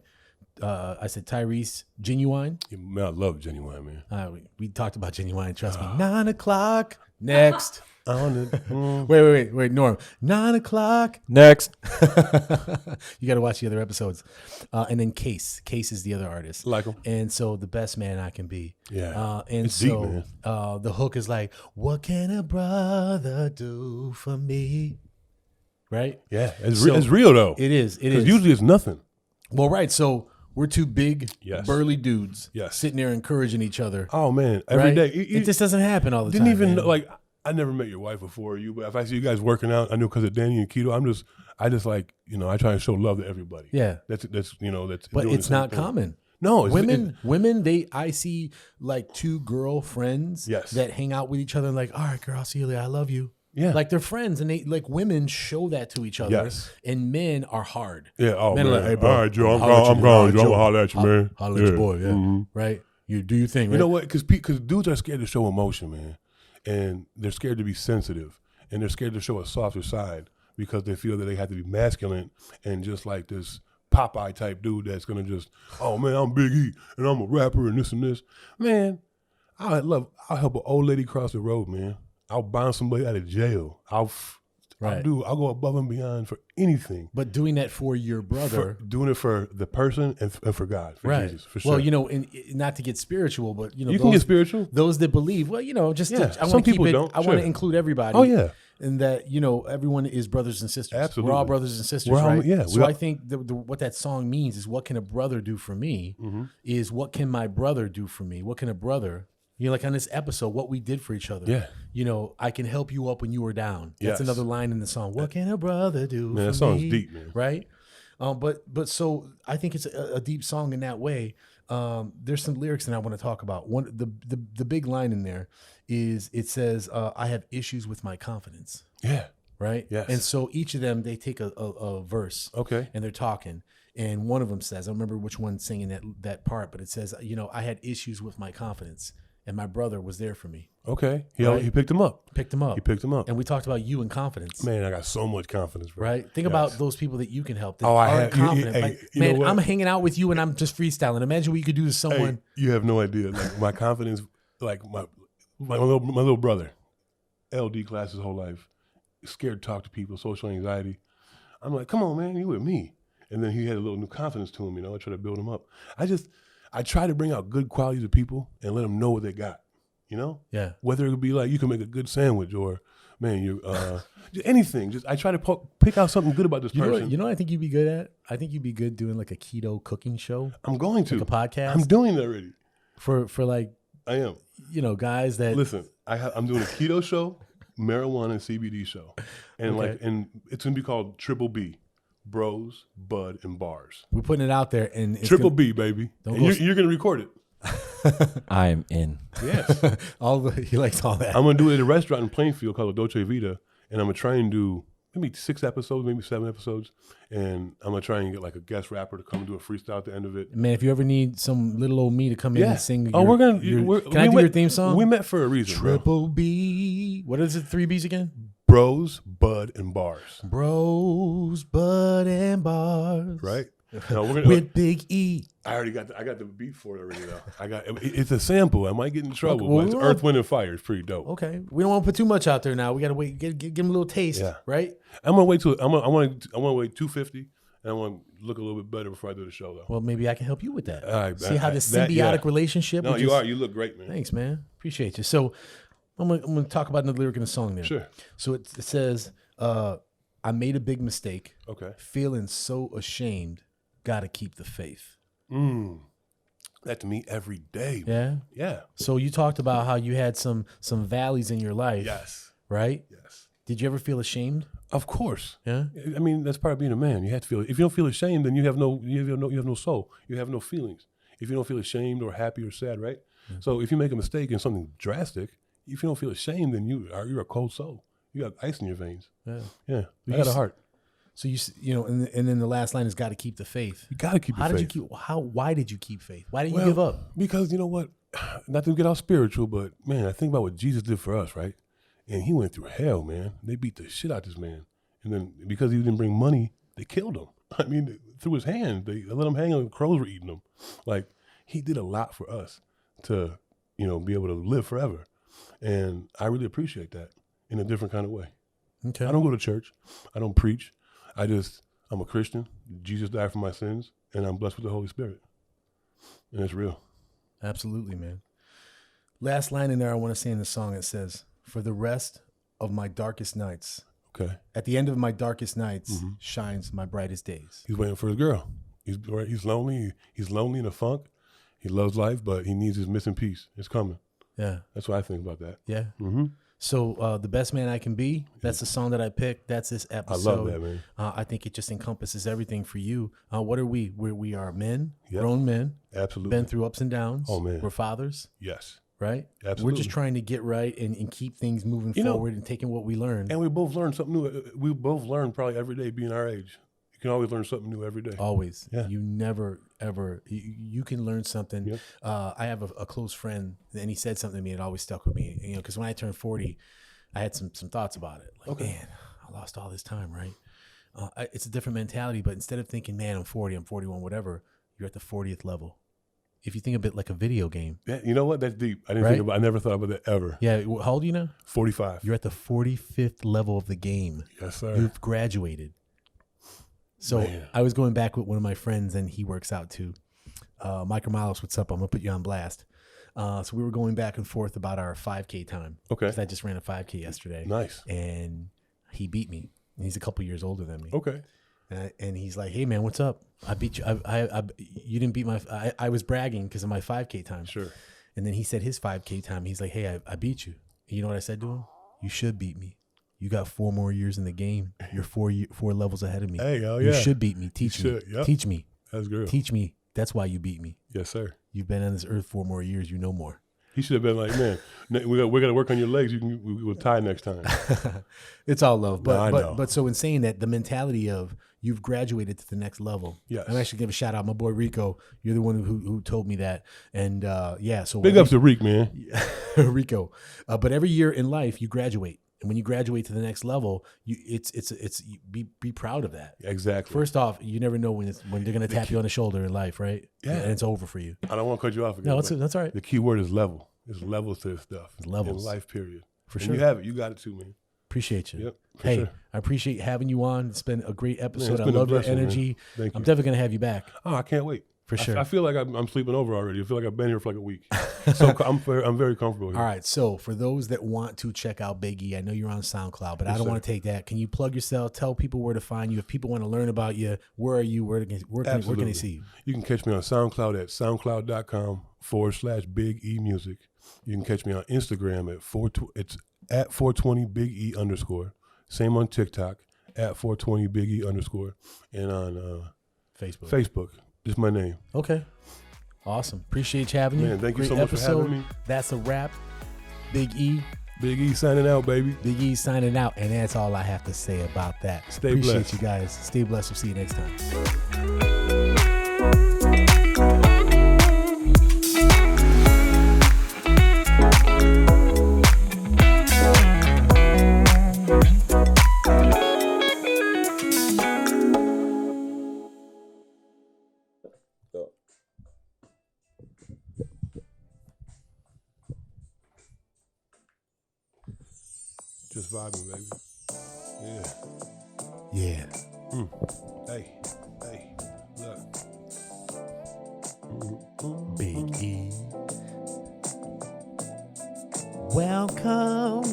I said Tyrese Genuine. Yeah, man, I love Genuine, man. We talked about Genuine, trust me. 9 o'clock. Next. On it. Wait, Norm. 9 o'clock. Next. You got to watch the other episodes. And then Case. Case is the other artist. Like him. And so The Best Man I Can Be. Yeah. And It's deep, so man. the hook is like, what can a brother do for me? Right? Yeah. It's So, real, though. It is. It 'Cause is. usually it's nothing. Well, right. So we're two big, Yes. burly dudes Yes. sitting there encouraging each other. Oh, man. Every right? day. It just doesn't happen all the didn't time. even man. know, like, I never met your wife before you, but if I see you guys working out, I know because of Danny and Keto, I just like, I try to show love to everybody. Yeah. That's But doing it's the same not thing. common. No, it's, Women, I see like 2 girlfriends Yes. that hang out with each other and like, all right, girl, I'll see you later. I love you. Yeah. Like they're friends and they like women show that to each other. Yes. And men are hard. Yeah. Oh, Men man. are like, hey, bro, all right, Joe. I'm holler at gone. you, I'm gone, Joe. I'm Joe. gonna holler at you, man. Holler at your boy, yeah. Mhm. Right? You do your thing, right? You know what? Because dudes are scared to show emotion, man, and they're scared to be sensitive, and they're scared to show a softer side because they feel that they have to be masculine and just like this Popeye type dude that's gonna just, oh man, I'm Big E and I'm a rapper and this. Man, I'll help an old lady cross the road, man. I'll bounce somebody out of jail. I'll go above and beyond for anything. But doing that for your brother. Doing it for the person and for God, for Right. Jesus, for sure. Well, and not to get spiritual, but you can get spiritual. Those that believe, well, just Yeah, I some want to keep people it. don't, I want to sure. include everybody. Oh yeah. And that everyone is brothers and sisters. Absolutely. We're all brothers and sisters, We're all- right? yeah, So we all- I think what that song means is, what can a brother do for me? Mm-hmm. Is what can my brother do for me? What can a brother? Like on this episode, what we did for each other. Yeah. I can help you up when you were down. That's Yes. another line in the song. What can a brother do for Man, me? that song's deep, man. Right? But so I think it's a deep song in that way. There's some lyrics that I want to talk about. One, the big line in there is, it says, I have issues with my confidence. Yeah. Right? Yes. And so each of them, they take a verse. Okay. And they're talking. And one of them says, I don't remember which one singing that part, but it says, I had issues with my confidence, and my brother was there for me. Okay. Right? He picked him up. Picked him up. He picked him up. And we talked about you and confidence. Man, I got so much confidence, bro. Right? Think Yes. about those people that you can help. That Oh, I aren't have- you- confident. hey, Like, you know man, what? I'm hanging out with you and I'm just freestyling. Imagine what you could do to someone. Hey, you have no idea. Like my confidence, like my little brother, LD class his whole life, scared to talk to people, social anxiety. I'm like, come on, man, you with me. And then he had a little new confidence to him, I try to build him up. I try to bring out good qualities of people and let them know what they got, Yeah. Whether it would be like, you can make a good sandwich or, man, you just anything. I try to pick out something good about this person. You know what I think you'd be good at? I think you'd be good doing like a keto cooking show. I'm going to. Like a podcast? I'm doing it already. For like, I am. guys that. Listen, I'm doing a keto show, marijuana and CBD show, and Okay. and it's gonna be called Triple B, Bros, Bud, and Bars. We're putting it out there, and it's Triple gonna- B, baby. Don't And go you're gonna record it. I'm in. Yes. He likes all that. I'm going to do it at a restaurant in Plainfield called Dolce Vita, and I'm going to try and do maybe 6 episodes, maybe 7 episodes, and I'm going to try and get like a guest rapper to come and do a freestyle at the end of it. Man, if you ever need some little old me to come in and sing, Can I do your theme song? We met for a reason, Triple B. What is it? 3 B's again? Bros, Bud, and Bars. Bros, Bud, and Bars. Right? No, we're gonna, with Big E. I got the beat for it already though. It's a sample. I might get in trouble, Okay, well, but it's Earth, Wind, and Fire. It's pretty dope. Okay, we don't want to put too much out there now. We gotta wait, give him a little taste, right? I'm gonna wait till I want to wait 250, and I want to look a little bit better before I do the show though. Well, maybe I can help you with that. All right, see how the symbiotic relationship. No, you look great, man. Thanks, man. Appreciate you. So I'm gonna talk about the lyric in the song there. Sure. So it says, "I made a big mistake. Okay. Feeling so ashamed. Gotta keep the faith." That to me every day. Yeah. Yeah. So you talked about how you had some valleys in your life. Yes. Right? Yes. Did you ever feel ashamed? Of course. Yeah. I mean, that's part of being a man. You have to feel. If you don't feel ashamed, then you have no soul. You have no feelings. If you don't feel ashamed or happy or sad, right? Mm-hmm. So if you make a mistake in something drastic, if you don't feel ashamed, then you're a cold soul. You got ice in your veins. Yeah. Yeah. I got a heart. So you know, and then the last line is got to keep the faith. You got to keep. Why did you keep faith? Why didn't you give up? Because you know what? Not to get all spiritual, but man, I think about what Jesus did for us, right? And he went through hell, man. They beat the shit out of this man, and then because he didn't bring money, they killed him. I mean, through his hand, they let him hang on. Crows were eating him. Like he did a lot for us to, be able to live forever, and I really appreciate that in a different kind of way. Okay. I don't go to church. I don't preach. I'm a Christian. Jesus died for my sins, and I'm blessed with the Holy Spirit. And it's real. Absolutely, man. Last line in there I want to say in the song, it says, "For the rest of my darkest nights." Okay. At the end of my darkest nights shines my brightest days. He's waiting for his girl. He's lonely. He's lonely in a funk. He loves life, but he needs his missing piece. It's coming. Yeah. That's what I think about that. Yeah. Mm-hmm. So the best man I can be, that's the song that I picked. That's this episode. I love that, man. I think it just encompasses everything for you. What are we? We are men, Yep. grown men. Absolutely. Been through ups and downs. Oh, man. We're fathers. Yes. Right? Absolutely. We're just trying to get right and keep things moving forward and taking what we learn. And we both learn something new. We both learn probably every day being our age. You can always learn something new every day. Always. Yeah. You never, ever, you can learn something. Yep. I have a close friend, and he said something to me that always stuck with me. Because when I turned 40, I had some thoughts about it. Like, man, I lost all this time, right? It's a different mentality, but instead of thinking, man, I'm 40, I'm 41, whatever, you're at the 40th level. If you think of it like a video game. Yeah, you know what? That's deep. I never thought about that ever. Yeah. How old are you now? 45. You're at the 45th level of the game. Yes, sir. You've graduated. So Man. I was going back with one of my friends, and he works out too. Mike Morales, what's up? I'm going to put you on blast. So we were going back and forth about our 5K time. Okay. Because I just ran a 5K yesterday. Nice. And he beat me. And he's a couple years older than me. Okay. And he's like, "Hey man, what's up? I beat you. You didn't beat my. I was bragging because of my 5K time. Sure. And then he said his 5K time. He's like, "Hey, I beat you." And you know what I said to him? "You should beat me. You got 4 more years in the game. You're 4 levels ahead of me. Hey, oh You yeah. should beat me. Teach me. Yep. Teach me. That's good. Teach me. That's why you beat me. Yes, sir. You've been on this earth 4 more years. You know more." He should have been like, man, we got to work on your legs. We'll tie next time. It's all love. I know. But so in saying that, the mentality of you've graduated to the next level. Yes. I'm actually give a shout out. My boy Rico, you're the one who told me that. And so Big ups to Reek, man. Rico. But every year in life you graduate. And when you graduate to the next level, be proud of that. Exactly. First off, you never know when they're gonna tap you on the shoulder in life, right? Yeah. And it's over for you. I don't want to cut you off again. No, but that's all right. The key word is level. There's levels to this stuff. It's levels. In life, period. For And sure. you have it. You got it too, man. Appreciate you. Yep. For Hey, sure. I appreciate having you on. It's been a great episode. I been a love your blessing, man. energy. Thank I'm you. definitely gonna have you back. Oh, I can't wait. For sure. I feel like I'm sleeping over already. I feel like I've been here for like a week. So I'm very comfortable here. All right. So for those that want to check out Big E, I know you're on SoundCloud, but I don't want to take that. Can you plug yourself? Tell people where to find you. If people want to learn about you, where are you? Where can they see you? You can catch me on SoundCloud at soundcloud.com/Big E Music. You can catch me on Instagram it's at 420BigE _. Same on TikTok at 420BigE _. And on Facebook. Facebook. Just my name. Okay. Awesome. Appreciate you having you. Man, thank you Great so much for having me. That's a wrap. Big E. Big E signing out, baby. Big E signing out. And that's all I have to say about that. Stay Appreciate blessed. you guys. Stay blessed. We'll see you next time. Just vibing, baby. Yeah. Yeah. Hey, look. Big E. Welcome.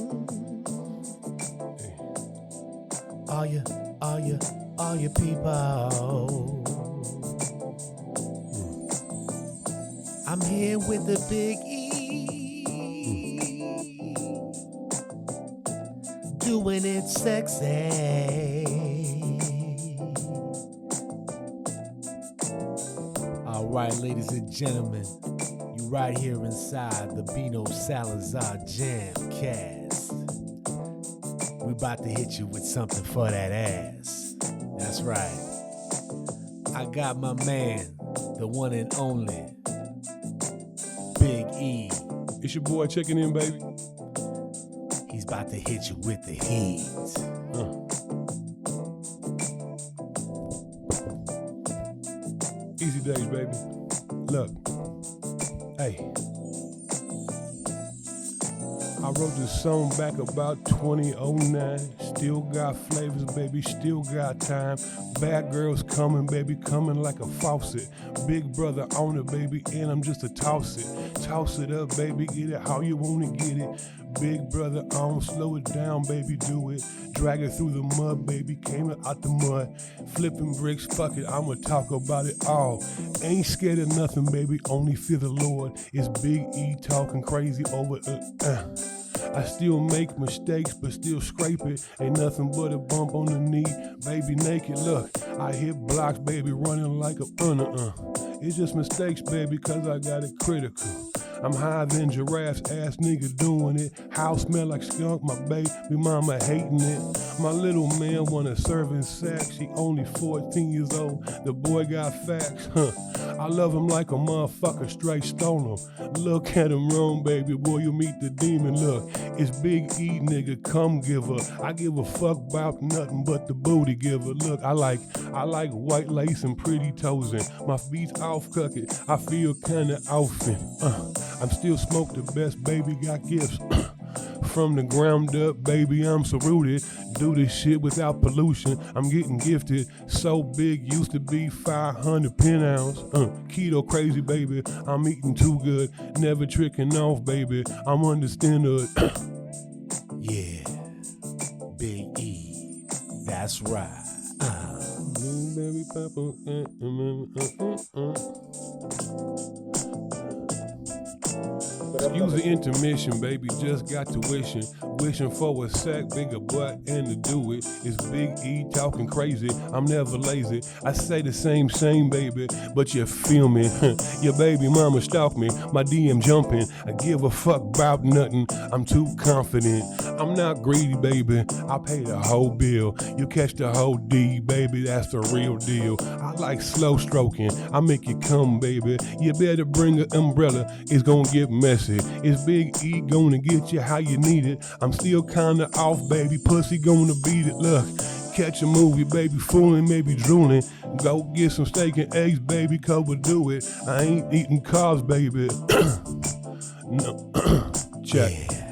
Hey. All you people. I'm here with the Big E. Doing it sexy. All right, ladies and gentlemen, you right here inside the Bino Salazar Jamcast. We about to hit you with something for that ass. That's right. I got my man, the one and only Big E. It's your boy checking in, baby. He's about to hit you with the heat. Easy days, baby. Look. Hey. I wrote this song back about 2009. Still got flavors, baby, still got time. Bad girls coming, baby, coming like a faucet. Big brother on it, baby, and I'm just a toss it. Toss it up, baby, get it how you wanna get it. Big brother on, slow it down, baby, do it. Drag it through the mud, baby, came out the mud. Flipping bricks, fuck it, I'ma talk about it all. Ain't scared of nothing, baby, only fear the Lord. It's Big E talking crazy over I still make mistakes, but still scrape it. Ain't nothing but a bump on the knee, baby, naked. Look, I hit blocks, baby, running like a It's just mistakes, baby, cause I got it critical. I'm higher than giraffes, ass nigga doing it. House smell like skunk, my baby mama hating it. My little man wanna serve in sack, she only 14 years old. The boy got facts, I love him like a motherfucker, straight stone him. Look at him wrong, baby, boy, you meet the demon. Look, it's Big E, nigga, come giver. I give a fuck about nothing but the booty giver. Look, I like white lace and pretty toes in. My feet's off cooked, I feel kinda offin'. I'm still smoke the best, baby, got gifts. From the ground up, baby, I'm so rooted. Do this shit without pollution, I'm getting gifted. So big, used to be 500 penthouse. Keto crazy, baby, I'm eating too good. Never tricking off, baby, I'm understood. Yeah, Big E, that's right. Baby, papa, Excuse the intermission, baby, just got tuition. Wishing for a sack, bigger butt, and to do it. It's Big E talking crazy, I'm never lazy. I say the same, baby, but you feel me. Your baby mama stalk me, my DM jumping. I give a fuck about nothing, I'm too confident. I'm not greedy, baby, I pay the whole bill. You catch the whole D, baby, that's the real deal. I like slow stroking, I make you come, baby. You better bring an umbrella, it's gonna get messy. It's Big E gonna get you how you need it. I'm still kinda off, baby, pussy gonna beat it. Look, catch a movie, baby, fooling, maybe drooling. Go get some steak and eggs, baby, cause we'll do it. I ain't eating carbs, baby. No, check. Yeah.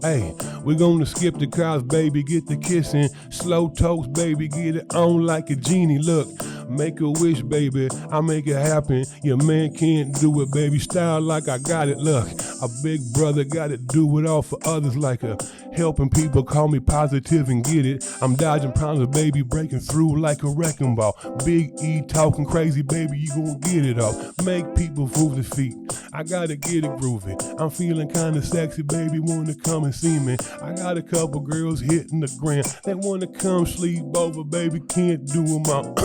Hey, we're gonna skip the carbs, baby, get the kissing. Slow toast, baby, get it on like a genie. Look, make a wish, baby, I make it happen. Your man can't do it, baby, style like I got it. Look, a big brother gotta do it all for others, like a helping people, call me positive and get it. I'm dodging problems, baby, breaking through like a wrecking ball. Big E talking crazy, baby, you gon' get it off. Make people move their feet, I gotta get it groovy. I'm feeling kinda sexy, baby, wanna come and see me. I got a couple girls hitting the ground, they wanna come sleep over, baby, can't do them all.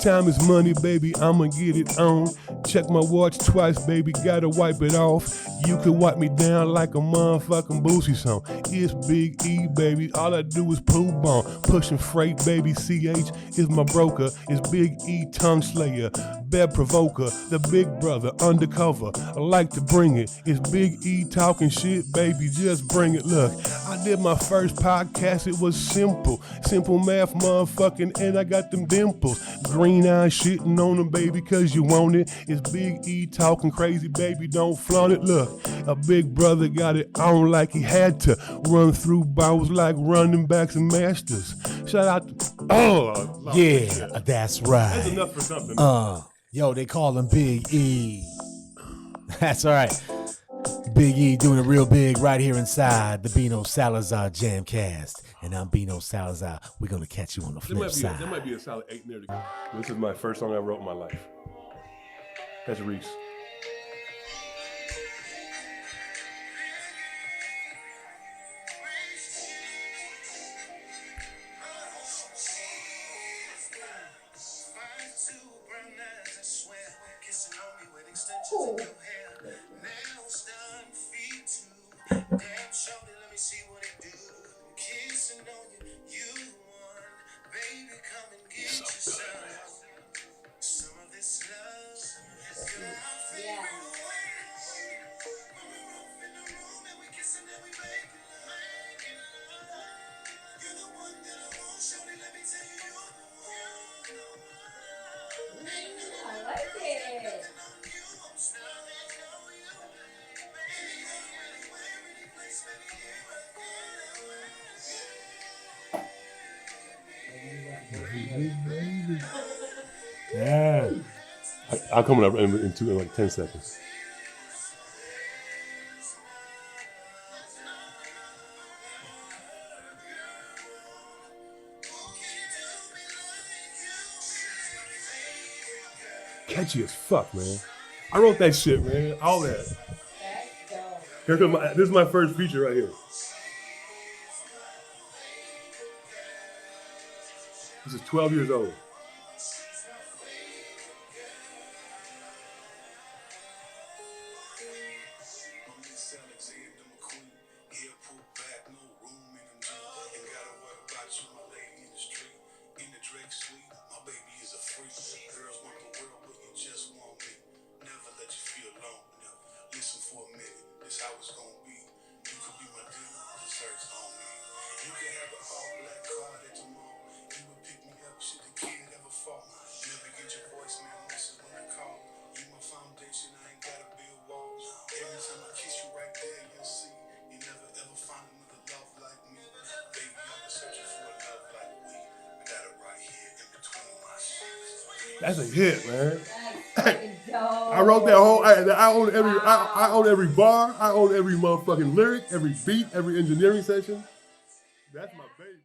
Time is money, baby, I'ma get it on. Check my watch twice, baby, gotta wipe it off. You could wipe me down like a motherfucking Boosie song. It's Big E, baby, all I do is poo bomb. Pushing freight, baby, CH is my broker. It's Big E, tongue slayer, bed provoker, the big brother, undercover. I like to bring it. It's Big E talking shit, baby, just bring it. Look, I did my first podcast, it was simple. Simple math, motherfucking, and I got them dimples. Green eye shitting on them, baby, cause you want it. It's Big E talking crazy, baby, don't flaunt it. Look, a big brother got it on like he had to. Run through balls like running backs and masters. Shout out to, Yeah, that's right. That's enough for something. Yo, they call him Big E. That's all right. Big E doing it real big right here inside the Bino Salazar Jamcast. And I'm Bino Salazar. We're going to catch you on the flip side. There might be a solid 8 in there to go. This is my first song I wrote in my life. That's Reese. Yeah. I'll come up in 10 seconds. Catchy as fuck, man. I wrote that shit, man. All that. Here comes this is my first feature right here. This is 12 years old. That's a hit, man. I wrote that whole. I own every bar. I own every motherfucking lyric, every beat, every engineering session. That's my baby.